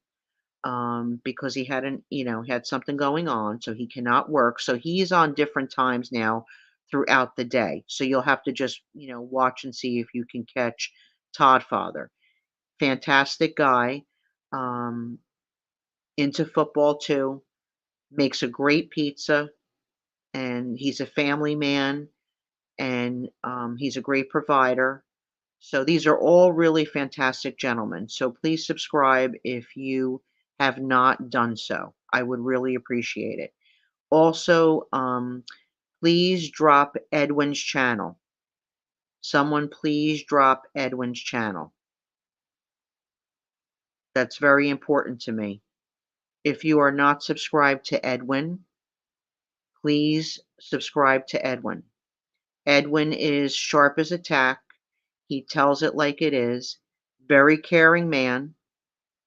because he had something going on, so he cannot work. So he's on different times now throughout the day. So you'll have to just watch and see if you can catch Todd Father. Fantastic guy. Um, into football too. Makes a great pizza, and he's a family man, and he's a great provider. So these are all really fantastic gentlemen. So please subscribe if you have not done so. I would really appreciate it. Also, please drop Edwin's channel. Someone please drop Edwin's channel. That's very important to me. If you are not subscribed to Edwin, please subscribe to Edwin. Edwin is sharp as a tack. He tells it like it is. Very caring man,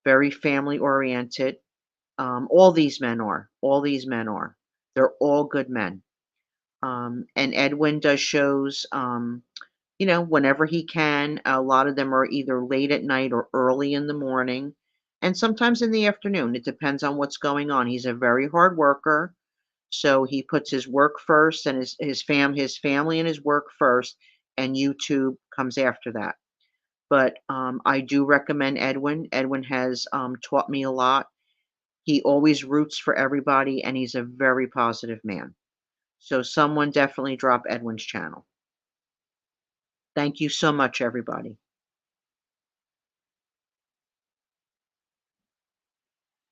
very family oriented. All these men are. All these men are. They're all good men. And Edwin does shows, whenever he can. A lot of them are either late at night or early in the morning, and sometimes in the afternoon. It depends on what's going on. He's a very hard worker, so he puts his work first and his family and his work first, and YouTube comes after that. But I do recommend Edwin. Edwin has taught me a lot. He always roots for everybody, and he's a very positive man. So someone definitely drop Edwin's channel. Thank you so much, everybody.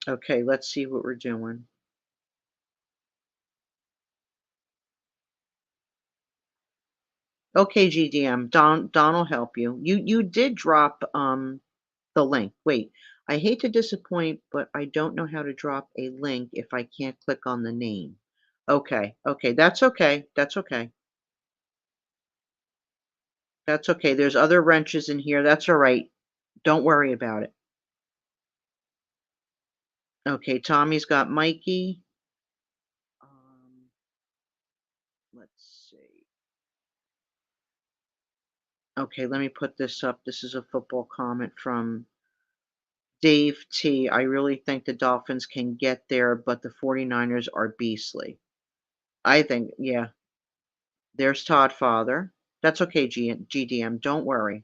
Okay, let's see what we're doing. Okay, GDM. Don will help you. You did drop the link. Wait, I hate to disappoint, but I don't know how to drop a link if I can't click on the name. Okay, okay, that's okay. That's okay. That's okay. There's other wrenches in here. That's all right. Don't worry about it. Okay, Tommy's got Mikey. Um, let's see. Okay, let me put this up. This is a football comment from Dave T. I really think the Dolphins can get there, but the 49ers are beastly. I think, yeah. There's Todd Father. That's okay, GDM. Don't worry.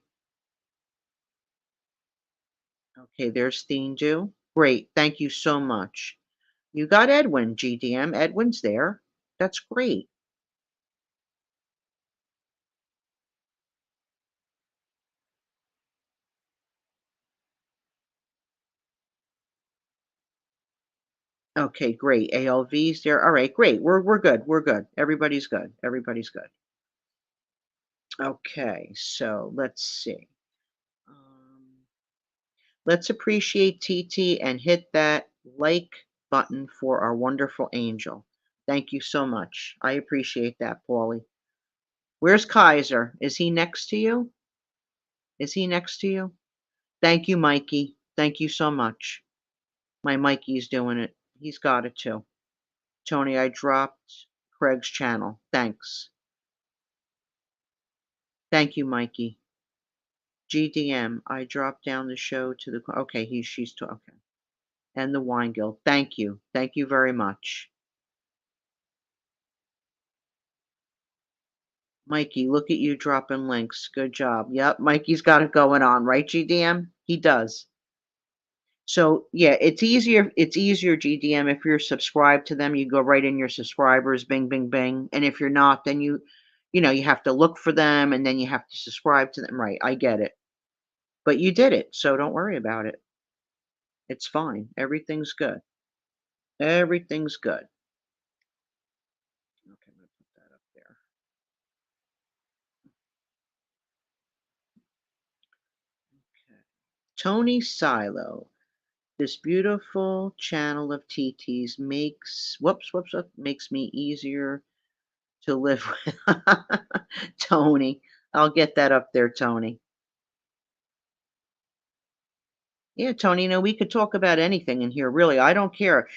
Okay, there's Theendu. Great. Thank you so much. You got Edwin, GDM. Edwin's there. That's great. Okay, great. ALV's there. All right, great. We're good. We're good. Everybody's good. Everybody's good. Okay, so let's see. Um, let's appreciate TT and hit that like button for our wonderful angel. Thank you so much. I appreciate that, Paulie. Where's Kaiser? Is he next to you? Is he next to you? Thank you, Mikey. Thank you so much. My Mikey's doing it. He's got it too. Tony, I dropped Craig's channel. Thanks. Thank you, Mikey. GDM, I dropped down the show to the. Okay, she's okay. And the Wine Guild. Thank you. Thank you very much. Mikey, look at you dropping links. Good job. Yep, Mikey's got it going on, right, GDM? He does. So yeah, it's easier, GDM, if you're subscribed to them, you go right in your subscribers, bing, bing, bing. And if you're not, then you have to look for them and then you have to subscribe to them. Right, I get it. But you did it, so don't worry about it. It's fine. Everything's good. Everything's good. Okay, I'm gonna put that up there. Okay. Tony Silo. This beautiful channel of TTs makes me easier to live with. Tony. I'll get that up there, Tony. Yeah, Tony, we could talk about anything in here, really. I don't care.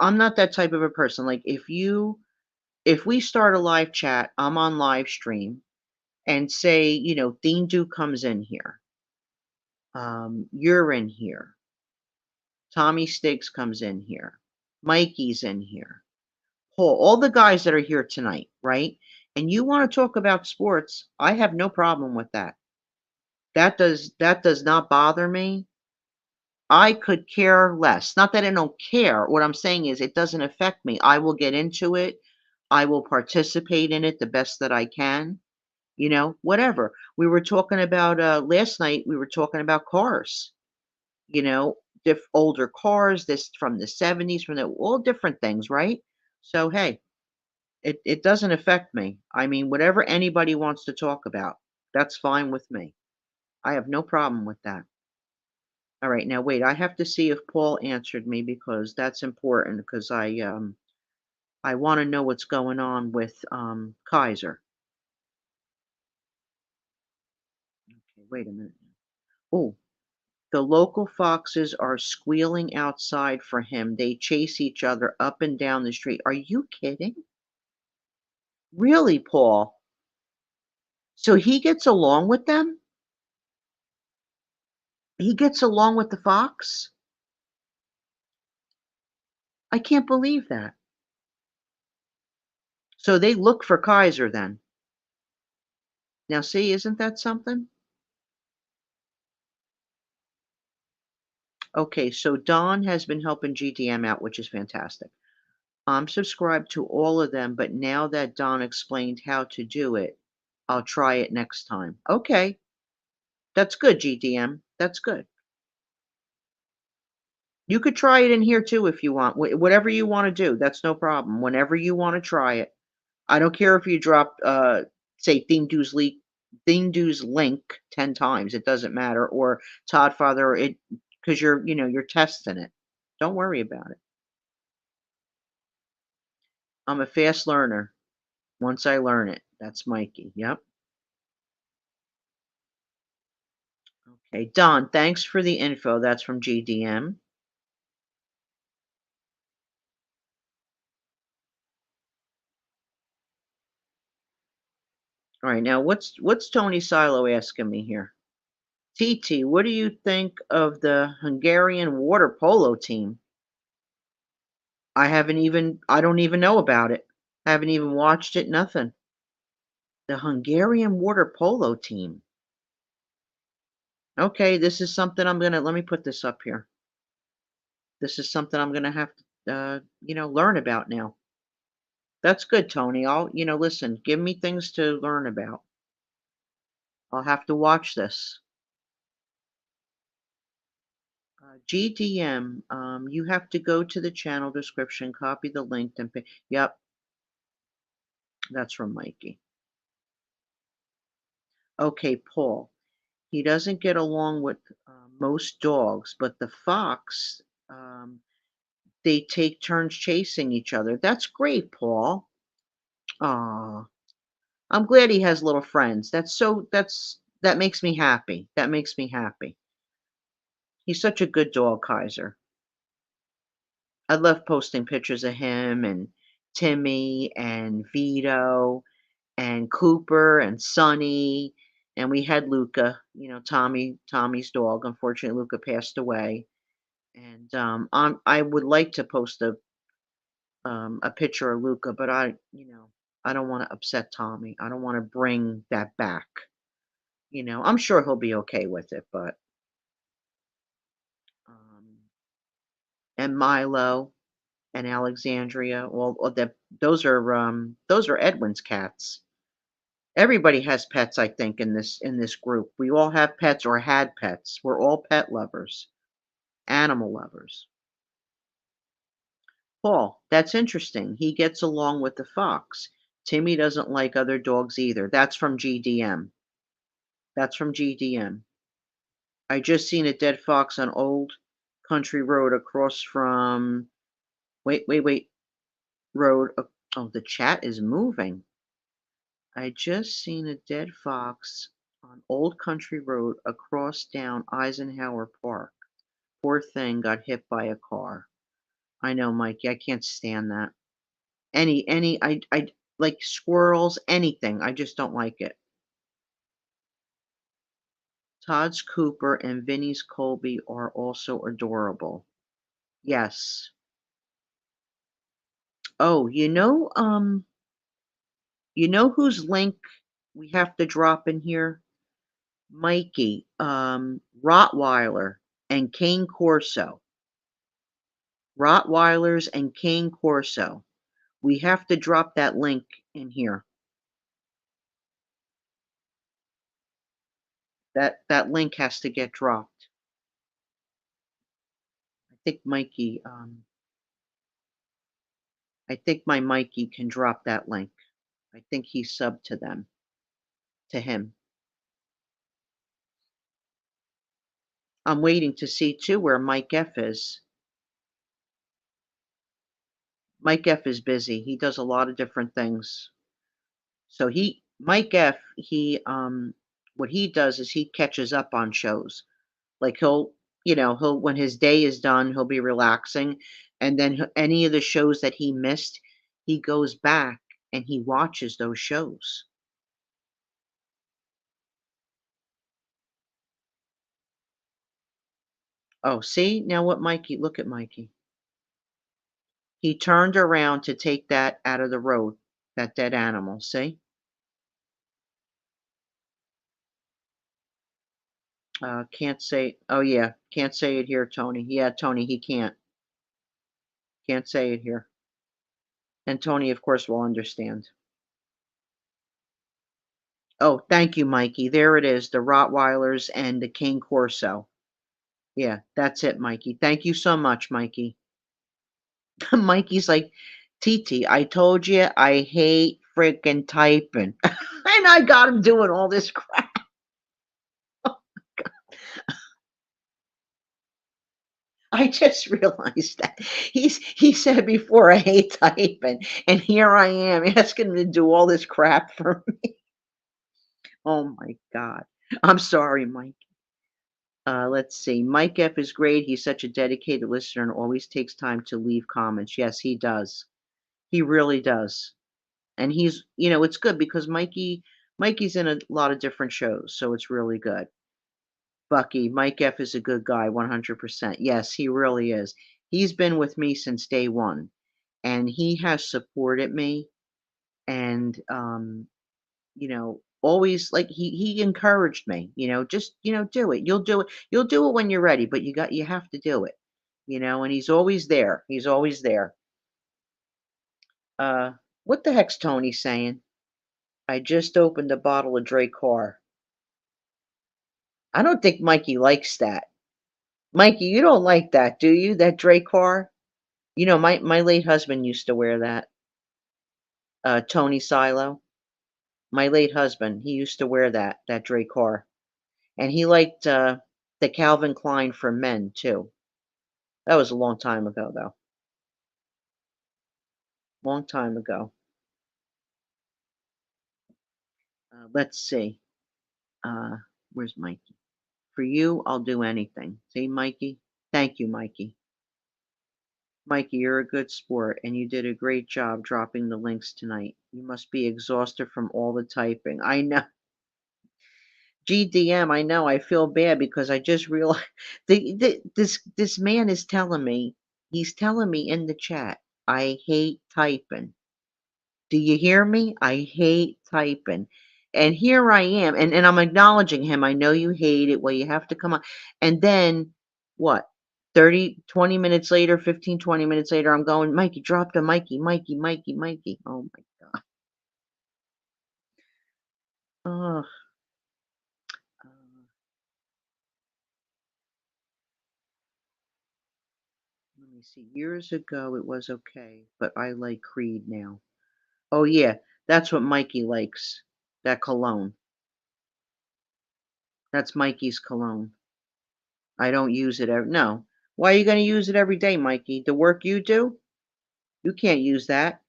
I'm not that type of a person. Like if we start a live chat, I'm on live stream and say, Dean Du comes in here. You're in here. Tommy Stiggs comes in here. Mikey's in here. Paul, all the guys that are here tonight, right? And you want to talk about sports, I have no problem with that. That does not bother me. I could care less. Not that I don't care. What I'm saying is it doesn't affect me. I will get into it. I will participate in it the best that I can. Whatever. We were talking about last night, we were talking about cars, you know, older cars, this from the 70s, from all different things, right? So hey, it doesn't affect me. I mean, whatever anybody wants to talk about, that's fine with me. I have no problem with that. All right, now wait, I have to see if Paul answered me because that's important because I want to know what's going on with Kaiser. Okay, wait a minute. Oh, the local foxes are squealing outside for him. They chase each other up and down the street. Are you kidding? Really, Paul? So he gets along with them? He gets along with the fox? I can't believe that. So they look for Kaiser then. Now see, isn't that something? Okay, so Don has been helping GDM out, which is fantastic. I'm subscribed to all of them, but now that Don explained how to do it, I'll try it next time. Okay, that's good, GDM. That's good. You could try it in here too if you want. Whatever you want to do, that's no problem. Whenever you want to try it. I don't care if you drop say Theme Du's Link 10 times, it doesn't matter, or Todd Father, it because you're testing it. Don't worry about it. I'm a fast learner. Once I learn it, that's Mikey. Yep. Okay, Don, thanks for the info. That's from GDM. All right, now what's Tony Silo asking me here? TT, what do you think of the Hungarian water polo team? I don't even know about it. Haven't even watched it, nothing. The Hungarian water polo team. Okay, this is something let me put this up here. This is something I'm gonna have to, learn about now. That's good, Tony. Listen, give me things to learn about. I'll have to watch this. GDM, you have to go to the channel description, copy the link, and pay. Yep, that's from Mikey. Okay, Paul. He doesn't get along with most dogs, but the fox, um, they take turns chasing each other. That's great, Paul. Aw, I'm glad he has little friends. That makes me happy. That makes me happy. He's such a good dog, Kaiser. I love posting pictures of him and Timmy and Vito and Cooper and Sonny, and we had Luca, Tommy's dog. Unfortunately, Luca passed away, and I would like to post a picture of Luca, but I don't want to upset Tommy. I don't want to bring that back. I'm sure he'll be okay with it, but um, and Milo and Alexandria, well, those are Edwin's cats. Everybody has pets, I think, in this group. We all have pets or had pets. We're all pet lovers, animal lovers. Paul, that's interesting. He gets along with the fox. Timmy doesn't like other dogs either. That's from GDM. That's from GDM. I just seen a dead fox on Old Country Road across from wait, road. Oh, the chat is moving. I just seen a dead fox on Old Country Road across down Eisenhower Park. Poor thing got hit by a car. I know, Mikey, I can't stand that. I like squirrels, anything. I just don't like it. Todd's Cooper and Vinny's Colby are also adorable. Yes. Oh, whose link we have to drop in here? Mikey, Rottweiler and Cane Corso. Rottweilers and Cane Corso. We have to drop that link in here. That link has to get dropped. I think I think my Mikey can drop that link. I think he subbed to him. I'm waiting to see too where Mike F is. Mike F is busy. He does a lot of different things. So Mike F, what he does is he catches up on shows. Like he'll when his day is done, he'll be relaxing, and then any of the shows that he missed, he goes back and he watches those shows. Oh, see? Now what Mikey look at Mikey. He turned around to take that out of the road, that dead animal, see? Can't say oh, yeah, can't say it here, Tony. Yeah, Tony, he can't. Can't say it here. And Tony, of course, will understand. Oh, thank you, Mikey. There it is, the Rottweilers and the Cane Corso. Yeah, that's it, Mikey. Thank you so much, Mikey. Mikey's like, "TT, I told you I hate freaking typing. And I got him doing all this crap. I just realized that. He said before, "I hate typing," and here I am asking him to do all this crap for me. Oh my god. I'm sorry, Mike. Let's see. Mike F is great. He's such a dedicated listener and always takes time to leave comments. Yes, he does. He really does. And it's good because Mikey's in a lot of different shows, so it's really good. Bucky, Mike F is a good guy, 100%. Yes, he really is. He's been with me since day one, and he has supported me and always like he encouraged me, just, do it. You'll do it. You'll do it when you're ready, but you have to do it. And he's always there. He's always there. Uh what the heck's Tony saying? I just opened a bottle of Drake Car. I don't think Mikey likes that. Mikey, you don't like that, do you? That Drake Car? My late husband used to wear that. Tony Silo. My late husband, he used to wear that Drake Car. And he liked the Calvin Klein for men too. That was a long time ago though. Long time ago. Let's see. Uh, where's Mikey? For you, I'll do anything. See, Mikey? Thank you, Mikey. Mikey, you're a good sport, and you did a great job dropping the links tonight. You must be exhausted from all the typing. I know. GDM, I know. I feel bad because I just realized this man is telling me, he's telling me in the chat, I hate typing. Do you hear me? I hate typing. And here I am, and I'm acknowledging him. I know you hate it. Well, you have to come on. And then what? 30, 20 minutes later, 15, 20 minutes later, I'm going, Mikey, drop the Mikey, Mikey, Mikey, Mikey. Oh my God. Ugh. Uh, let me see. Years ago, it was okay, but I like Creed now. Oh, yeah. That's what Mikey likes. That cologne. That's Mikey's cologne. I don't use it no. Why are you gonna use it every day, Mikey? The work you do? You can't use that.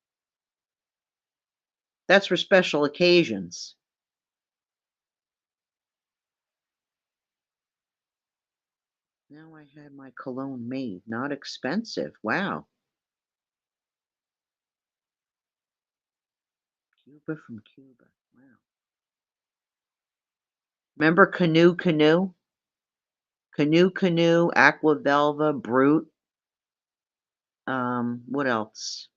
That's for special occasions. Now I had my cologne made. Not expensive. Wow. Cuba from Cuba. Wow. Remember Canoe Canoe? Canoe Canoe, Aqua Velva, Brute. What else?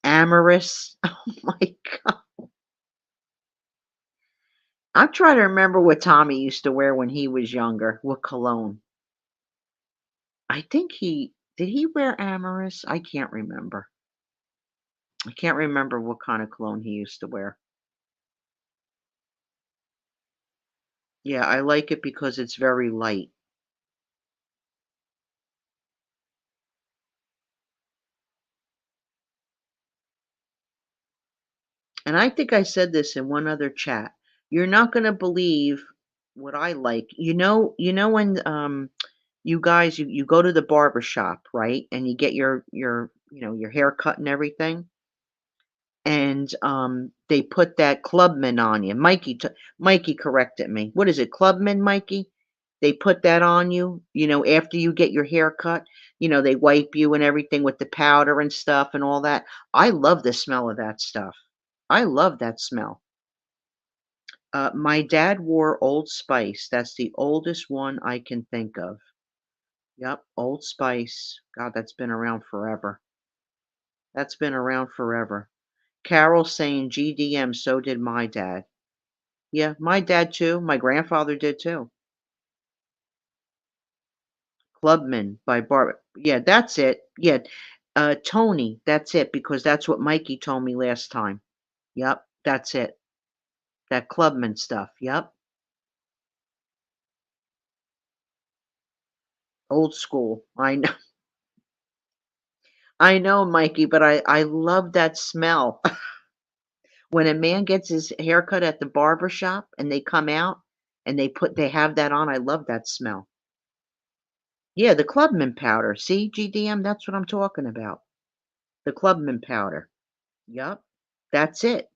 Amorous. Oh my god. I'm trying to remember what Tommy used to wear when he was younger. What cologne? I think he did he wear Amorous? I can't remember. I can't remember what kind of cologne he used to wear. Yeah, I like it because it's very light. And I think I said this in one other chat. You're not gonna believe what I like. You know when you guys you go to the barber shop, right? And you get your hair cut and everything. And they put that Clubman on you. Mikey corrected me. What is it, Clubman, Mikey? They put that on you, after you get your hair cut. They wipe you and everything with the powder and stuff and all that. I love the smell of that stuff. I love that smell. My dad wore Old Spice. That's the oldest one I can think of. Yep, Old Spice. God, that's been around forever. That's been around forever. Carol saying GDM, so did my dad. Yeah, my dad too. My grandfather did too. Clubman by Barb. Yeah, that's it. Yeah, Tony, that's it because that's what Mikey told me last time. Yep, that's it. That Clubman stuff. Yep, old school. I know, I know, Mikey, but I love that smell. When a man gets his haircut at the barber shop and they come out and they have that on, I love that smell. Yeah, the Clubman powder. See, GDM, that's what I'm talking about. The Clubman powder. Yup. That's it.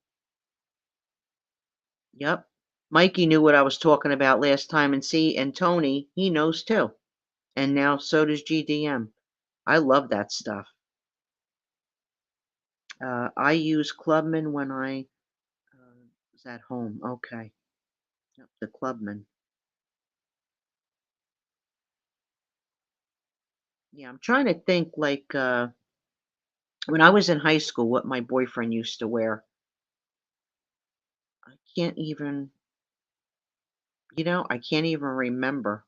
Yup. Mikey knew what I was talking about last time, and see, and Tony, he knows too. And now so does GDM. I love that stuff. I use Clubman when I was at home. Okay. Yep, the Clubman. Yeah, I'm trying to think like when I was in high school what my boyfriend used to wear. I can't even, I can't even remember.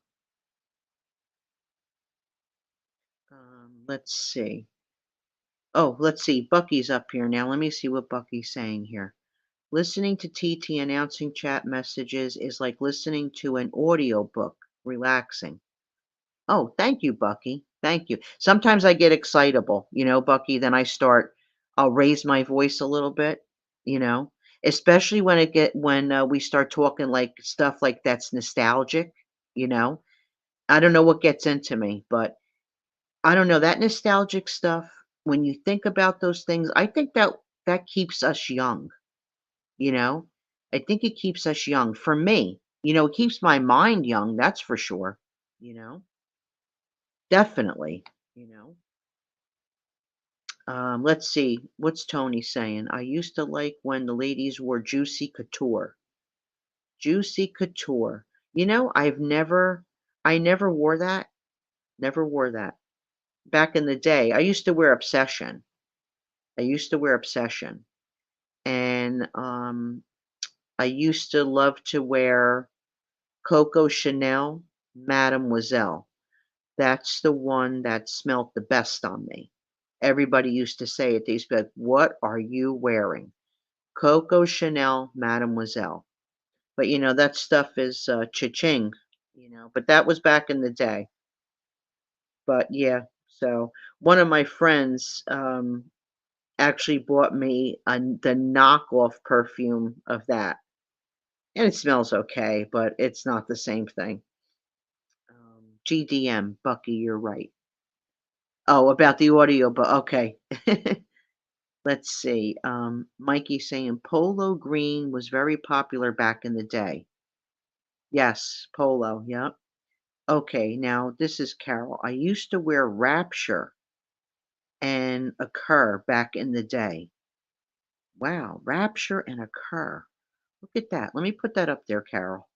Let's see. Oh, let's see. Bucky's up here now. Let me see what Bucky's saying here. Listening to TT announcing chat messages is like listening to an audiobook, relaxing. Oh, thank you, Bucky. Thank you. Sometimes I get excitable, Bucky, then I'll raise my voice a little bit, you know, especially when we start talking like stuff like that's nostalgic, you know. I don't know what gets into me, but I don't know that nostalgic stuff. When you think about those things, I think that keeps us young, you know. I think it keeps us young. For me, it keeps my mind young, that's for sure, you know. Definitely, you know. Let's see. What's Tony saying? I used to like when the ladies wore Juicy Couture. Juicy Couture. I never wore that. Never wore that. Back in the day, I used to wear Obsession. I used to wear Obsession. And I used to love to wear Coco Chanel Mademoiselle. That's the one that smelt the best on me. Everybody used to say it. They used to be like, "What are you wearing?" Coco Chanel Mademoiselle. But, that stuff is, cha-ching, but that was back in the day. But, yeah, so one of my friends, actually bought me the knockoff perfume of that, and it smells okay, but it's not the same thing. GDM, Bucky, you're right. Oh, about the audio, but okay. Let's see, Mikey saying polo green was very popular back in the day. Yes, polo, yep. Okay, now this is Carol. I used to wear Rapture and a Kerr back in the day. Wow, Rapture and a Kerr. Look at that. Let me put that up there, Carol.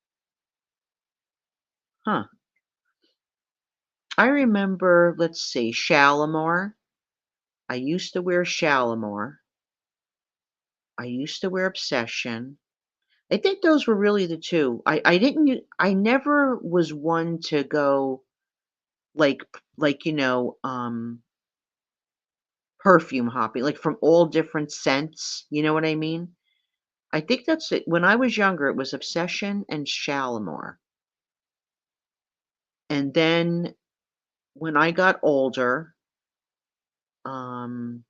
Huh. I remember, let's see, Shalimar. I used to wear Shalimar. I used to wear Obsession. I think those were really the two. I never was one to go like, perfume hopping, like from all different scents, you know what I mean? I think that's it. When I was younger, it was Obsession and Shalimar. And then when I got older, um,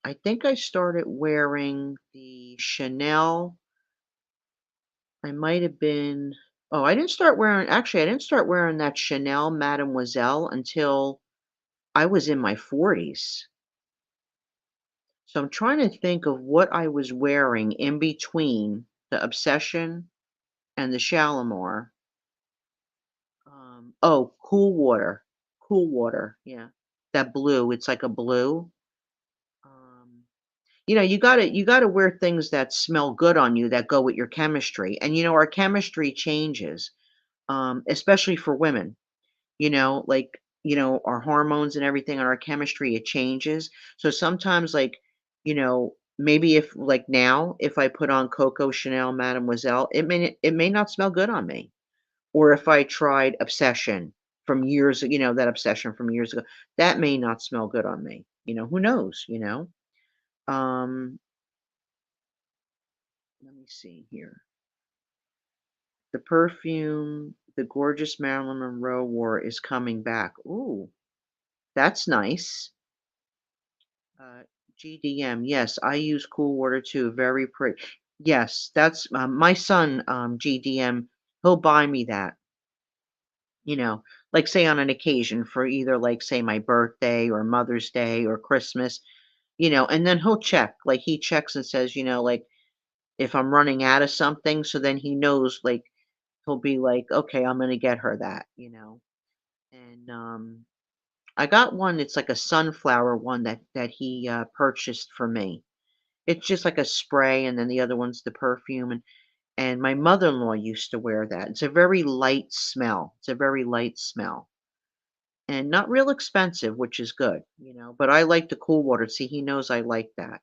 I think I started wearing the Chanel. I might have been, oh, I didn't start wearing that Chanel Mademoiselle until I was in my 40s. So I'm trying to think of what I was wearing in between the Obsession and the Shalimar. Oh, Cool Water. Cool Water, yeah. That blue, it's like a blue. Um, you gotta wear things that smell good on you that go with your chemistry. And our chemistry changes, especially for women. Like, our hormones and everything and our chemistry, it changes. So sometimes, like, maybe if like now, if I put on Coco Chanel Mademoiselle, it may not smell good on me. Or if I tried Obsession from that Obsession from years ago, that may not smell good on me. Who knows? Um, let me see here. The perfume the gorgeous Marilyn Monroe wore is coming back. Ooh, that's nice. Uh, GDM, yes, I use Cool Water too, very pretty. Yes, that's, my son, GDM, he'll buy me that, you know, like, say, on an occasion for either, like, say, my birthday or Mother's Day or Christmas, and then he'll check, like, he checks and says, like, if I'm running out of something, so then he knows, like, he'll be like, "Okay, I'm gonna get her that." And, I got one, it's like a sunflower one that he, purchased for me. It's just like a spray, and then the other one's the perfume, and my mother-in-law used to wear that. It's a very light smell. It's a very light smell, and not real expensive, which is good, but I like the cool water. See, he knows I like that.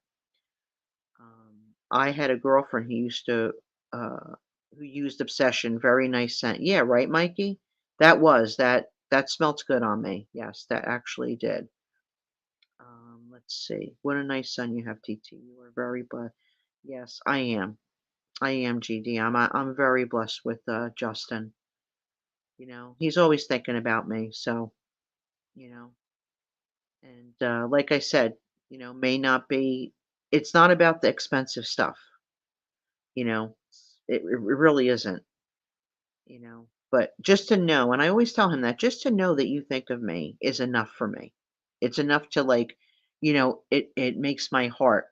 I had a girlfriend uh, who used Obsession, very nice scent. Yeah, right, Mikey? That smelt good on me. Yes, that actually did. Let's see. What a nice son you have, TT. You are very blessed. Yes, I am. I am, GD. I'm very blessed with Justin. He's always thinking about me. So, you know, and like I said, may not be. It's not about the expensive stuff. You know, it really isn't. But just to know, and I always tell him that just to know that you think of me is enough for me. It's enough to like, it makes my heart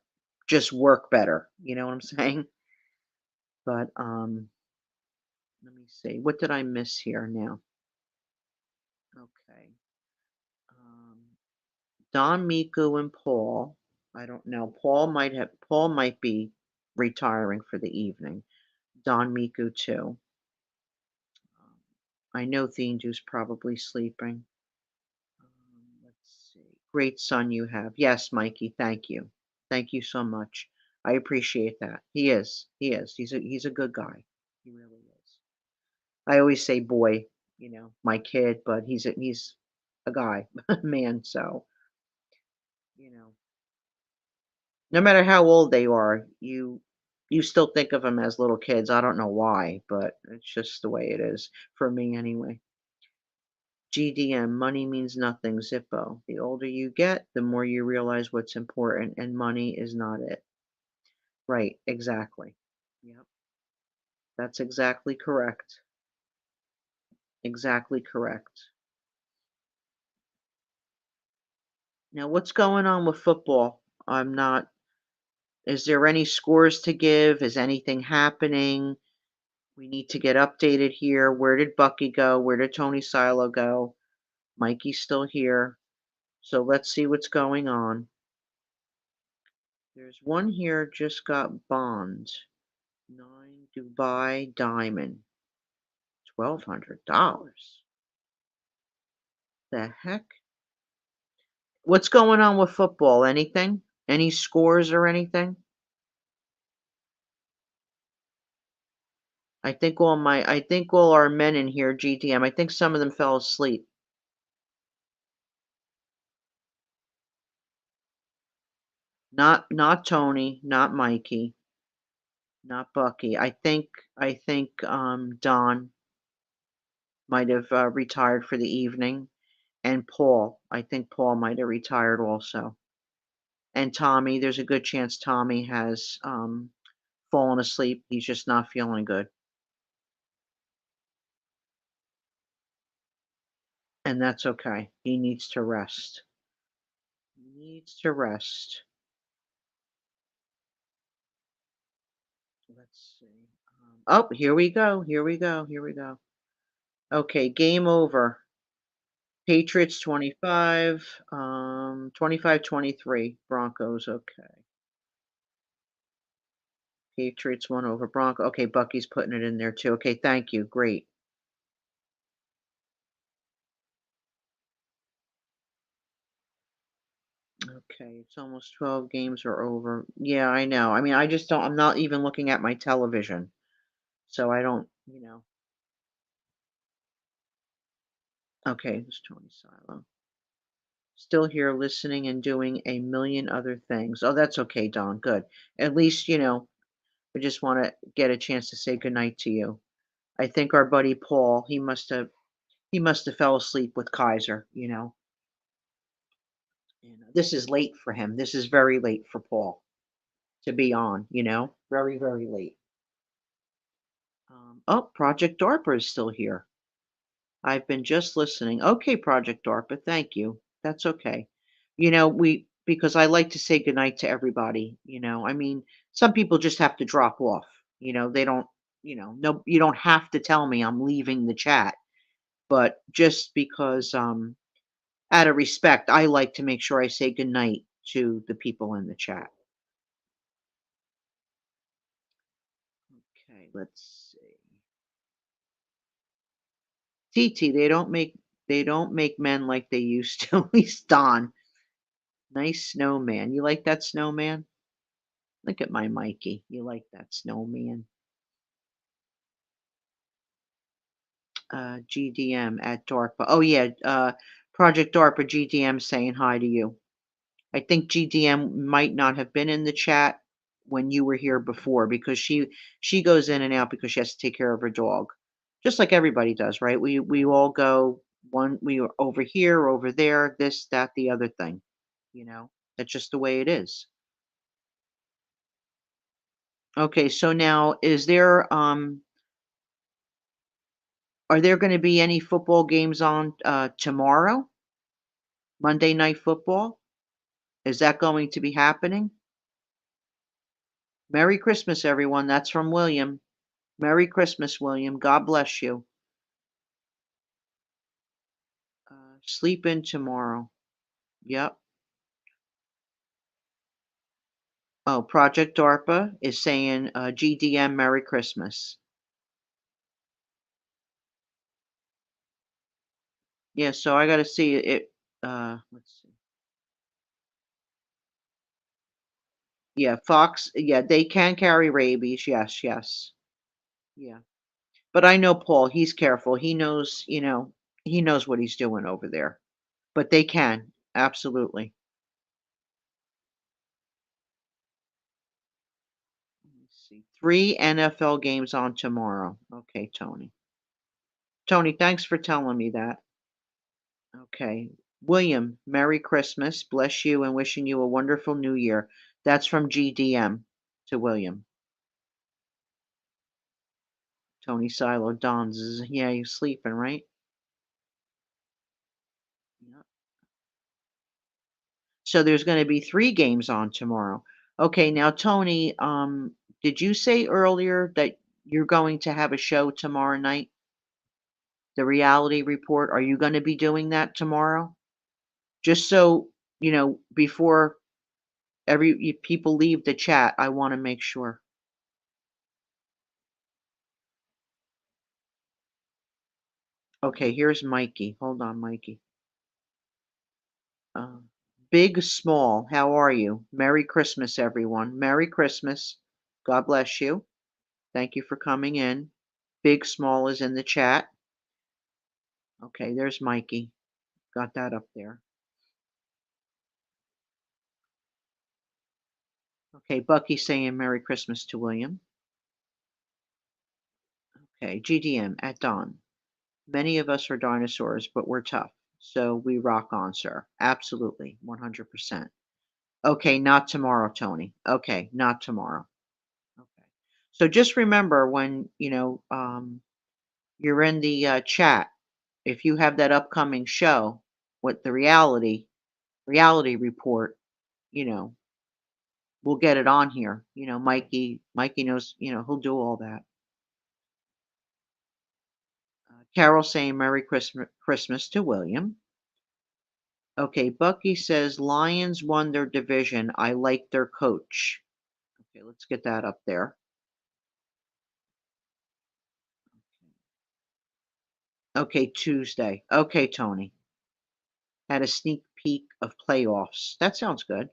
just work better. You know what I'm saying? But let me see. What did I miss here now? Okay. Um, Don, Miku, and Paul. I don't know. Paul might be retiring for the evening. Don, Miku too. Um, I know Thindu's probably sleeping. Let's see. Great son you have. Yes, Mikey, thank you. Thank you so much. I appreciate that. He is. He is. He's a good guy. He really is. I always say boy, my kid, but he's a guy, man, so, you know, no matter how old they are, you still think of them as little kids. I don't know why, but it's just the way it is for me anyway. GDM, money means nothing, Zippo. The older you get, the more you realize what's important, and money is not it. Right, exactly. Yep, that's exactly correct. Exactly correct. Now, what's going on with football? I'm not, is there any scores to give? Is anything happening? We need to get updated here. Where did Bucky go? Where did Tony Silo go? Mikey's still here. So let's see what's going on. There's one here just got bond. 9 Dubai Diamond. $1,200. The heck? What's going on with football? Anything? Any scores or anything? I think all our men in here, GTM, I think some of them fell asleep. Not Tony, not Mikey, not Bucky. I think Don might have retired for the evening, and Paul. I think Paul might have retired also. And Tommy, there's a good chance Tommy has fallen asleep. He's just not feeling good. And that's okay. He needs to rest. He needs to rest. Let's see. Oh, here we go. Here we go. Here we go. Okay, game over. Patriots 25, 25-23. Broncos. Okay. Patriots won over Bronco. Okay, Bucky's putting it in there too. Okay, thank you. Great. Okay, it's almost 12 games are over. Yeah, I know. I mean, I just don't, I'm not even looking at my television. So I don't. Okay, it's Tony Silo. Still here listening and doing a million other things. Oh, that's okay, Don. Good. At least, I just want to get a chance to say goodnight to you. I think our buddy Paul, he must have fell asleep with Kaiser. And this is late for him. This is very late for Paul to be on, very, very late. Oh, Project DARPA is still here. I've been just listening. Okay, Project DARPA, thank you. That's okay. Because I like to say goodnight to everybody, I mean, some people just have to drop off. They don't, no, you don't have to tell me I'm leaving the chat, but just because, out of respect, I like to make sure I say goodnight to the people in the chat. Okay, let's see. TT, they don't make men like they used to. At least Don. Nice snowman. You like that snowman? Look at my Mikey. You like that snowman? GDM at DARPA. Oh yeah, Project DARPA GDM saying hi to you. I think GDM might not have been in the chat when you were here before because she goes in and out because she has to take care of her dog. Just like everybody does, right? We all go we are over here, over there, this, that, the other thing, you know? That's just the way it is. Okay, so now are there gonna be any football games on tomorrow? Monday Night Football? Is that going to be happening? Merry Christmas, everyone. That's from William. Merry Christmas, William. God bless you. Sleep in tomorrow. Yep. Oh, Project DARPA is saying GDM Merry Christmas. Yeah, so I got to see it. Let's see. Yeah, Fox. Yeah, they can carry rabies. Yes, yes. Yeah. But I know Paul. He's careful. He knows what he's doing over there. But they can. Absolutely. Let's see. 3 NFL games on tomorrow. Okay, Tony. Tony, thanks for telling me that. Okay. William, Merry Christmas. Bless you and wishing you a wonderful new year. That's from GDM to William. Tony Silo, Don's. Yeah, you're sleeping, right? Yeah. So there's going to be 3 games on tomorrow. Okay, now Tony, did you say earlier that you're going to have a show tomorrow night? The reality report. Are you going to be doing that tomorrow? Just so, before people leave the chat, I want to make sure. Okay, here's Mikey. Hold on, Mikey. Uh, Big Small, how are you? Merry Christmas, everyone. Merry Christmas. God bless you. Thank you for coming in. Big Small is in the chat. Okay, there's Mikey. Got that up there. Okay, Bucky saying Merry Christmas to William. Okay, GDM at dawn. Many of us are dinosaurs, but we're tough. So we rock on, sir. Absolutely. 100%. Okay, not tomorrow, Tony. Okay, not tomorrow. Okay. So just remember when, you're in the chat, if you have that upcoming show with the reality report, you know, we'll get it on here. Mikey knows, he'll do all that. Carol saying Merry Christmas to William. Okay, Bucky says Lions won their division. I like their coach. Okay, let's get that up there. Okay, Tuesday. Okay, Tony. Had a sneak peek of playoffs. That sounds good.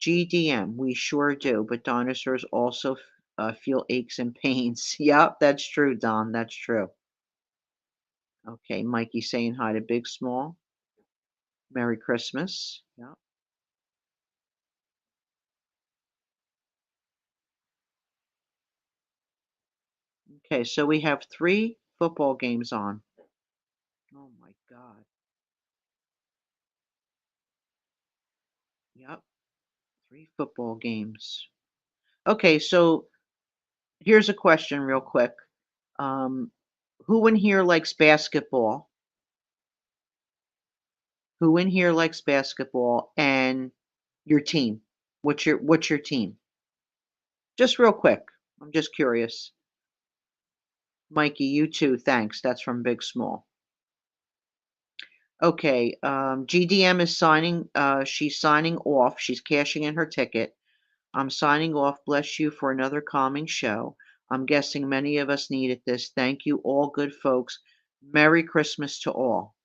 GDM, we sure do, but dinosaurs also feel aches and pains. Yep, that's true, Don. That's true. Okay, Mikey saying hi to Big Small. Merry Christmas. Yep. Okay, so we have 3 football games on. Oh my God. Yep, 3 football games. Okay, so here's a question real quick. Um, who in here likes basketball? Who in here likes basketball and your team? What's your team? Just real quick. I'm just curious. Mikey, you too. Thanks. That's from Big Small. Okay, GDM is signing, she's signing off. She's cashing in her ticket. I'm signing off. Bless you for another calming show. I'm guessing many of us needed this. Thank you, all good folks. Merry Christmas to all.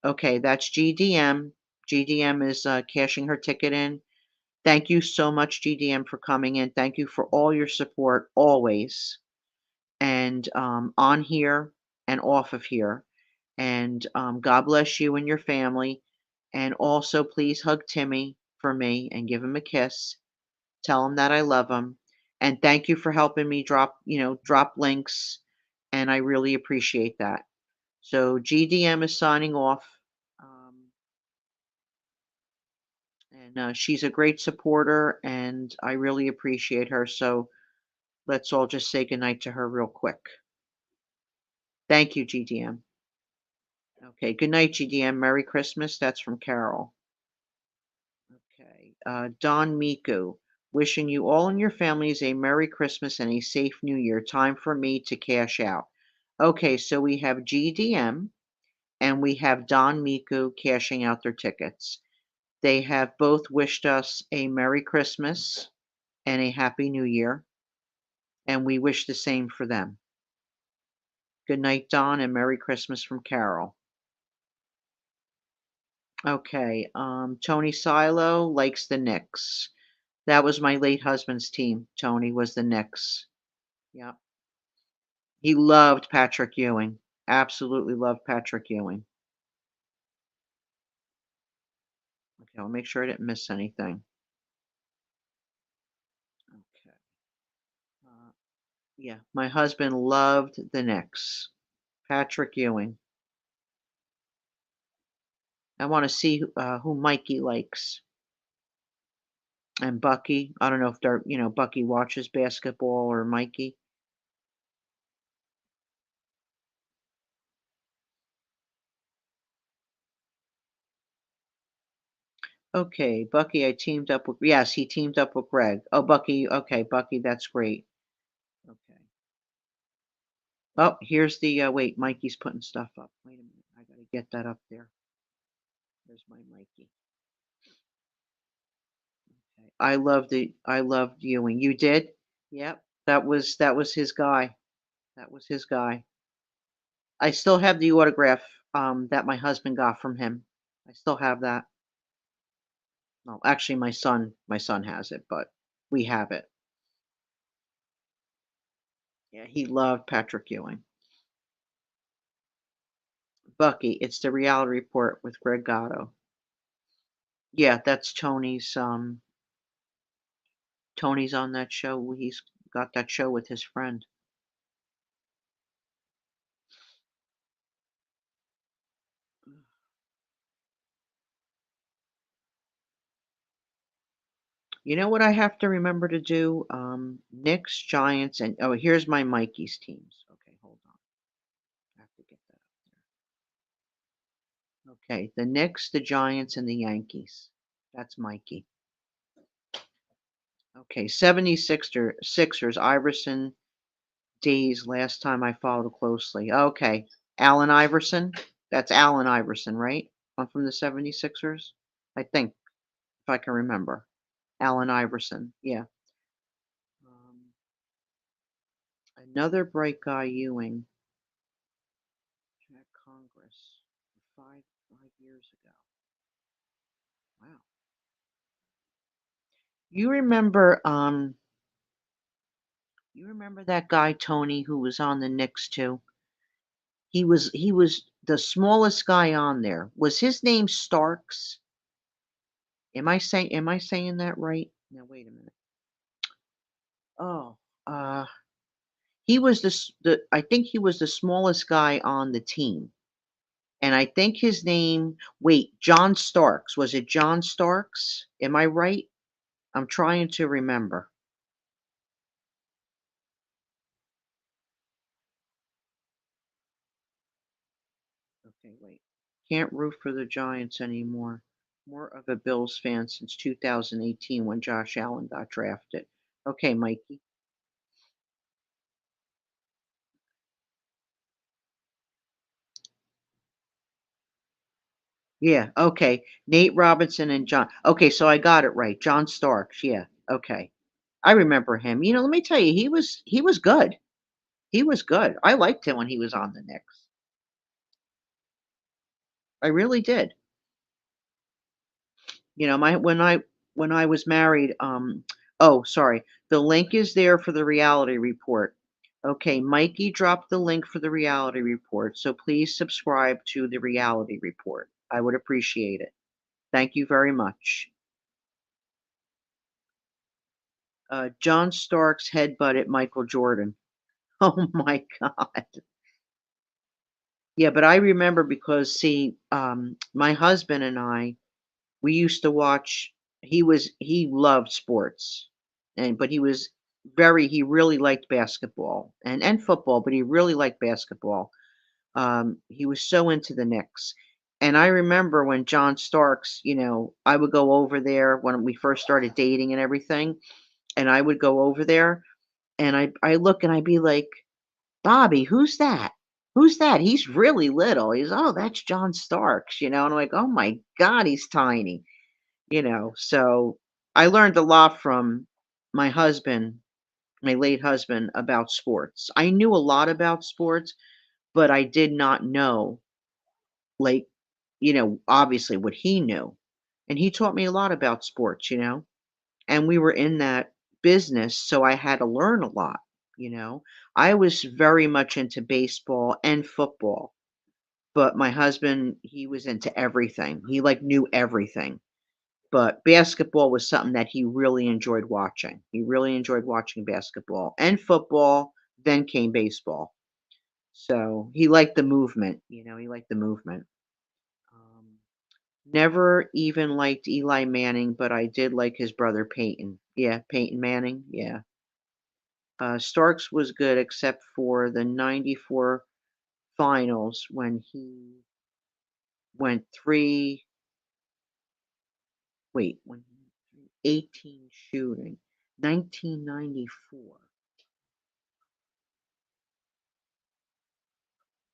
Okay, that's GDM. GDM is cashing her ticket in. Thank you so much, GDM, for coming in. Thank you for all your support always, and on here and off of here. And God bless you and your family. And also, please hug Timmy for me and give him a kiss. Tell him that I love him. And thank you for helping me drop links. And I really appreciate that. So GDM is signing off. Um, and she's a great supporter, and I really appreciate her. So let's all just say goodnight to her real quick. Thank you, GDM. Okay, good night, GDM. Merry Christmas. That's from Carol. Okay, Don Miku, wishing you all and your families a Merry Christmas and a safe New Year. Time for me to cash out. Okay, so we have GDM and we have Don Miku cashing out their tickets. They have both wished us a Merry Christmas and a Happy New Year, and we wish the same for them. Good night, Don, and Merry Christmas from Carol. Okay, Tony Silo likes the Knicks. That was my late husband's team. Tony was the Knicks. Yeah. He loved Patrick Ewing. Absolutely loved Patrick Ewing. Okay, I'll make sure I didn't miss anything. Okay. Uh, yeah, my husband loved the Knicks. Patrick Ewing. I want to see who Mikey likes. And Bucky. I don't know if Bucky watches basketball or Mikey. Okay, Bucky, I teamed up with, yes, he teamed up with Greg. Oh, Bucky, okay, Bucky, that's great. Okay. Oh, here's the, wait, Mikey's putting stuff up. Wait a minute, I gotta get that up there. There's my Mikey. Okay. I loved Ewing. You did? Yep. That was his guy. That was his guy. I still have the autograph, that my husband got from him. I still have that. Well, actually, my son has it, but we have it. Yeah, he loved Patrick Ewing. Bucky, it's the reality report with Greg Gatto. Yeah, that's Tony's on that show. He's got that show with his friend. You know what I have to remember to do? Knicks, Giants, and oh, here's my Mikey's teams. Okay, hold on. I have to get that up there. Okay, the Knicks, the Giants, and the Yankees. That's Mikey. Okay, 76ers, Iverson days last time I followed closely. Okay, Allen Iverson. That's Allen Iverson, right? I'm from the 76ers. I think, if I can remember. Allen Iverson. Yeah. Um, another bright guy, Ewing. At Congress 5 years ago. Wow. You remember you remember that guy Tony who was on the Knicks too? He was the smallest guy on there. Was his name Starks? Am I saying that right? Now wait a minute. Oh, uh he was the I think he was the smallest guy on the team. And I think his name wait, John Starks. Was it John Starks? Am I right? I'm trying to remember. Okay, wait. Can't root for the Giants anymore. More of a Bills fan since 2018 when Josh Allen got drafted. Okay, Mikey. Yeah, okay. Nate Robinson and John. Okay, so I got it right. John Starks. Yeah. Okay. I remember him. Let me tell you, he was good. He was good. I liked him when he was on the Knicks. I really did. My when I was married, oh, sorry. The link is there for the reality report. Okay, Mikey dropped the link for the reality report, so please subscribe to the reality report. I would appreciate it. Thank you very much. John Starks headbutted Michael Jordan. Oh my god. Yeah, but I remember because see, my husband and I, we used to watch he loved sports, but he really liked basketball and football, but he really liked basketball. He was so into the Knicks. And I remember when John Starks, I would go over there when we first started dating and everything, and I would go over there and I look and I'd be like, "Bobby, who's that? Who's that? He's really little." "Oh, that's John Starks," and I'm like, "Oh my god, he's tiny." So I learned a lot from my husband, my late husband, about sports. I knew a lot about sports, but I did not know, like, obviously what he knew. And he taught me a lot about sports. And we were in that business, so I had to learn a lot, you know. I was very much into baseball and football, but my husband, he was into everything. He like knew everything. But basketball was something that he really enjoyed watching. He really enjoyed watching basketball and football, then came baseball. So, he liked the movement, he liked the movement. Um, Never even liked Eli Manning, but I did like his brother Peyton. Yeah, Peyton Manning, yeah. Starks was good except for the '94 finals when he went 3 wait, when he 18 shooting. 1994.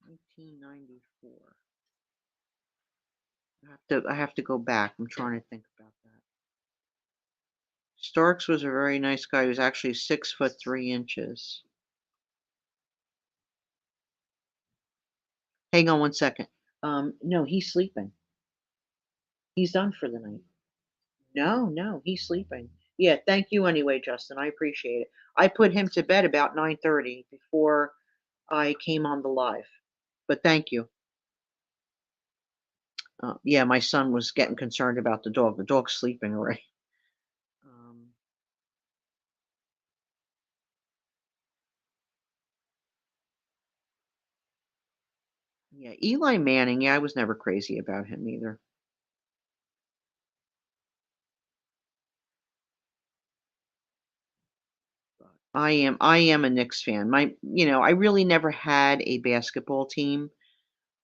1994. I have to go back. I'm trying to think about that. Starks was a very nice guy. He was actually 6 foot 3 inches. Hang on one second. No, he's sleeping. He's done for the night. No, no, he's sleeping. Yeah, thank you anyway, Justin. I appreciate it. I put him to bed about 9:30 before I came on the live. But thank you. Yeah, my son was getting concerned about the dog. The dog's sleeping already. Um, yeah, Eli Manning. Yeah, I was never crazy about him either. I am a Knicks fan. I really never had a basketball team.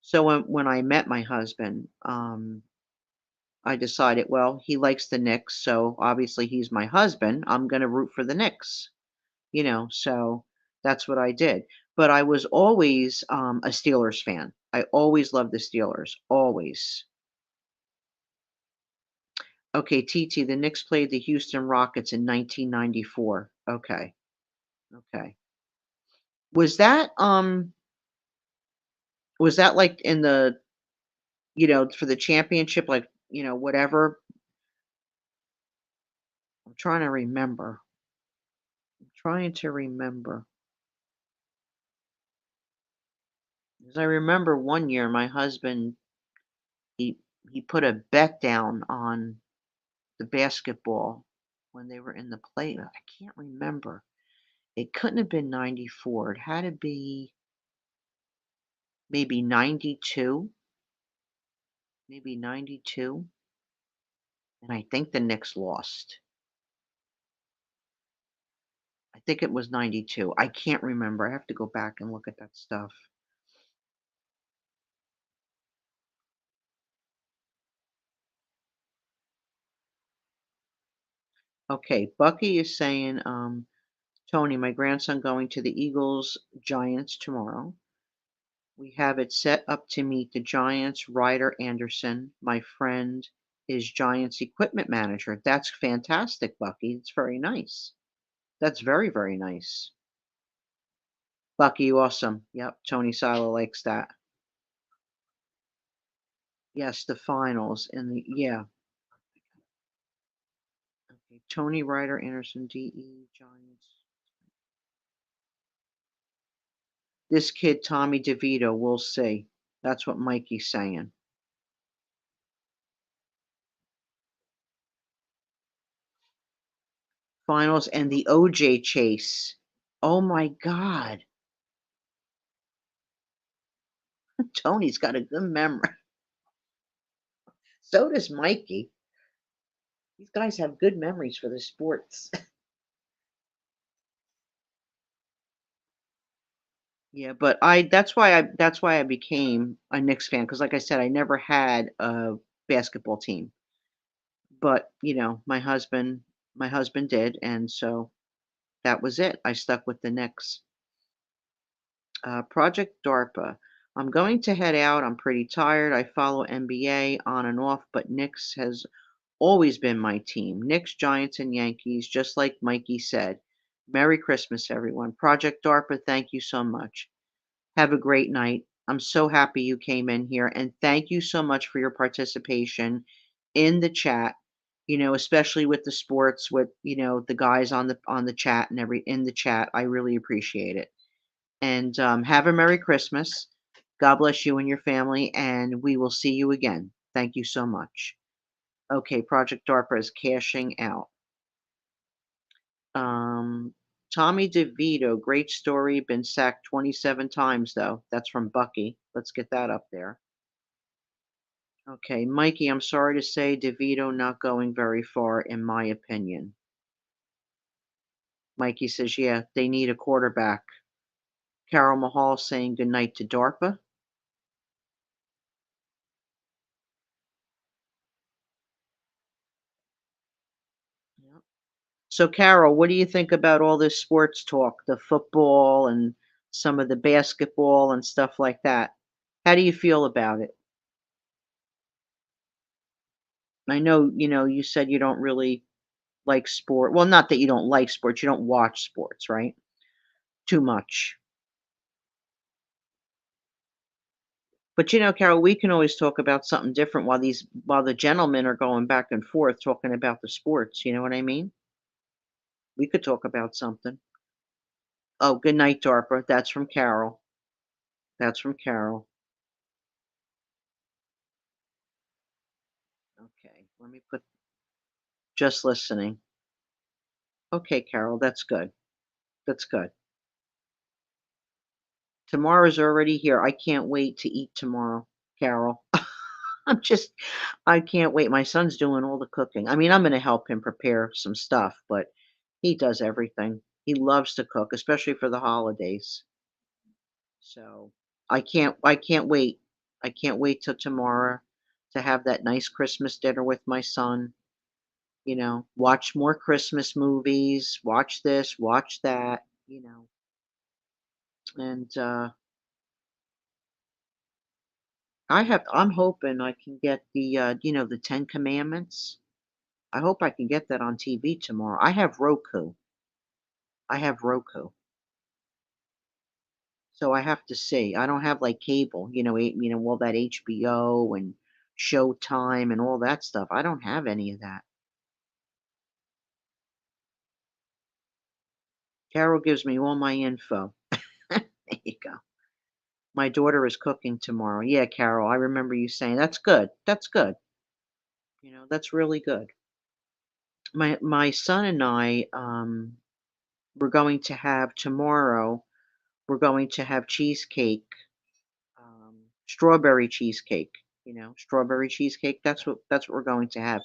So when I met my husband, I decided, well, he likes the Knicks, so obviously he's my husband. I'm going to root for the Knicks. So that's what I did. But I was always a Steelers fan. I always loved the Steelers, always. Okay, TT, the Knicks played the Houston Rockets in 1994. Okay, okay. Was that like in for the championship, like, whatever? I'm trying to remember. I'm trying to remember. 'Cause I remember one year my husband, he he put a bet down on the basketball when they were in the play. I can't remember. It couldn't have been 94. It had to be maybe 92. maybe 92, and I think the Knicks lost. I think it was 92. I can't remember. I have to go back and look at that stuff. Okay, Bucky is saying, Tony, my grandson going to the Eagles Giants tomorrow. We have it set up to meet the Giants. Ryder Anderson, my friend, is Giants equipment manager. That's fantastic, Bucky. It's very nice. That's very, very nice. Bucky, awesome. Yep, Tony Silo likes that. Yes, the finals and the yeah. Okay, Tony Ryder Anderson, DE Giants. This kid, Tommy DeVito, we'll see. That's what Mikey's saying. Finals and the OJ chase. Oh my God. Tony's got a good memory. So does Mikey. These guys have good memories for the sports. Yeah, but I that's why I became a Knicks fan because like I said, I never had a basketball team. But, my husband did, and so that was it. I stuck with the Knicks. Project DARPA. I'm going to head out. I'm pretty tired. I follow NBA on and off, but Knicks has always been my team. Knicks, Giants, and Yankees, just like Mikey said. Merry Christmas, everyone. Project DARPA, thank you so much. Have a great night. I'm so happy you came in here, and thank you so much for your participation in the chat. Especially with the sports, with the guys on the chat and every in the chat. I really appreciate it. And have a Merry Christmas. God bless you and your family, and we will see you again. Thank you so much. Okay, Project DARPA is cashing out. Um, Tommy DeVito, great story. Been sacked 27 times, though. That's from Bucky. Let's get that up there. Okay, Mikey, I'm sorry to say DeVito not going very far, in my opinion. Mikey says, yeah, they need a quarterback. Carol Mahal saying goodnight to DARPA. Yep. So, Carol, what do you think about all this sports talk, the football and some of the basketball and stuff like that? How do you feel about it? I know, you said you don't really like sport. Well, not that you don't like sports, you don't watch sports, right? Too much. But Carol, we can always talk about something different while the gentlemen are going back and forth talking about the sports. You know what I mean? We could talk about something. Oh, good night, DARPA. That's from Carol. That's from Carol. Okay, let me put just listening. Okay, Carol, that's good. That's good. Tomorrow's already here. I can't wait to eat tomorrow, Carol. I'm just I can't wait. My son's doing all the cooking. I mean, I'm gonna help him prepare some stuff, but he does everything. He loves to cook, especially for the holidays. So, I can't wait. I can't wait till tomorrow to have that nice Christmas dinner with my son, watch more Christmas movies, watch this, watch that, and, I'm hoping I can get the Ten Commandments. I hope I can get that on TV tomorrow. I have Roku. I have Roku. So I have to see. I don't have, like, cable, all that HBO and Showtime and all that stuff. I don't have any of that. Carol gives me all my info. There you go. My daughter is cooking tomorrow. Yeah, Carol, I remember you saying that's good. That's good. That's really good. My son and I, we're going to have tomorrow, we're going to have cheesecake, strawberry cheesecake. strawberry cheesecake. That's what we're going to have.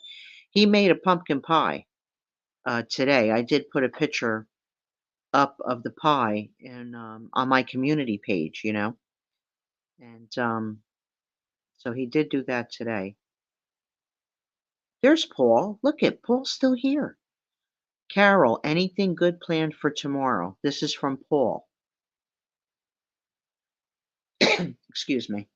He made a pumpkin pie today. I did put a picture up of the pie and on my community page, and so he did do that today. There's Paul. Look at Paul's still here. Carol, anything good planned for tomorrow? This is from Paul. Excuse me.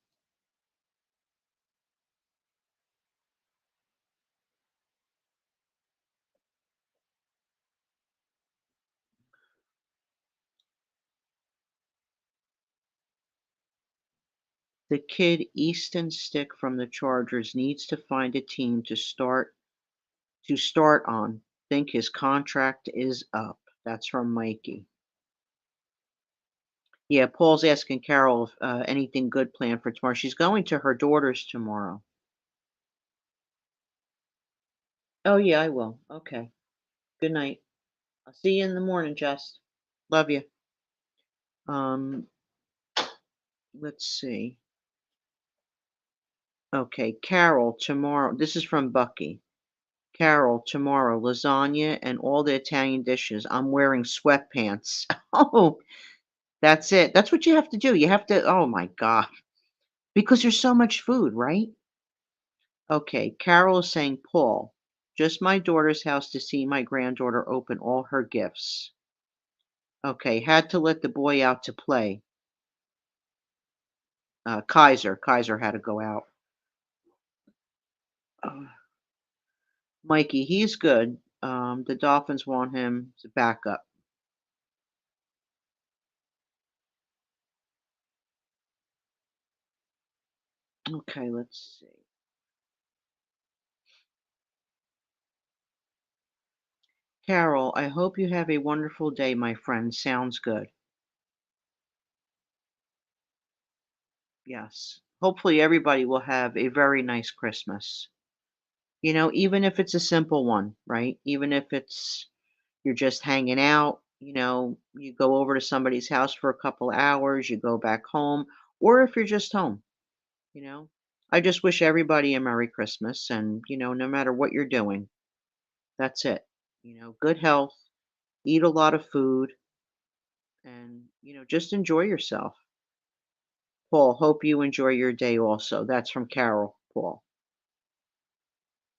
The kid Easton Stick from the Chargers needs to find a team to start on. Think his contract is up. That's from Mikey. Yeah, Paul's asking Carol if anything good planned for tomorrow. She's going to her daughter's tomorrow. Oh yeah, I will. Okay. Good night. I'll see you in the morning, Jess. Love you. Um, let's see. Okay, Carol tomorrow. This is from Bucky. Carol tomorrow, lasagna and all the Italian dishes. I'm wearing sweatpants. Oh, that's it. That's what you have to do. You have to. Oh my God, because there's so much food, right? Okay, Carol is saying, Paul, just my daughter's house to see my granddaughter open all her gifts. Okay, had to let the boy out to play. Kaiser had to go out. Uh, Mikey, he's good. The Dolphins want him to back up. Okay, let's see. Carol, I hope you have a wonderful day, my friend. Sounds good. Yes. Hopefully, everybody will have a very nice Christmas. Even if it's a simple one, right? Even if you're just hanging out, you go over to somebody's house for a couple hours, you go back home, or if you're just home, you know. I just wish everybody a Merry Christmas and, no matter what you're doing, that's it. Good health, eat a lot of food, and, just enjoy yourself. Paul, hope you enjoy your day also. That's from Carol, Paul.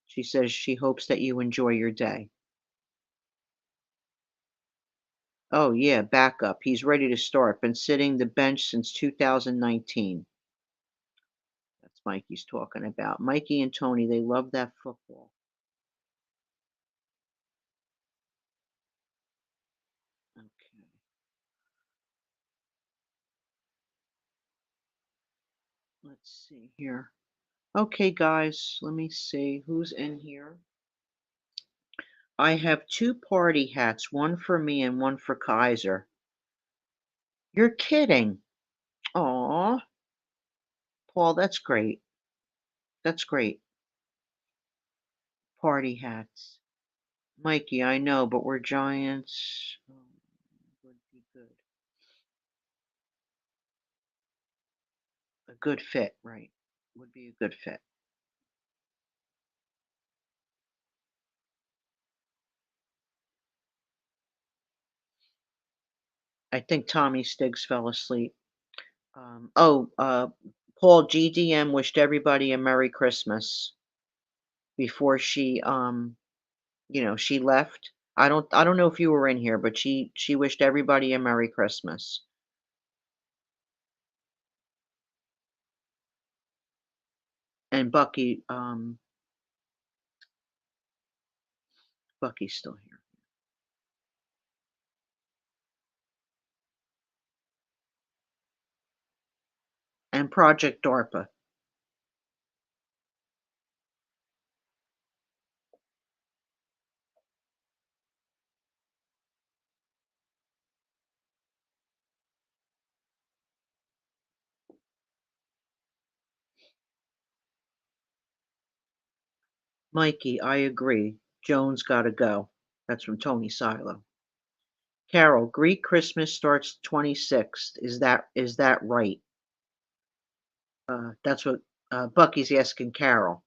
She says she hopes that you enjoy your day. Oh, yeah, backup. He's ready to start. Been sitting the bench since 2019. That's Mikey's talking about. Mikey and Tony, they love that football. Okay, let's see here. Okay, guys, let me see who's in here. I have two party hats, one for me and one for Kaiser. You're kidding. Aw, Paul, that's great. That's great. Party hats. Mikey, I know, but we're giants. Would be good. A good fit, right? Would be a good fit. I think Tommy Stiggs fell asleep. Oh, Paul GDM wished everybody a Merry Christmas before she left. I don't know if you were in here, but she wished everybody a Merry Christmas. And Bucky's still here. And Project DARPA. Mikey, I agree. Jones gotta go. That's from Tony Silo. Carol, Greek Christmas starts 26th. Is that right? That's what Bucky's asking Carol.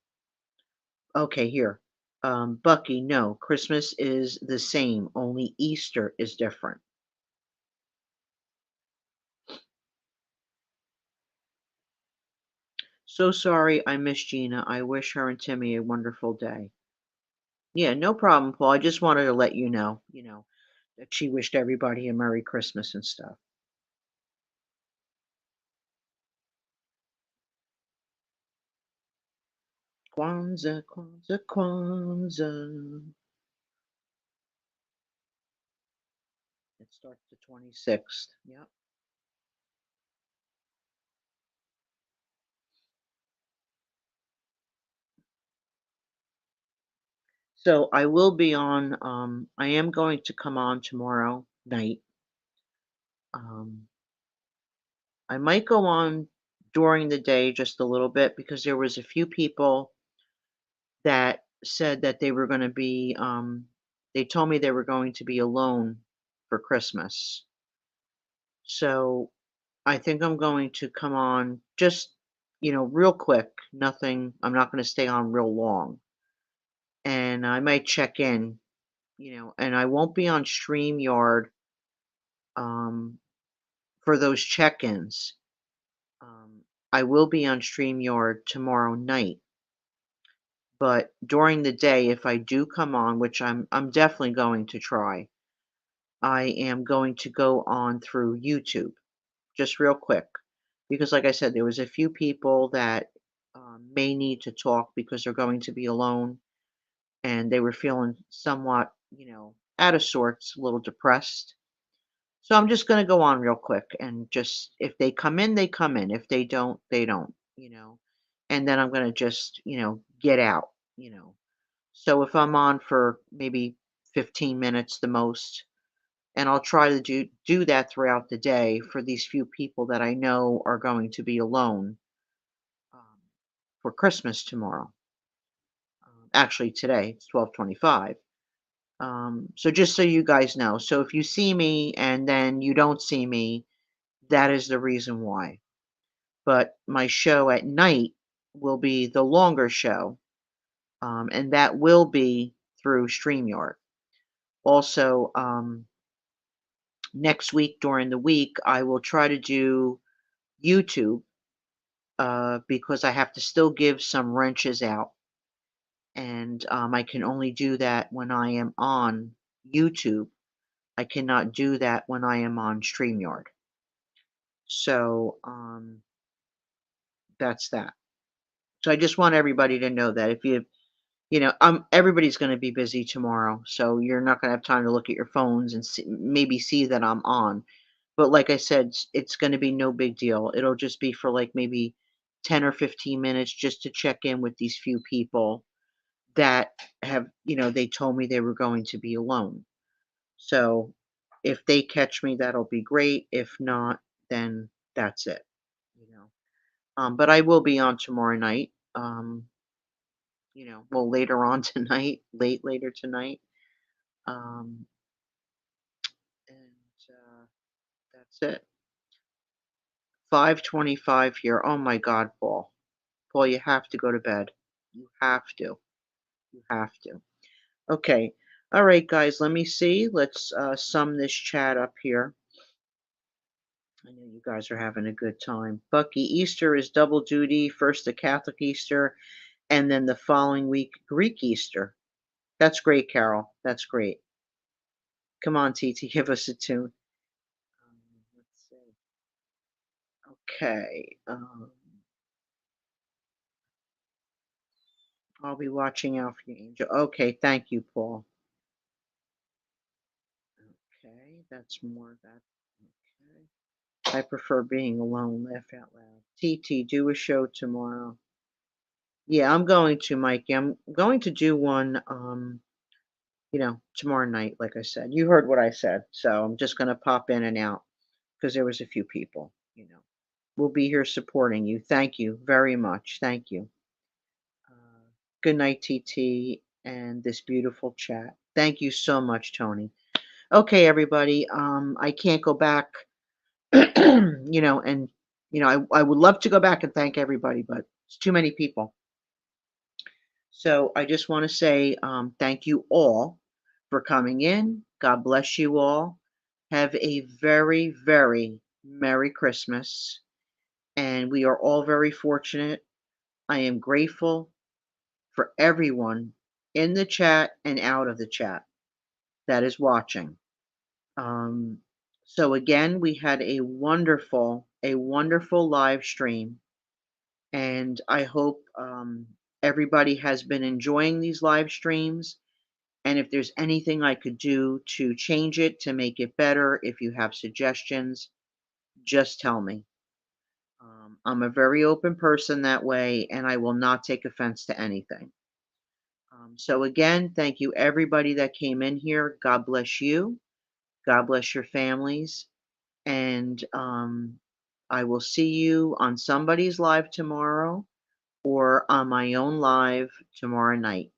Okay, here. Bucky, no, Christmas is the same, only Easter is different. So sorry I missed Gina. I wish her and Timmy a wonderful day. Yeah, no problem, Paul. I just wanted to let you know, that she wished everybody a Merry Christmas and stuff. Kwanzaa, Kwanzaa, Kwanzaa. It starts the 26th. Yep. So I will be on, I am going to come on tomorrow night. Um, I might go on during the day just a little bit because there was a few people that said that they were going to be, they told me they were going to be alone for Christmas. So I think I'm going to come on just, real quick. Nothing, I'm not going to stay on real long. And I might check in, and I won't be on StreamYard um, for those check ins. Um, I will be on StreamYard tomorrow night. But during the day, if I do come on, which I'm definitely going to try, I am going to go on through YouTube, just real quick. Because like I said, there was a few people that may need to talk because they're going to be alone and they were feeling somewhat, out of sorts, a little depressed. So I'm just going to go on real quick and just, if they come in, they come in. If they don't, they don't. And then I'm going to just, get out, you know. So if I'm on for maybe 15 minutes the most, and I'll try to do that throughout the day for these few people that I know are going to be alone um, for Christmas tomorrow. Actually, today it's 12:25. So just so you guys know, so if you see me and then you don't see me, that is the reason why. But my show at night will be the longer show, and that will be through StreamYard. Also, next week during the week, I will try to do YouTube because I have to still give some wrenches out. And I can only do that when I am on YouTube. I cannot do that when I am on StreamYard. So that's that. So I just want everybody to know that if everybody's going to be busy tomorrow, so you're not going to have time to look at your phones and maybe see that I'm on. But like I said, it's going to be no big deal. It'll just be for like maybe 10 or 15 minutes just to check in with these few people that have, they told me they were going to be alone. So if they catch me, that'll be great. If not, then that's it. You know. But I will be on tomorrow night. Well, later on tonight, later tonight. Um, and that's it. 5:25 here. Oh my God, Paul. Paul, you have to go to bed. You have to. You have to. Okay. All right, guys. Let me see. Let's sum this chat up here. I know you guys are having a good time. Bucky, Easter is double duty. First the Catholic Easter, and then the following week Greek Easter. That's great, Carol. That's great. Come on, TT, give us a tune. Let's see. Okay. I'll be watching out for you, Angel. Okay, thank you, Paul. Okay, that's more of that. Okay. I prefer being alone. Laugh out loud. TT, do a show tomorrow. Yeah, I'm going to, Mikey. I'm going to do one, tomorrow night, like I said. You heard what I said. So I'm just going to pop in and out because there was a few people. We'll be here supporting you. Thank you very much. Thank you. Good night, TT, and this beautiful chat. Thank you so much, Tony. Okay, everybody. I can't go back, and I would love to go back and thank everybody, but It's too many people. So I just want to say thank you all for coming in. God bless you all. Have a very, very Merry Christmas. And we are all very fortunate. I am grateful for everyone in the chat and out of the chat that is watching. Um, so again, we had a wonderful live stream, and I hope everybody has been enjoying these live streams. And if there's anything I could do to change it, to make it better, if you have suggestions, just tell me. I'm a very open person that way, and I will not take offense to anything. So again, thank you everybody that came in here. God bless you. God bless your families. And I will see you on somebody's live tomorrow or on my own live tomorrow night.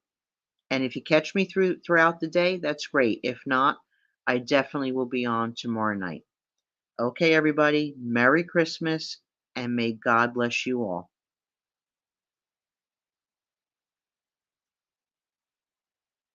And if you catch me throughout the day, that's great. If not, I definitely will be on tomorrow night. Okay, everybody, Merry Christmas and may God bless you all.